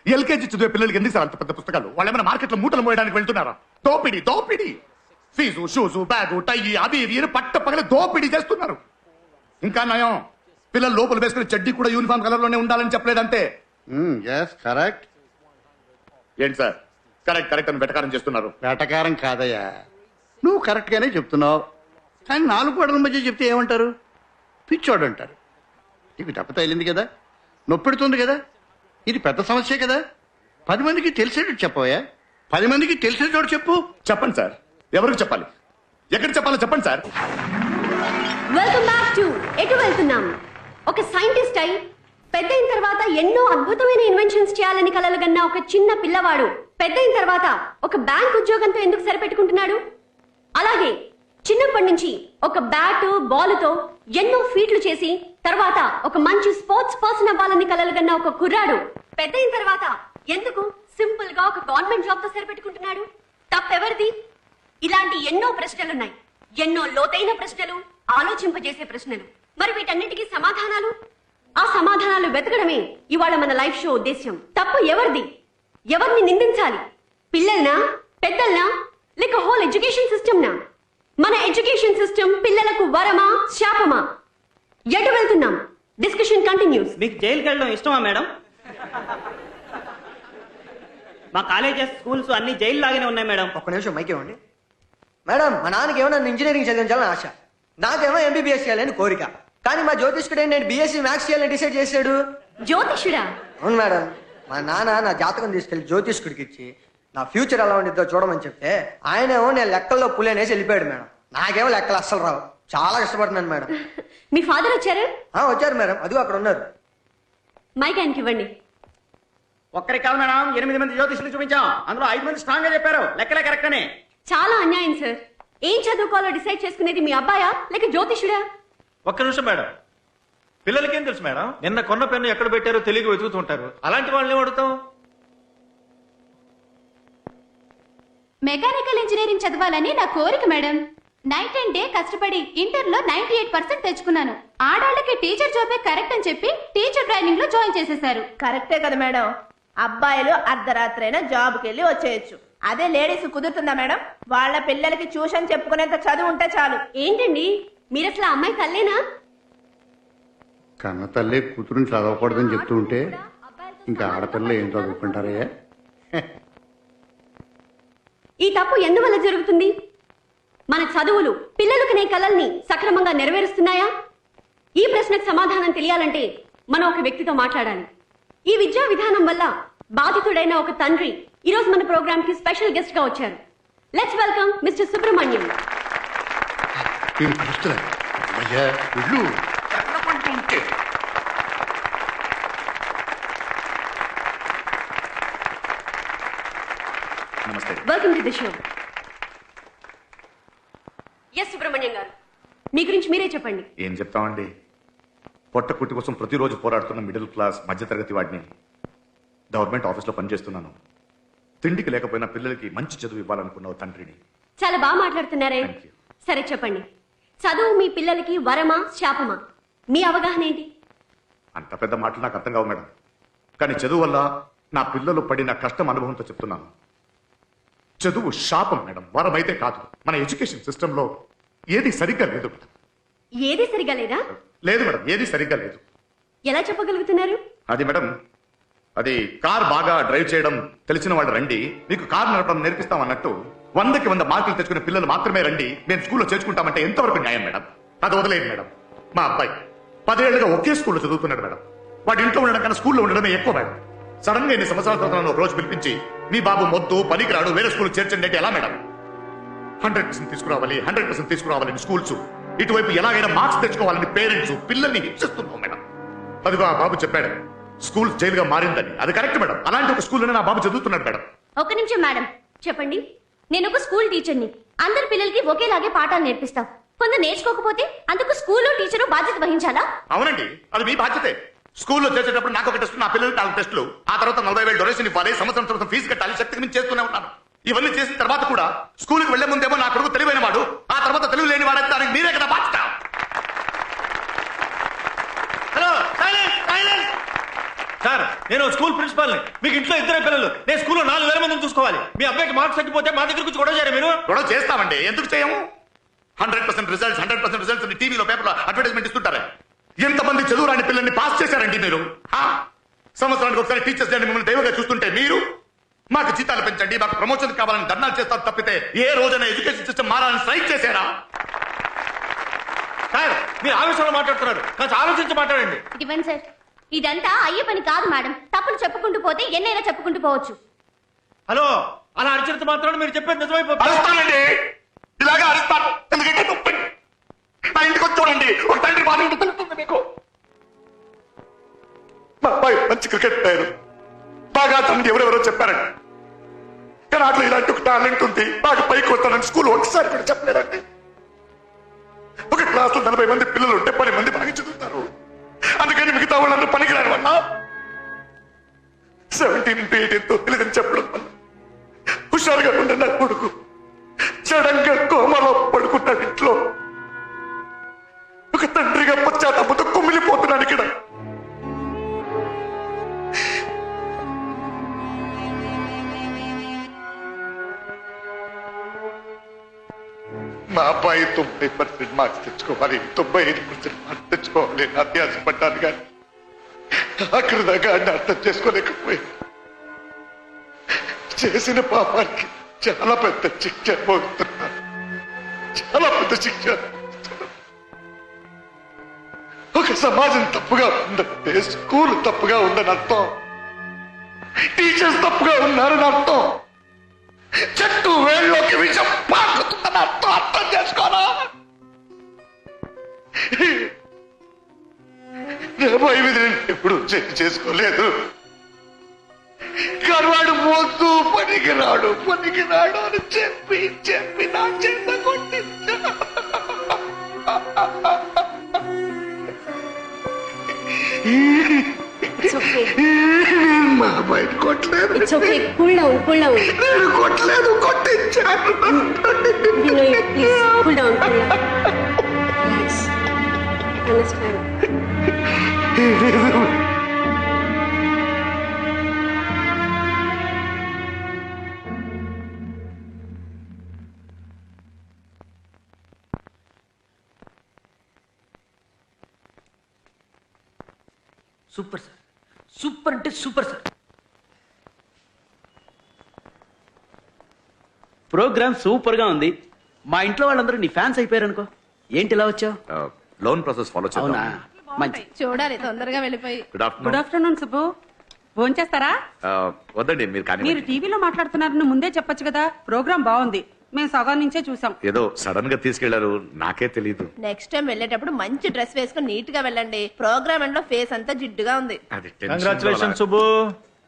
Speaker 1: ఎల్కేజీ చదివే పిల్లలకి ఎందుకు సార్ అంత పెద్ద పుస్తకాలు? వాళ్ళు ఏమైనా మార్కెట్లో మూటలు మోయడానికి వెళ్తున్నారా? దోపిడీ దోపిడీ. ఫీజు, షూజు, బ్యాగు, టై అవి ఇవి పట్ట పగల దోపిడీ చేస్తున్నారు. ఇంకా నయం, పిల్లలు లోపల వేసుకునే చెడ్డీ కూడా యూనిఫామ్ కలర్ లోనే ఉండాలని చెప్పలేదంటే.
Speaker 11: కరెక్ట్.
Speaker 1: ఏంటి సార్ కరెక్ట్ కరెక్ట్ అని వెటకారం చేస్తున్నారు?
Speaker 11: వెటకారం కాదయ్యా, నువ్వు కరెక్ట్ గానే చెప్తున్నావు. కానీ 4 గోడల మధ్య చెప్తే ఏమంటారు? పిచ్చోడు అంటారు. నీకు దెబ్బ తగిలింది కదా, నొప్పెడుతుంది కదా, ఇది పెద్ద సమస్య కదా. 10 మందికి తెలిసేటట్టు చెప్పవయ్యా. 10 మందికి తెలిసేటట్టు చెప్పు.
Speaker 1: చెప్పండి సార్, ఎవరికి చెప్పాలి, ఎక్కడ చెప్పాలో చెప్పండి సార్.
Speaker 20: వెల్కమ్ బ్యాక్ టు ఎటు వెళ్తున్నాం. ఒక సైంటిస్ట్ అయి పెద్దయిన తర్వాత ఎన్నో అద్భుతమైన ఇన్వెన్షన్స్ చేయాలని కలలుగన్న ఒక చిన్న పిల్లవాడు పెద్దయిన తర్వాత ఒక బ్యాంక్ ఉద్యోగంతో ఎందుకు సరిపెట్టుకుంటున్నాడు? అలాగే చిన్నప్పటి నుంచి ఒక బ్యాట్ బాలుతో ఎన్నో ఫీట్లు చేసి తర్వాత ఒక మంచి స్పోర్ట్స్ పర్సన్ అవ్వాలని కలలుగన్న ఒక కుర్రాడు పెద్దయిన తర్వాత ఎందుకు సింపుల్ గా ఒక గవర్నమెంట్ జాబ్ తో సరిపెట్టుకుంటున్నాడు? తప్పెవరిది? ఇలాంటి ఎన్నో ప్రశ్నలున్నాయి, ఎన్నో లోతైన ప్రశ్నలు, ఆలోచింపజేసే ప్రశ్నలు. మరి వీటన్నిటికీ సమాధానాలు, ఆ సమాధానాలు వెతకడమే ఇవాళ మన లైఫ్ షో ఉద్దేశ్యం. తప్పు ఎవరిది? ఎవరిని నిందించాలి? పిల్లల్నా, పెద్దల్నా, లేక హోల్ ఎడ్యుకేషన్ సిస్టమ్నా? మన ఎడ్యుకేషన్ సిస్టమ్ పిల్లలకు వరమా, శాపమా? ఎటు వెళ్తున్నాం? Discussion continuous.
Speaker 2: మీకు జైలుకి వెళ్ళడం ఇష్టమా మేడం? మా కాలేజెస్, స్కూల్స్ అన్ని జైలు లాగానే ఉన్నాయి మేడం.
Speaker 16: ఒక్క నిమిషం మైక్ ఇవ్వండి. మేడం, మా నాన్నకేమో నన్ను ఇంజనీరింగ్ చదివించాలని ఆశ, నాకేమో ఎంబీబీఎస్ చేయాలని కోరిక. కానీ మా జ్యోతిష్కుడు నేను బీఎస్సీ మ్యాథ్స్ చేయాలని డిసైడ్ చేశాడు.
Speaker 20: జ్యోతిష్యుడా?
Speaker 16: అవును మేడం. మా నాన్న నా జాతకం తీసుకెళ్లి జ్యోతిష్కుడికి ఇచ్చి నా ఫ్యూచర్ ఎలా ఉండిద్దో చూడమని చెప్తే ఆయనేమో నేను లెక్కల్లో పులేనేసి వెళ్ళిపోయాడు మేడం. నాకేమో లెక్కలు అస్సలు రావు, చాలా కష్టపడుతున్నాను మేడం.
Speaker 20: మీ ఫాదర్ వచ్చారు?
Speaker 16: వచ్చారు మేడం, అదిగో అక్కడ ఉన్నారు.
Speaker 20: మైక్ ఆయనకి ఇవ్వండి.
Speaker 2: ఒక్కరికి కాదు మేడం, 8 మంది జ్యోతిష్యులు చూపించాం, అందులో 5 మంది స్ట్రాంగ్ గా చెప్పారు లెక్కలే కరెక్ట్ అని.
Speaker 20: చాలా అన్యాయం సార్. ఏం చదువుకోవాలో డిసైడ్ చేసుకునేది మీ అబ్బాయా లేక జ్యోతిష్యుడా?
Speaker 3: ఒక్క నిమిషం మేడం, పిల్లలకేం తెలుసు మేడం? నిన్న కొన్న పెన్ను ఎక్కడ పెట్టారో తెలియక వెతుకుతుంటారు. అలాంటి వాళ్ళని అడుగుతాం.
Speaker 7: మెకానికల్ ఇంజనీరింగ్ చదవాలని నా కోరిక మేడం. నైట్ అండ్ డే కష్టపడి ఇంటర్లో 98% తెచ్చుకున్నాను. ఆడాళ్ళకి టీచర్ జాబే కరెక్ట్ అని చెప్పి టీచర్ ట్రైనింగ్ లో జాయిన్ చేసేశారు.
Speaker 23: కరెక్టే కదా మేడం, అబ్బాయిలు అర్ధరాత్రైనా జాబ్కి వెళ్ళి వచ్చేయచ్చు. అదే లేడీస్ కుదురుతుందా మేడం? వాళ్ళ పిల్లలకి ట్యూషన్ చెప్పుకునేంత చదువు ఉంటే చాలు.
Speaker 20: ఏంటండి మీరు అసలు అమ్మాయి తల్లేనా?
Speaker 11: కన్న తల్లి కూతురుని చదవకూడదని చెప్తూ ఉంటే ఇంకా ఆడపిల్లలు ఏం చదువుకుంటారయ్యా?
Speaker 20: ఈ తప్పు ఎందువల్ల జరుగుతుంది? మన చదువులు పిల్లలకు నే కలల్ని సక్రమంగా నెరవేరుస్తున్నాయా? ఈ ప్రశ్నకు సమాధానం తెలియాలంటే మనం ఒక వ్యక్తితో మాట్లాడాలి. ఈ విద్యా విధానం వల్ల బాధితుడైన ఒక తండ్రి ఈరోజు మన ప్రోగ్రామ్ కి స్పెషల్ గెస్ట్ గా వచ్చారు. Let's welcome Mister Subrahmanyam.
Speaker 1: నమస్తే.
Speaker 20: Welcome to the show. Yes Subrahmanyam garu, మీ గురించి మీరే చెప్పండి.
Speaker 1: ఏం చెప్తామండి, పొట్ట కుట్టి కోసం ప్రతిరోజు పోరాడుతున్న మిడిల్ క్లాస్ మధ్యతరగతి వాడిని. గవర్నమెంట్ ఆఫీస్లో పనిచేస్తున్నాను. తిండికి లేకపోయినా పిల్లలకి మంచి చదువు ఇవ్వాలనుకున్న ఓ తండ్రిని.
Speaker 20: చాలా బాగా మాట్లాడుతున్నారే. సరే చెప్పండి, చదువు మీ పిల్లలకి వరమా శాపమా? మీ అవగాహన ఏంటి?
Speaker 1: అంత పెద్ద మాటలు నాకు అర్థం కావు మేడం. కానీ చదువు వల్ల నా పిల్లలు పడిన కష్టం అనుభవంతో చెప్తున్నాను. చదువు శాపం మేడం, వరం అయితే కాదు. మన ఎడ్యుకేషన్ సిస్టంలో ఏది సరిగ్గా లేదు మేడం.
Speaker 20: ఏది సరిగా లేదా?
Speaker 1: లేదు మేడం, ఏది సరిగ్గా లేదు.
Speaker 20: ఎలా చెప్పగలుగుతున్నారు?
Speaker 1: అది మేడం, అది కార్ బాగా డ్రైవ్ చేయడం తెలిసిన వాళ్ళు రండి, మీకు కార్ నడపడం నేర్పిస్తాం అన్నట్టు 100కి 100 మార్కులు తెచ్చుకునే పిల్లలు మాత్రమే రండి, మేము స్కూల్లో చేర్చుకుంటామంటే ఎంతవరకు న్యాయం మేడం? అది వదిలేదు మేడం. మా అబ్బాయి 10 ఏళ్లుగా ఒకే స్కూల్లో చదువుతున్నాడు మేడం. వాడి ఇంట్లో ఉండడం కన్నా స్కూల్లో ఉండడమే ఎక్కువ మేడం. సడన్ గా 2 సంవత్సరాల తర్వాత ఒక రోజు పిలిపించి మీ బాబు మొద్దు పనికి రాడు, వేరే స్కూల్ చేర్చండి అంటే ఎలా మేడం? 100% తీసుకురావాలి, 100% తీసుకురావాలని స్కూల్స్, ఇటువైపు ఎలాగైనా మార్క్స్ తెచ్చుకోవాలని పేరెంట్స్ పిల్లల్ని హింసిస్తున్నాం మేడం. అదిగో ఆ బాబు చెప్పాడు స్కూల్ జైలుగా మారిందని. అది కరెక్ట్ మేడం. అలాంటి ఒక స్కూల్లోనే నా బాబు చదువుతున్నాడు మేడం.
Speaker 20: ఒక నిమిషం మేడం, చెప్పండి. నేను ఒక స్కూల్ టీచర్ని. అందరి పిల్లలకి ఒకేలాగే పాఠాలు నేర్పిస్తాం. కొందరు నేర్చుకోకపోతే అందుకు స్కూల్లో టీచరు బాధ్యత వహించాలా?
Speaker 1: అవునండి, అది మీ బాధ్యతే. స్కూల్లో చేసేటప్పుడు నాకు ఒక టెస్ట్, నా పిల్లలకి 4 టెస్టులు, ఆ తర్వాత 40,000 డొనేషన్ ఇవ్వాలి, సంవత్సరం ఫీజు కట్టాలి, శక్తికి మించి చేస్తూనే ఉన్నాను. ఇవన్నీ చేసిన తర్వాత కూడా స్కూల్కి వెళ్లే ముందేమో నా కొడుకు తెలివైన వాడు, ఆ తర్వాత తెలివి లేని వాడైతే దానికి మీరే కదా బాధ్యత.
Speaker 3: హలో సార్, నేను స్కూల్ ప్రిన్సిపాల్ని. మీకు ఇంట్లో 2 పిల్లలు, నేను స్కూల్లో 4,000 మందిని చూసుకోవాలి. మీ అబ్బాయికి మార్క్స్ తగ్గిపోతే మా దగ్గర వచ్చి గొడవ చేయరు మీరు?
Speaker 1: గొడవ చేస్తామండి, ఎందుకు చేయము? 100% రిజల్ట్స్ టీవీలో పేపర్లో అడ్వర్టైజ్మెంట్ ఇస్తుంటారే. ఎంతమంది చదువురాని పిల్లల్ని పాస్ చేశారండి మీరు? సంవత్సరానికి ఒకసారి టీచర్స్ డే మిమ్మల్ని దైవంగా చూస్తుంటే మీరు మాకు జీతాలు పెంచండి, మాకు ప్రమోషన్ కావాలని ధర్నాలు చేస్తారు తప్పితే ఏ రోజైనా ఎడ్యుకేషన్ సిస్టమ్ మారాలని స్ట్రైక్ చేశారా?
Speaker 3: సార్, మీరు ఆవేశంలో మాట్లాడుతున్నారు, కాస్త ఆలోచించి మాట్లాడండి.
Speaker 20: ఇవ్వండి సార్, ఇదంతా అయ్యే పని కాదు మేడం. తప్పులు చెప్పుకుంటూ పోతే ఎన్నైనా చెప్పుకుంటూ పోవచ్చు.
Speaker 3: హలో, అలా అరిచినంత మాత్రం మీరు చెప్పేది నిజమైపోతుంది.
Speaker 1: ఇలాగా అరుస్తాను, ఎందుకంటే నొప్పి. నా ఇంటికి వచ్చి చూడండి, ఒక తండ్రి బాధ తెలుస్తుంది మీకు. మా అబ్బాయి మంచి క్రికెట్ ప్లేయర్, బాగా తనని ఎవరెవరో చెప్పారండి. కానీ అట్లా ఇలాంటి ఒక టాలెంట్ ఉంది, బాగా పైకి వస్తానని స్కూల్ ఒకసారి కూడా చెప్పలేదండి. ఒక క్లాస్ లో 40 మంది పిల్లలు ఉంటే 10 మంది బాగా చదువుతారు. అందుకని మిగతా వాళ్ళందరూ పనికిరాని వల్ల 17 into 18 తెలియదని చెప్పడం వల్ల హుషారుగా ఉండే నా కొడుకు సడన్గా కోమలో పడుకుంటాడు. ఇంట్లో ఒక తండ్రిగా పశ్చాత్తాపంతో కుమిలిపోతున్నాను ఇక్కడ. మా అబ్బాయి 90% మార్క్స్ తెచ్చుకోవాలి, 95% మార్క్స్ తెచ్చుకోవాలి అని అత్యాశపడ్డాను. కానీ అక్కడి దాకా అన్ని అర్థం చేసుకోలేకపోయాను. చేసిన పాపానికి చాలా పెద్ద శిక్ష పోతున్నాను, చాలా పెద్ద శిక్ష. ఒక సమాజం తప్పుగా ఉందంటే స్కూల్ తప్పుగా ఉందని అర్థం, టీచర్స్ తప్పుగా ఉన్నారని అర్థం, చెట్టు వేళ్ళలోకి విషం పాకుతుందని అర్థం. అర్థం చేసుకోనా? ఎప్పుడు చేసుకోలేదు. కర్వాడు మోస్తూ పనికిరాడు అని చెప్పి చెప్పి నా చేత కొట్టించా. మా బయట కొట్టలేదు, నేను కొట్టలేదు, కొట్టించాను.
Speaker 19: సూపర్ సార్, సూపర్ అంటే సూపర్ సార్.
Speaker 12: ప్రోగ్రామ్ సూపర్ గా ఉంది. మా ఇంట్లో వాళ్ళందరూ నీ ఫ్యాన్స్ అయిపోయారు అనుకో. ఏంటి ఇలా వచ్చావు?
Speaker 1: లోన్ ప్రాసెస్ ఫాలో
Speaker 12: అవునా? మంచి.
Speaker 23: చూడాలి తొందరగా వెళ్ళిపోయి.
Speaker 1: గుడ్
Speaker 23: ఆఫ్టర్నూన్ సుబ్బు, ఫోన్ చేస్తారా?
Speaker 1: వద్దండి, మీరు కానీ
Speaker 23: మీరు టీవీలో మాట్లాడుతున్నారని ముందే చెప్పొచ్చు కదా. ప్రోగ్రామ్ బాగుంది, మేము సగం నుంచే చూసాం.
Speaker 1: ఏదో సడన్ గా తీసుకెళ్లారు, నాకే తెలియదు.
Speaker 23: నెక్స్ట్ టైం వెళ్ళేటప్పుడు మంచి డ్రెస్ వేసుకుని నీట్ గా వెళ్ళండి. ప్రోగ్రామ్ లో ఫేస్ అంతా జిడ్డుగా ఉంది.
Speaker 1: Congratulations Subbu.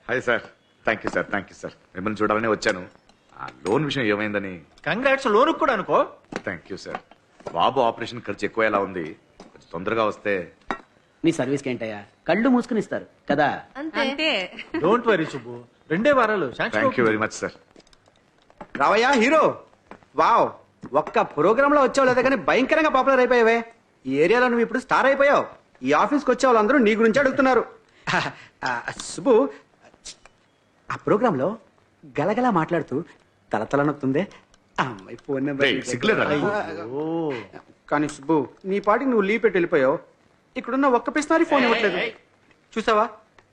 Speaker 1: Hi sir, thank you sir, thank you sir. మిమ్మల్ని చూడాలని వచ్చాను. ఆ లోన్ విషయం ఏమైందని?
Speaker 2: కంగ్రాట్స్, లోన్ కూడా అనుకో.
Speaker 1: Thank you sir. Babu operation ఖర్చు ఎక్కువ ఎలా ఉంది, కొంచెం తొందరగా వస్తే.
Speaker 19: మీ సర్వీస్కి ఏంటయ్యా, కళ్ళు మూసుకుని ఇస్తారు కదా.
Speaker 20: అంతే.
Speaker 2: డోంట్ వరీ సుబ్బు, 2 వారాలు.
Speaker 1: Thank you very much sir.
Speaker 9: రావయ్యా హీరో. వావ్, ఒక్క ప్రోగ్రామ్ లో వచ్చావు లేదా కానీ భయంకరంగా పాపులర్ అయిపోయావే. ఈ ఏరియాలో నువ్వు ఇప్పుడు స్టార్ అయిపోయావు. ఈ ఆఫీస్కి వచ్చే వాళ్ళందరూ నీ గురించి అడుగుతున్నారు. సుబ్బు, ఆ ప్రోగ్రామ్ లో గలగలా మాట్లాడుతూ తలతల నొక్కుందే అమ్మాయి ఫోన్ నెంబర్. కానీ సుబ్బు, నీ పాటికి నువ్వు లీవ్ పెట్టి వెళ్ళిపోయావు. ఇక్కడున్న ఒక్క పిస్నారి ఫోన్ ఇవ్వట్లేదు. చూసావా,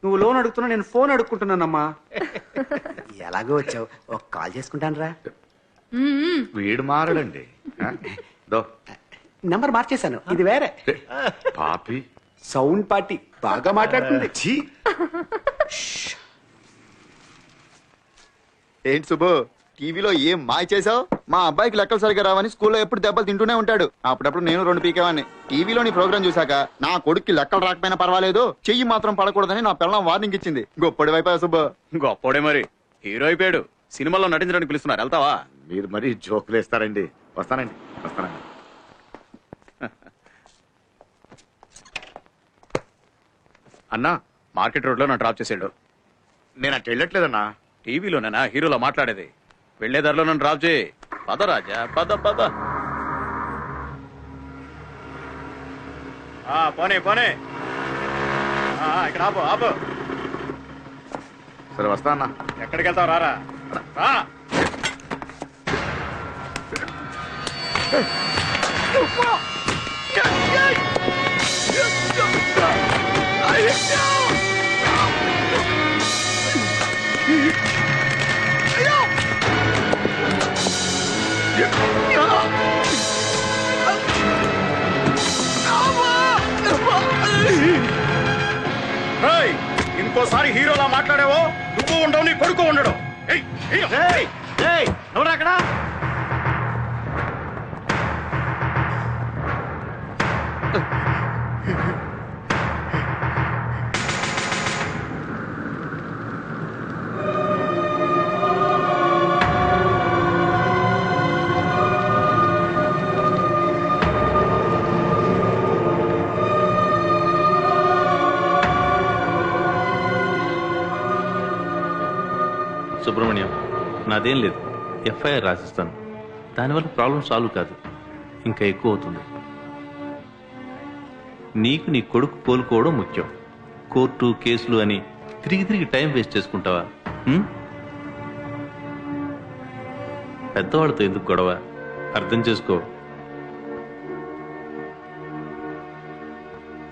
Speaker 9: నువ్వు లోన్ అడుగుతున్నా, నేను ఫోన్ అడుక్కుంటున్నానమ్మా. ఎలాగో వచ్చావు, ఒక కాల్ చేసుకుంటాను రా.
Speaker 1: వీడు మారడండి.
Speaker 9: నంబర్ మార్చేశాను, ఇది వేరే.
Speaker 1: పాపి
Speaker 9: సౌండ్ పార్టీ బాగా మాట్లాడుతుంది.
Speaker 18: ఏంటి సుబ్బు, టీవీలో ఏం మాయ చేసావు? మా అబ్బాయికి లెక్కలు సరిగా రావని స్కూల్లో ఎప్పుడు దెబ్బలు తింటూనే ఉంటాడు. అప్పుడప్పుడు నేను 2 పీకేవాడిని. టీవీలో నీ ప్రోగ్రామ్ చూసాక నా కొడుక్కి లెక్కలు రాకపోయినా పర్వాలేదు, చెయ్యి మాత్రం పడకూడదని నా పిల్లం వార్నింగ్ ఇచ్చింది. గొప్పడి వైపోయా సుబ్బు.
Speaker 4: గొప్పడే మరి, హీరో అయిపోయాడు. సినిమాలో నటించడానికి పిలుస్తున్నారు, వెళ్తావా?
Speaker 1: మీరు మరీ జోకులు వేస్తారండి. వస్తానండి.
Speaker 4: అన్నా, మార్కెట్ రోడ్ లో నా డ్రాప్ చేసాడు.
Speaker 1: నేను అటు వెళ్ళట్లేదన్నా.
Speaker 4: టీవీలోనేనా హీరోలో మాట్లాడేది? వెళ్లే దారిలో నన్ను డ్రాప్ చేయి. పద రాజా, పద పద. పోనే పోనే, ఇక్కడ ఆపు ఆపు.
Speaker 1: సరే వస్తా అన్నా.
Speaker 4: ఎక్కడికి వెళ్తావు? రారా రా. ఇంకోసారి హీరోలా మాట్లాడావో నువ్వు ఉండవు, నీ కొడుకు ఉండడు.
Speaker 2: అక్కడ
Speaker 3: సుబ్రహ్మణ్యం, నాదేం లేదు. ఎఫ్ఐఆర్ రాసిస్తాను. దానివల్ల ప్రాబ్లం సాల్వ్ కాదు, ఇంకా ఎక్కువ అవుతుంది. నీకు నీ కొడుకు కోలుకోవడం ముఖ్యం. కోర్టు కేసులు అని తిరిగి టైం వేస్ట్ చేసుకుంటావా? పెద్దవాళ్ళతో ఎందుకు గొడవ? అర్థం చేసుకో.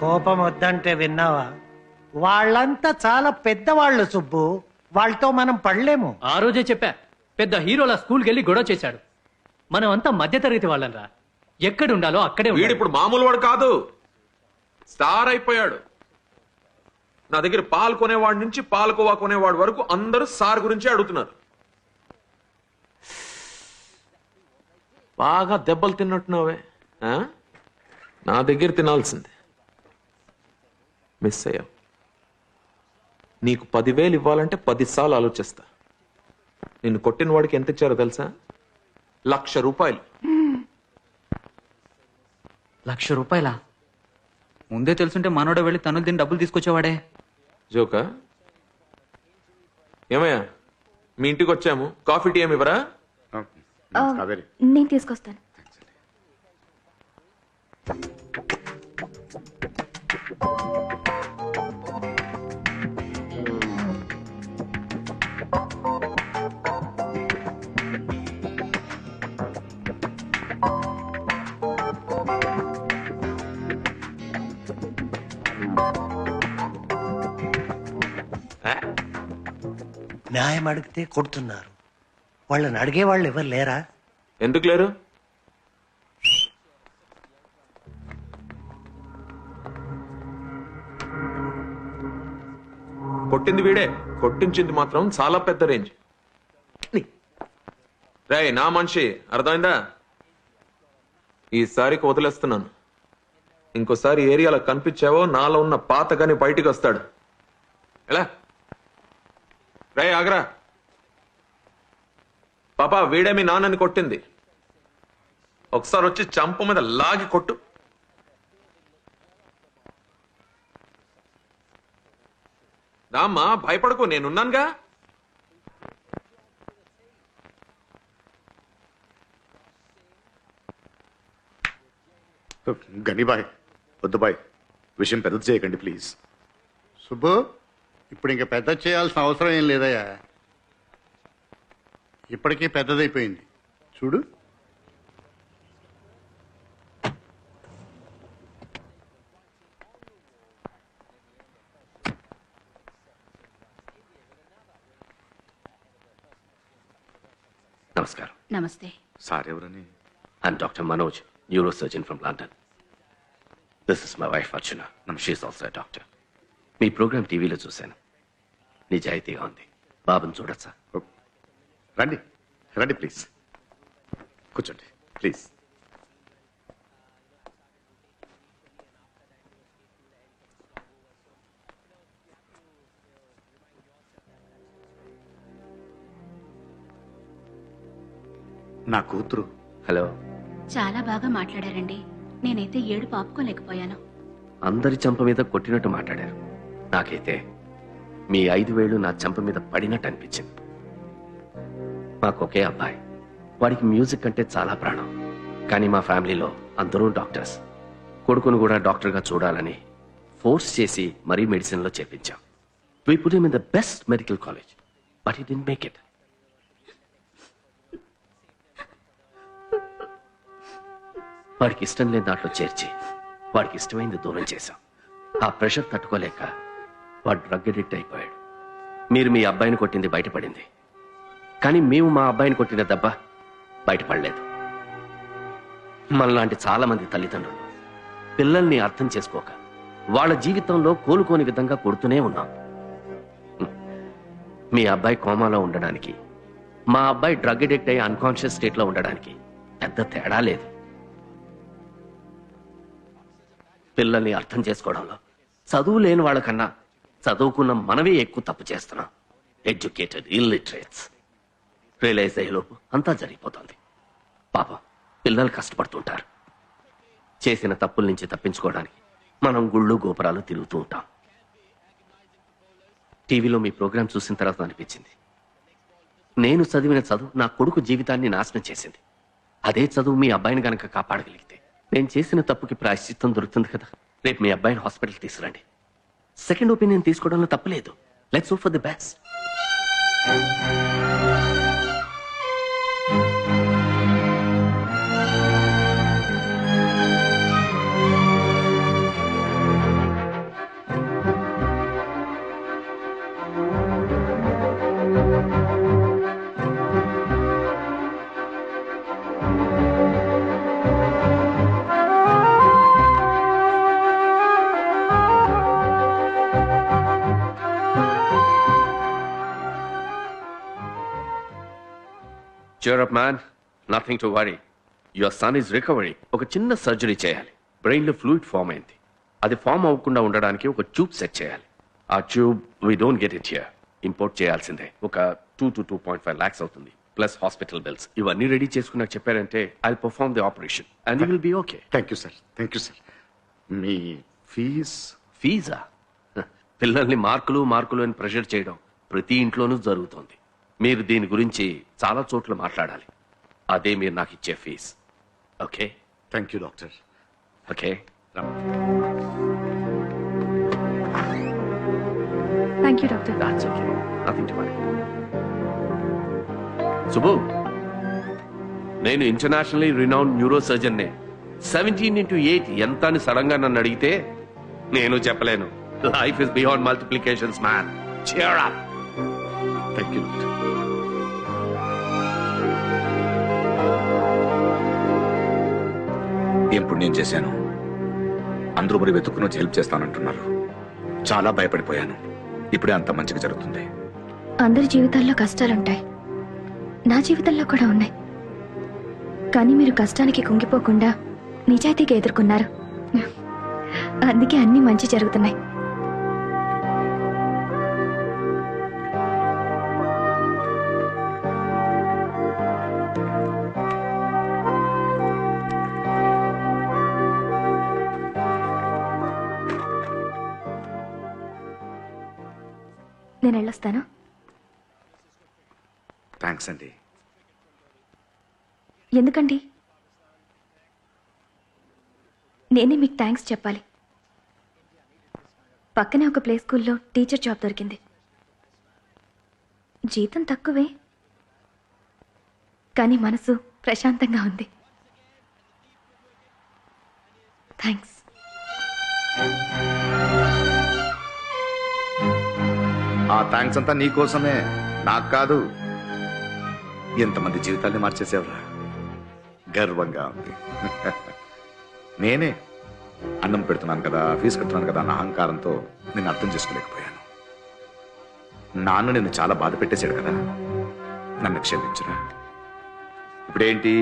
Speaker 8: కోపం వద్దంటే విన్నావా? వాళ్ళంతా చాలా పెద్దవాళ్ళు సుబ్బు, వాళ్ళతో మనం పడలేము.
Speaker 13: ఆ రోజే చెప్పా, పెద్ద హీరోల స్కూల్కి వెళ్ళి గొడవ చేశాడు. మనం అంతా మధ్యతరగతి వాళ్ళంరా, ఎక్కడ ఉండాలో అక్కడే.
Speaker 14: వీడిప్పుడు మామూలు వాడు కాదు, స్టార్ అయిపోయాడు. నా దగ్గర పాలు కొనేవాడి నుంచి పాలకోవా కొనేవాడి వరకు అందరూ సార్ గురించి అడుగుతున్నారు. బాగా దెబ్బలు తిన్నట్టున్నావే. నా దగ్గర తినాల్సిందే, మిస్ అయ్యావు. నీకు 10,000 ఇవ్వాలంటే 10 సార్లు ఆలోచిస్తా. నిన్ను కొట్టిన వాడికి ఎంత ఇచ్చారో తెలుసా? 1,00,000 రూపాయలు.
Speaker 22: 1,00,000 రూపాయలా? ముందే తెలుసుంటే మనోడ వెళ్ళి తనులు తిని డబ్బులు తీసుకొచ్చేవాడే.
Speaker 14: జోకా? ఏమయ్యా, మీ ఇంటికి వచ్చాము, కాఫీ టీ ఏమి ఇవ్వరా?
Speaker 21: నేను తీసుకొస్తాను.
Speaker 8: న్యాయం అడిగితే కొడుతున్నారు. వాళ్ళని అడిగే వాళ్ళు ఎవరు లేరా?
Speaker 14: ఎందుకు లేరు? కొట్టింది వీడే, కొట్టించింది మాత్రం చాలా పెద్ద రేంజ్. రే నా మనిషి, అర్థమైందా? ఈసారికి వదిలేస్తున్నాను. ఇంకోసారి ఏరియాలో కనిపించావో నాలో ఉన్న పాత గాని బయటికి వస్తాడు. ఎలా రే ఆగ్రా పాపా వీడే మీ నాన్నని కొట్టింది. ఒకసారి వచ్చి చంప మీద లాగి కొట్టు. రామ్మా, భయపడకు, నేనున్నానుగా.
Speaker 1: గనిబాయ్, వద్దు బాయ్, విషయం పెద్దది చేయకండి ప్లీజ్.
Speaker 11: సుబ్బు, ఇప్పుడు ఇంకా పెద్ద చేయాల్సిన అవసరం ఏం లేదయ్యా. ఇప్పటికీ పెద్దదైపోయింది చూడు.
Speaker 12: నమస్కారం.
Speaker 7: నమస్తే.
Speaker 1: సార్ ఎవరని?
Speaker 12: I'm doctor Manoj, neuro surgeon from London. This is my wife Archana. She's also a doctor. మీ ప్రోగ్రామ్ టీవీలో చూశాను. నిజాయితీగా ఉంది. బాబుని చూడొచ్చా?
Speaker 1: రండి రండి ప్లీజ్, కూర్చోండి ప్లీజ్. నా కూతురు.
Speaker 12: హలో.
Speaker 7: చాలా బాగా మాట్లాడారండి. నేనైతే ఏడుపు ఆపుకోలేకపోయాను.
Speaker 12: అందరి చంప మీద కొట్టినట్టు మాట్లాడారు. నాకైతే మీ 5 వేళ్లు నా చంప మీద పడినట్టు అనిపించింది. మాకొకే అబ్బాయి. వాడికి మ్యూజిక్ అంటే చాలా ప్రాణం. కానీ మా ఫ్యామిలీలో అందరూ డాక్టర్స్. కొడుకును కూడా డాక్టర్గా చూడాలని ఫోర్స్ చేసి మరీ మెడిసిన్లో చేర్పించాం. We put him in the best medical college, but he didn't make it. వాడికి ఇష్టం లేని దాంట్లో చేర్చి వాడికి ఇష్టమైంది దూరం చేశాం. ఆ ప్రెషర్ తట్టుకోలేక వాడు డ్రగ్ అడిక్ట్ అయిపోయాడు. మీరు మీ అబ్బాయిని కొట్టింది బయటపడింది, కానీ మేము మా అబ్బాయిని కొట్టిన దెబ్బ బయటపడలేదు. మనలాంటి చాలా మంది తల్లిదండ్రులు పిల్లల్ని అర్థం చేసుకోక వాళ్ళ జీవితంలో కోలుకోని విధంగా కొడుతూనే ఉన్నాం. మీ అబ్బాయి కోమాలో ఉండడానికి, మా అబ్బాయి డ్రగ్ అడిక్ట్ అయ్యి అన్కాన్షియస్ స్టేట్లో ఉండడానికి పెద్ద తేడా లేదు. పిల్లల్ని అర్థం చేసుకోవడంలో చదువు లేని వాళ్ళకన్నా చదువుకున్న మనమే ఎక్కువ తప్పు చేస్తున్నాం. Educated illiterates. రియలైజ్ అయ్యేలోపు అంతా జరిగిపోతుంది. పాపం పిల్లలు కష్టపడుతుంటారు. చేసిన తప్పుల నుంచి తప్పించుకోవడానికి మనం గుళ్ళు గోపురాలు తిరుగుతూ ఉంటాం. టీవీలో మీ ప్రోగ్రాం చూసిన తర్వాత అనిపించింది, నేను చదివిన చదువు నా కొడుకు జీవితాన్ని నాశనం చేసింది. అదే చదువు మీ అబ్బాయిని గనక కాపాడగలిగితే నేను చేసిన తప్పుకి ప్రాయశ్చిత్తం దొరుకుతుంది కదా. రేపు మీ అబ్బాయిని హాస్పిటల్కి తీసుకురండి. సెకండ్ ఒపీనియన్ తీసుకోవడంలో తప్పలేదు. Let's hope for the best. Cheer up, man. Nothing to worry. Your son is recovering. ఒక చిన్న సర్జరీ చేయాలి. బ్రెయిన్ లో ఫ్లూయిడ్ ఫామ్ అయింది. అది ఫామ్ అవ్వకుండా ఉండడానికి ఒక ట్యూబ్ సెట్ చేయాలి. ఆ tube we don't get it here. Import చేయాల్సిందే. ఒక 2 to 2.5 lakhs అవుతుంది. Plus hospital bills. ఇవన్నీ రెడీ చేసుకున్నాక చెప్పారంటే I perform the operation and you will be okay.
Speaker 1: Thank you sir, thank you sir. మీ
Speaker 12: ఫీజా? పిల్లల్ని మార్కులు మార్కులు అని ప్రెషర్ చేయడం ప్రతి ఇంట్లోనూ జరుగుతోంది. మీరు దీని గురించి చాలా చోట్ల మాట్లాడాలి. అదే మీరు నాకు ఇచ్చే fees. Okay?
Speaker 1: Thank you doctor.
Speaker 12: Okay.
Speaker 21: Thank you doctor.
Speaker 12: That's okay. Nothing to worry. Subbu, నేను ఇంటర్నేషనల్లీ రినౌండ్ న్యూరో సర్జన్నే. 17x8 ఎంత అని సడన్ గా నన్ను అడిగితే నేను చెప్పలేను. Life is beyond multiplications man. Cheer up.
Speaker 1: Thank you doctor. ఏం పుణ్యం చేశాను? అందరూ మరి వెతుక్కుని వచ్చి హెల్ప్ చేస్తానంటున్నారు. చాలా భయపడిపోయాను. ఇప్పుడే అంత మంచిగా జరుగుతుంది.
Speaker 21: అందరి జీవితాల్లో కష్టాలుంటాయి, నా జీవితంలో కూడా ఉన్నాయి. కానీ మీరు కష్టానికి కుంగిపోకుండా నిజాయితీగా ఎదుర్కొన్నారు. అందుకే అన్ని మంచి జరుగుతున్నాయి. నేను వెళ్ళొస్తాను.
Speaker 1: థ్యాంక్స్ అండి.
Speaker 21: ఎందుకండి? నేనే మీకు థ్యాంక్స్ చెప్పాలి. పక్కనే ఒక ప్లే స్కూల్లో టీచర్ జాబ్ దొరికింది. జీతం తక్కువే, కానీ మనసు ప్రశాంతంగా ఉంది. థ్యాంక్స్.
Speaker 1: ఆ థ్యాంక్స్ అంతా నీకోసమే, నాకు కాదు. ఎంతమంది జీవితాన్ని మార్చేసేవరా. గర్వంగా ఉంది. నేనే అన్నం పెడుతున్నాను కదా, ఫీజు కడుతున్నాను కదా అన్న అహంకారంతో నేను అర్థం చేసుకోలేకపోయాను. నాన్న నిన్ను చాలా బాధ పెట్టేశాడు కదా, నన్ను క్షమించురా. ఇప్పుడేంటి,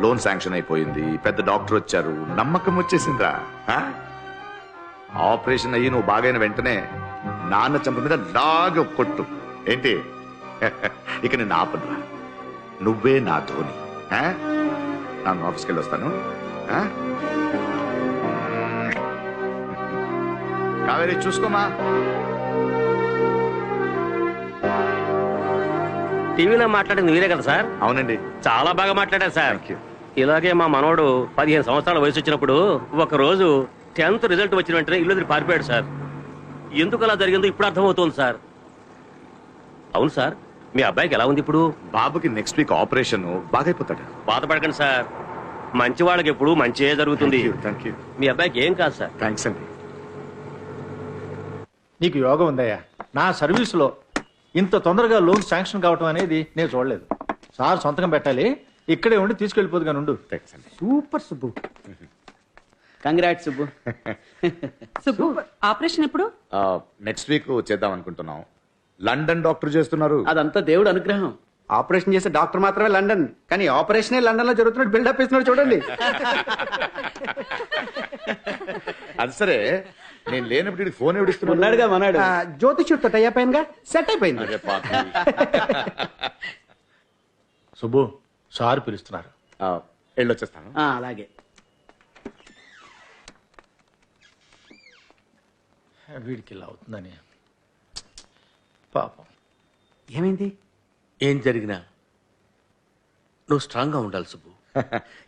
Speaker 1: లోన్ శాంక్షన్ అయిపోయింది, పెద్ద డాక్టర్ వచ్చారు, నమ్మకం వచ్చేసిందిరా. ఆపరేషన్ అయ్యి నువ్వు బాగైన వెంటనే నాన్న చెంప మీద లాగా కొట్టు. ఏంటి, ఇక నేను ఆపనురా. నువ్వే నా ధోని. నేను ఆఫీస్కి వెళ్ళి వస్తాను. కావేరి చూసుకోమా.
Speaker 17: టీవీలో మాట్లాడింది మీరే కదా సార్?
Speaker 1: అవునండి.
Speaker 17: చాలా బాగా మాట్లాడారు సార్. ఇలాగే మా మనవడు 15 సంవత్సరాల వయసు వచ్చినప్పుడు ఒక రోజు 10th రిజల్ట్ వచ్చిన వెంటనే ఇల్లు వదిలి పారిపోయాడు సార్. ఎందుకు అలా జరిగిందో ఇప్పుడు అర్థమవుతోంది సార్. అవును సార్, మీ అబ్బాయికి ఎలా ఉంది ఇప్పుడు?
Speaker 1: బాబుకి నెక్స్ట్ వీక్ ఆపరేషన్, బాగైపోతాడు.
Speaker 17: బాధపడకండి సార్, మంచి వాళ్ళకి ఎప్పుడు మంచిగా జరుగుతుంది. మీ అబ్బాయికి ఏం కాదు సార్.
Speaker 1: థ్యాంక్స్ అండి.
Speaker 6: నీకు యోగం ఉందయ్యా. నా సర్వీసులో ఇంత తొందరగా లోన్ శాంక్షన్ కావటం అనేది నేను చూడలేదు. సార్ సొంతకం పెట్టాలి, ఇక్కడే ఉండి తీసుకెళ్ళిపోదుగా నుండు.
Speaker 19: Super Subbu. Congrats Subbu.
Speaker 10: Subbu, operation ఎప్పుడు?
Speaker 1: నెక్స్ట్ వీక్ చేద్దాం అనుకుంటున్నాం. లండన్ డాక్టర్ చేస్తున్నారు.
Speaker 19: అదంతా దేవుడు అనుగ్రహం.
Speaker 9: ఆపరేషన్ చేసే డాక్టర్ మాత్రమే లండన్, కానీ ఆపరేషనే లండన్ లో జరుగుతున్నట్టు బిల్డప్ ఇస్తున్నాడు చూడండి.
Speaker 1: అది సరే, నేను లేనప్పుడు ఫోన్
Speaker 9: ఎవడిస్తున్నాడుగా మనాడు. జ్యోతిష్యుడితో టై అయిపోయినగా, సెట్ అయిపోయింది.
Speaker 6: సుబ్బు, సార్ పిలుస్తున్నారు.
Speaker 1: వెళ్ళొచ్చేస్తాను.
Speaker 19: అలాగే.
Speaker 6: వీడికి ఇలా అవుతుందని పాపం.
Speaker 19: ఏమైంది?
Speaker 12: ఏం జరిగినా నువ్వు స్ట్రాంగ్ గా ఉండాలి సుబ్బు.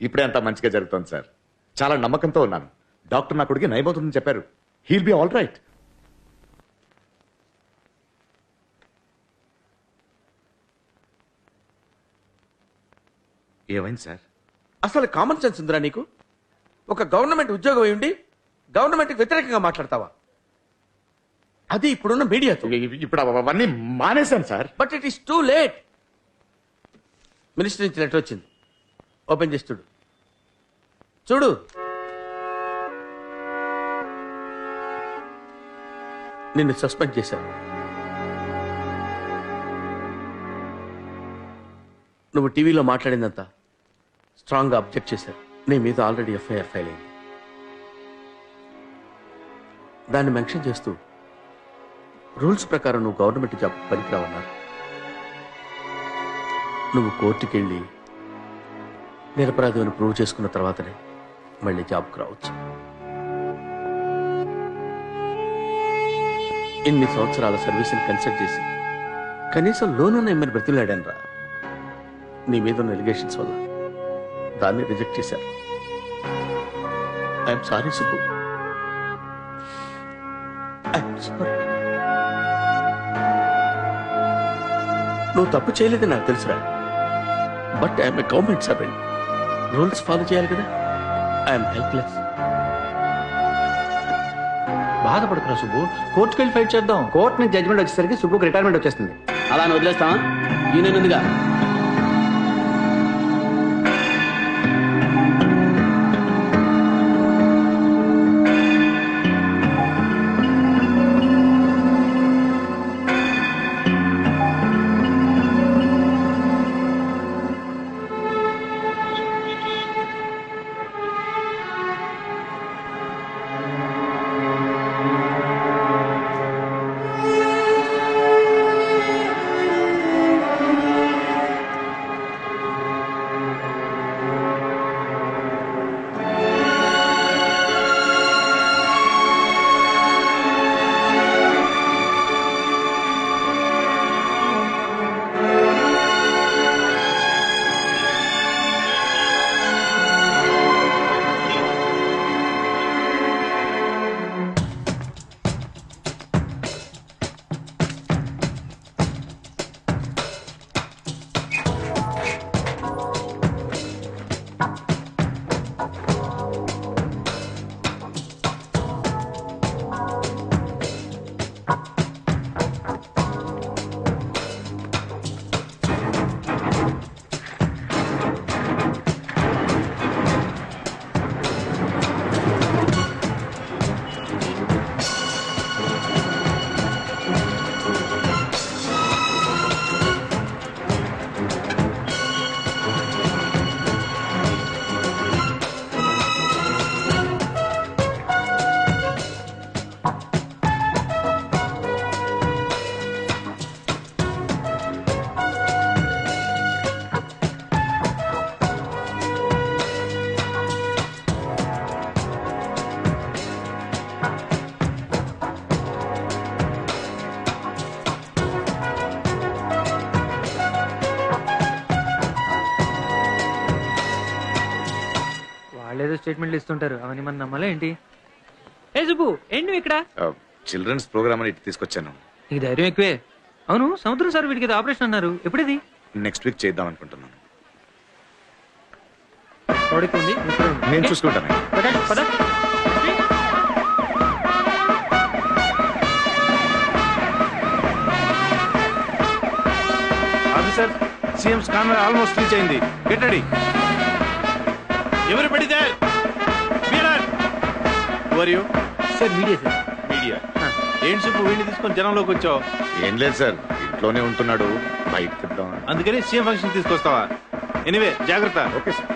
Speaker 1: ఇప్పుడే అంతా మంచిగా జరుగుతుంది సార్. చాలా నమ్మకంతో ఉన్నాను. డాక్టర్ నా కొడుకు నయమవుతుందని చెప్పారు. He'll be all right. ఏమైంది సార్?
Speaker 12: అసలు కామన్ సెన్స్ ఉందిరా నీకు? ఒక గవర్నమెంట్ ఉద్యోగం అయ్యుండి గవర్నమెంట్ వ్యతిరేకంగా మాట్లాడతావా? అది ఇప్పుడున్న మీడియాతో.
Speaker 1: ఇప్పుడు అవన్నీ మానేశాను sir.
Speaker 12: But it is too late. Minister నుంచి లెటర్ వచ్చింది, ఓపెన్ చేసి చూడు. చూడు. నిన్ను సస్పెండ్ చేశాను. నువ్వు టీవీలో మాట్లాడిందంతా స్ట్రాంగ్ గా అబ్జెక్ట్ చేశారు. నీ మీద ఆల్రెడీ ఎఫ్ఐఆర్ ఫైల్ అయింది. దాన్ని మెన్షన్ చేస్తూ రూల్స్ ప్రకారం నువ్వు గవర్నమెంట్ జాబ్ పనికిరావన్నారు. నువ్వు కోర్టుకి వెళ్ళి నిరపరాధి ప్రూవ్ చేసుకున్న తర్వాతనే మళ్ళీ జాబ్కి రావచ్చు. ఇన్ని సంవత్సరాల సర్వీస్ని కన్సల్ట్ చేసి కనీసం లోన్ ఉన్న ఎమ్మని బ్రతిలాడాను రా. నీ మీద ఉన్న ఎలిగేషన్స్ వల్ల దాన్ని రిజెక్ట్ చేశారు. I'm sorry Subbu. I'm sorry. నువ్వు తప్పు చేయలేదని నాకు తెలుసురా. But I'm a government servant. Rules follow చేయాలి కదా. I'm helpless.
Speaker 6: బాధపడుతున్నా సుబ్బు, కోర్టుకు వెళ్ళి ఫైట్ చేద్దాం.
Speaker 9: కోర్టు నుంచి జడ్జ్మెంట్ వచ్చేసరికి సుబ్బుకి రిటైర్మెంట్ వచ్చేస్తుంది.
Speaker 19: అలా వదిలేస్తావా? యూనియన్ ఉందిగా.
Speaker 13: స్టేట్మెంట్లు ఇస్తుంటారు అవన్నీ మనం నమ్మాలా ఏంటి? ఏ సుబ్బు ఏంటి నువ్వు ఇక్కడ?
Speaker 1: చిల్డ్రన్స్ ప్రోగ్రామ్ అని ఇటు తీసుకొచ్చాను.
Speaker 13: నీకు ధైర్యం ఎక్కువే. అవును సముద్రం సార్ వీడికి ఏదో ఆపరేషన్ అన్నారు, ఎప్పుడది?
Speaker 1: నెక్స్ట్ వీక్ చేద్దాం అనుకుంటున్నాను.
Speaker 13: నేను
Speaker 1: చూసుకుంటాను.
Speaker 3: Officer, CM scanner almost reach అయింది. Get ready. Everybody there? Where you?
Speaker 13: Sir media sir.
Speaker 3: Media ఏంటి సుబ్బు వీడిని తీసుకొని జనంలోకి వచ్చావు?
Speaker 1: ఏం లేదు సార్, ఇంట్లోనే ఉంటున్నాడు, బయటకు తిద్దాం.
Speaker 3: అందుకని సీఎం ఫంక్షన్ తీసుకొస్తావా? ఎనివే జాగ్రత్త.
Speaker 1: Okay sir.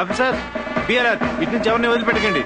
Speaker 3: Officer, be alert. ఇటు నుంచి ఎవరిని వదిలిపెట్టకండి.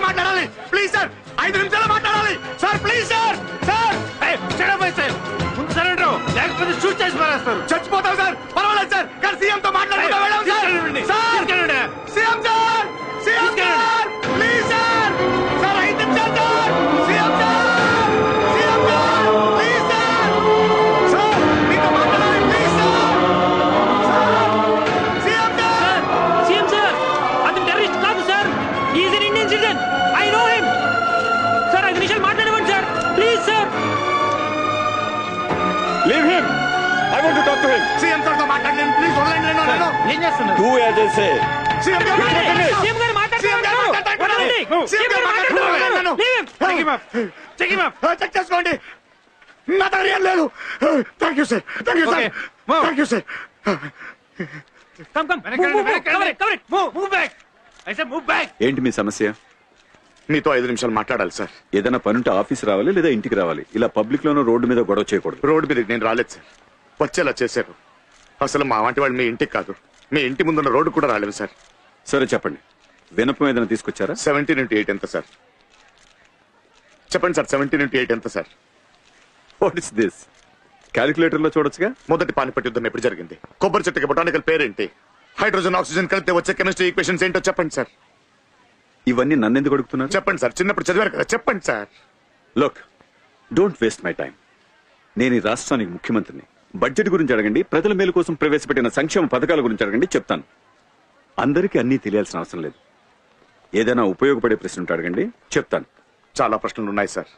Speaker 1: మాట్లాడాలి ప్లీజ్ సార్, 5 నిమిషాలు మాట్లాడాలి సార్, ప్లీజ్ సార్.
Speaker 3: లేకపోతే షూట్ చేసి మారేస్తారు.
Speaker 1: చచ్చిపోతాం సార్, పర్వాలేదు సార్, కానీ సీఎం తో మాట్లాడుతూ వెళ్ళాం sir. CM sir, CM sir, please sir, sir 5 నిమిషాలు sir, CM sir, CM sir, please sir, sir మీతో మాట్లాడాలి please sir, sir CM sir.
Speaker 13: CM sir, అతను టెర్రరిస్ట్ కాదు sir, he is an Indian citizen, I know him sir. 5 నిమిషాలు మాట్లాడమండి sir, please sir.
Speaker 5: Leave him. I want to talk to him.
Speaker 1: CM sir తో మాట్లాడండి please, వదలండి. నేను
Speaker 13: ఏం చేస్తున్నారు?
Speaker 5: Do as I say.
Speaker 1: CM గారు మాట్లాడండి.
Speaker 13: సీఎం గారు మాట్లాడుతున్నారు.
Speaker 1: సీఎం గారు మాట్లాడుతున్నారు. చెక్ చేసుకోండి, నా దగ్గర ఏం లేదు. Thank you sir, thank you sir, thank you sir.
Speaker 5: ఏంటి మీ సమస్య?
Speaker 1: మీతో 5 నిమిషాలు మాట్లాడాలి సార్.
Speaker 5: ఏదైనా పనుంటే ఆఫీస్ రావాలి లేదా ఇంటికి రావాలి. ఇలా పబ్లిక్ లోనో రోడ్డు మీద గొడవ చేయకూడదు.
Speaker 1: రోడ్డు మీద నేను రాలేదు సార్, వచ్చేలా చేశారు. అసలు మా వంటి వాళ్ళు మీ ఇంటికి కాదు, మీ ఇంటి ముందున్న రోడ్డు కూడా రాలేదు సార్.
Speaker 5: సరే చెప్పండి, వినపం ఏదైనా తీసుకొచ్చారా?
Speaker 1: 17 into 8 ఎంత సార్? చెప్పండి సార్, 17 into 8 ఎంత sir?
Speaker 5: What is this? Calculator లో చూడొచ్చుగా.
Speaker 1: మొదటి పానిపట్ యుద్ధం ఎప్పుడు జరిగింది? కొబ్బరి చెట్టుకి బొటానికల్ పేరేంటి? హైడ్రోజన్ ఆక్సిజన్ కలిపితే వచ్చే కెమిస్ట్రీ ఈక్వేషన్స్ ఏంటో చెప్పండి సార్.
Speaker 5: ఇవన్నీ నన్నెందుకు అడుగుతున్నారు?
Speaker 1: చెప్పండి సార్, చిన్నప్పుడు చదివారు కదా, చెప్పండి sir.
Speaker 5: Look, don't waste my time. నేను ఈ రాష్ట్రానికి ముఖ్యమంత్రిని. బడ్జెట్ గురించి అడగండి, ప్రజల మేలు కోసం ప్రవేశపెట్టిన సంక్షేమ పథకాల గురించి అడగండి, చెప్తాను. అందరికీ అన్నీ తెలియాల్సిన అవసరం లేదు. ఏదైనా ఉపయోగపడే ప్రశ్న ఉంటే అడగండి, చెప్తాను.
Speaker 1: చాలా ప్రశ్నలు ఉన్నాయి సార్,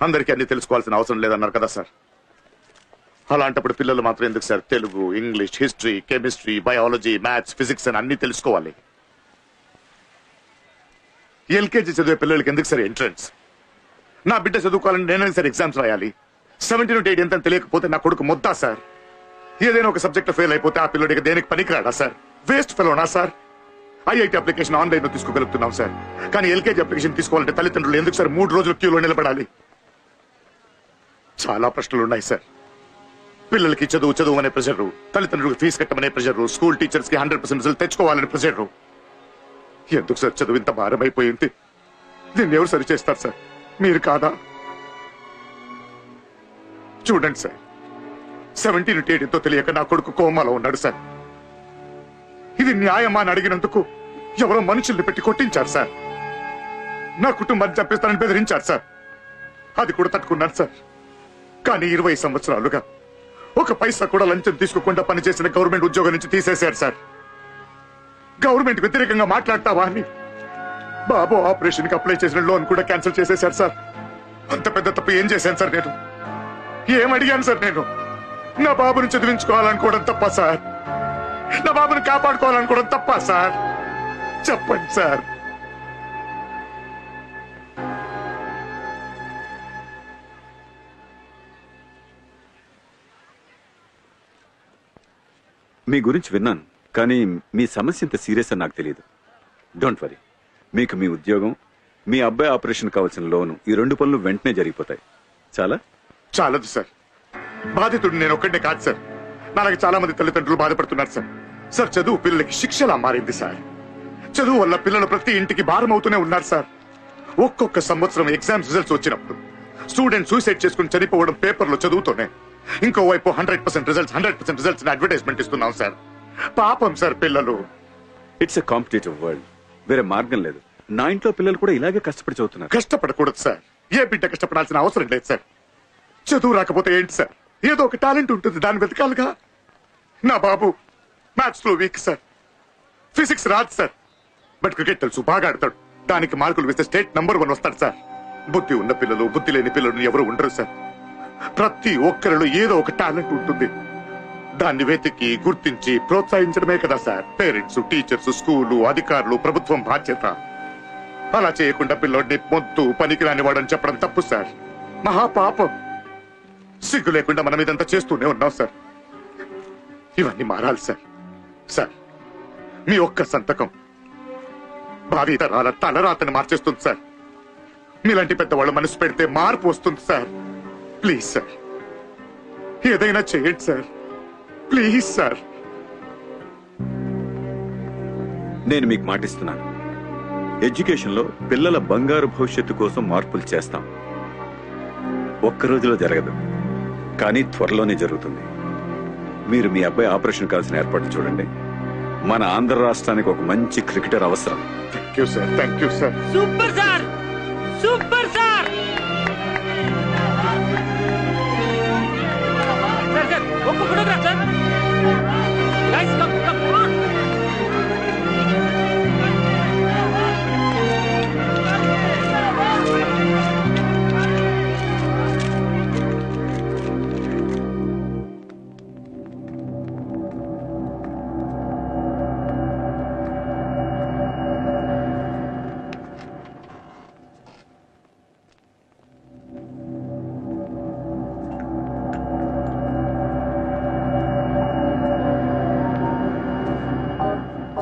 Speaker 1: అందరికీ అన్ని తెలుసుకోవాల్సిన అవసరం లేదన్నారు కదా సార్. అలాంటప్పుడు పిల్లలు మాత్రం ఎందుకు sir Telugu, English, history, chemistry, biology, maths, physics అని అన్ని తెలుసుకోవాలి? ఎల్కేజీ చదివే పిల్లలకి ఎందుకు సార్ ఎంట్రన్స్? నా బిడ్డ చదువుకోవాలని నేను సార్ ఎగ్జామ్స్ రాయాలి? 17 into 8 ఎంత తెలియకపోతే నా కొడుకు మొద్దా సార్? ఏదైనా ఒక సబ్జెక్ట్ ఫెయిల్ అయిపోతే ఆ పిల్లడికి దేనికి పనికిరాడా సార్? వేస్ట్ ఫెలోనా సార్? ఐఐటి అప్లికేషన్ ఆన్లైన్ లో తీసుకోగలుగుతున్నాం సార్, కానీ ఎల్కేజీ అప్లికేషన్ తీసుకోవాలంటే తల్లిదండ్రులు ఎందుకు సార్ 3 రోజులు క్యూలో నిలబడాలి? చాలా ప్రశ్నలు ఉన్నాయి సార్. పిల్లలకి చదువు అనే ప్రెషర్, తల్లిదండ్రులకు ఫీజు కట్టమనే ప్రెషర్, స్కూల్ టీచర్స్ కి 100% రిజల్ట్ తెచ్చుకోవాలనే ప్రెషర్. ఎందుకు సార్ చదువు ఇంత భారం అయిపోయింది? దీన్ని ఎవరు సరి చేస్తారు సార్? మీరు కాదా? చూడండి సార్, 17 into 8 ఎంతో తెలియక నా కొడుకు కోమాలో ఉన్నాడు సార్. ఇది న్యాయమా అని అడిగినందుకు ఎవరో మనుషుల్ని పెట్టి కొట్టించారు సార్. నా కుటుంబాన్ని చంపేస్తానని బెదిరించారు సార్. అది కూడా తట్టుకున్నాను సార్. కానీ 20 సంవత్సరాలుగా ఒక పైసా కూడా లంచం తీసుకోకుండా పనిచేసిన గవర్నమెంట్ ఉద్యోగం నుంచి తీసేశారు సార్. గవర్నమెంట్ వ్యతిరేకంగా మాట్లాడతావా అని బాబు ఆపరేషన్ కి అప్లై చేసిన లోన్ కూడా క్యాన్సిల్ చేసేశారు సార్. అంత పెద్ద తప్పు ఏం చేశాను సార్ నేను? ఏం అడిగాను సార్ నేను? నా బాబుని చదివించుకోవాలనుకోవడం తప్ప సార్? నా బాబుని కాపాడుకోవాలనుకోవడం తప్ప సార్? చెప్పండి సార్.
Speaker 5: మీ గురించి విన్నాను, కానీ మీ సమస్య ఇంత సీరియస్ అని నాకు తెలియదు. డోంట్ వరీ, మీకు మీ ఉద్యోగం, మీ అబ్బాయి ఆపరేషన్ కావాల్సిన లోను, ఈ 2 పనులు వెంటనే జరిగిపోతాయి. చాలా
Speaker 1: చాలదు సార్. బాధితుడు నేను ఒక్కడే కాదు సార్. నాలాగే చాలా మంది తల్లిదండ్రులు బాధపడుతున్నారు సార్. సార్, చదువు పిల్లలకి శిక్షలా మారింది సార్. చదువు వల్ల పిల్లలు ప్రతి ఇంటికి భారం అవుతూనే ఉన్నారు సార్. ఒక్కొక్క సంవత్సరం ఎగ్జామ్స్ రిజల్ట్స్ వచ్చినప్పుడు స్టూడెంట్ సూసైడ్ చేసుకుని చనిపోవడం పేపర్లో చదువుతూనే, ఇంకోవైపు 100% రిజల్ట్స్ అడ్వర్టైజ్మెంట్ ఇస్తున్నాం సార్. పాపం సార్ పిల్లలు.
Speaker 5: It's a competitive world. వేరే మార్గం లేదు. నా ఇంట్లో పిల్లలు కూడా ఇలాగే కష్టపడి చదువుతున్నారు.
Speaker 1: కష్టపడకూడదు సార్. ఏ బిడ్డ కష్టపడాల్సిన అవసరం లేదు సార్. చదువు రాకపోతే ఏంటి సార్? ఏదో ఒక టాలెంట్ ఉంటుంది, దాన్ని వెతకాలిగా. నా బాబు మ్యాథ్స్ లో వీక్ సార్. ఫిజిక్స్ రాదు సార్. బట్ క్రికెట్ తెలుసు, బాగా ఆడతాడు. దానికి మార్కులు వేస్తే స్టేట్ నంబర్ 1 వస్తాడు సార్. బుద్ధి ఉన్న పిల్లలు, బుద్ధి లేని పిల్లలు ఎవరు ఉండరు సార్. ప్రతి ఒక్కరిలో ఏదో ఒక టాలెంట్ ఉంటుంది. దాన్ని వెతికి గుర్తించి ప్రోత్సహించడమే కదా సార్ పేరెంట్స్, టీచర్స్, స్కూలు, అధికారులు, ప్రభుత్వం బాధ్యత. అలా చేయకుండా పిల్లోడిని మొద్దు పనికిరాని వాడని చెప్పడం తప్పు సార్. మహాపాపం. సిగ్గు లేకుండా మనం ఇదంతా చేస్తూనే ఉన్నాం సార్. ఇవన్నీ మారాలి సార్. సార్, మీ ఒక్క సంతకం భావి తరాల తలరాతని మార్చేస్తుంది సార్. మీలాంటి పెద్దవాళ్ళు మనసు పెడితే మార్పు వస్తుంది సార్. ప్లీజ్ సార్, ఏదైనా చేయండి సార్. Please sir.
Speaker 5: నేను మీకు మాటిస్తున్నాను, ఎడ్యుకేషన్ లో పిల్లల బంగారు భవిష్యత్తు కోసం మార్పులు చేస్తాం. ఒక్క రోజులో జరగదు, కానీ త్వరలోనే జరుగుతుంది. మీరు మీ అబ్బాయి ఆపరేషన్ కావాల్సిన ఏర్పాట్లు చూడండి. మన ఆంధ్ర రాష్ట్రానికి ఒక మంచి క్రికెటర్ అవసరం.
Speaker 1: Thank you sir. Thank you sir.
Speaker 13: Super sir, super sir. Sir sir, ఒక్క photograph sir. Guys come come on.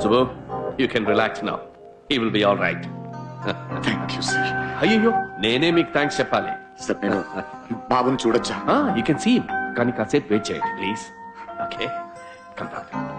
Speaker 12: Subbu, you can relax now. He will be all right.
Speaker 1: Thank you, sir.
Speaker 12: అయ్యో, నేనే మీకు thanks చెప్పాలి.
Speaker 1: Sir, నేను బాబుని చూడొచ్చా?
Speaker 12: You can see him, కానీ కాసేపు వెయిట్ చేయండి please. Okay, come doctor.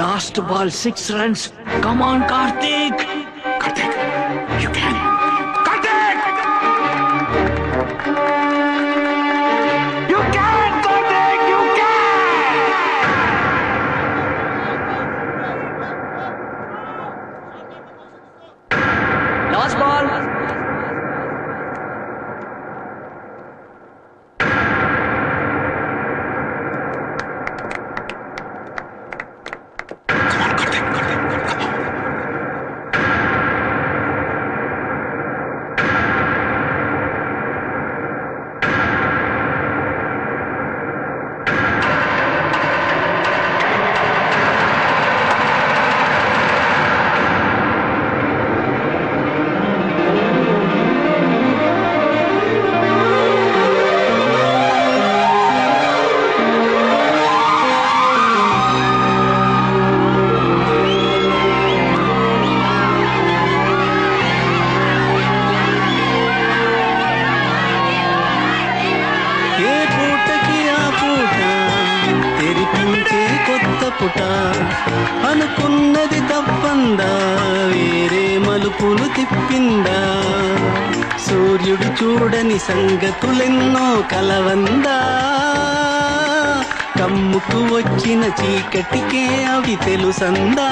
Speaker 19: Last ball, 6 runs. Come on, Karthik. Karthik, you can. Karthik! You can, Karthik! You can! Last ball.
Speaker 15: కొత్త పుట అనుకున్నది తప్పందా వేరే మలుపులు తిప్పిందా సూర్యుడు చూడని సంగతులెన్నో కలవందా కమ్ముకు వచ్చిన చీకటికే అవి తెలుసందా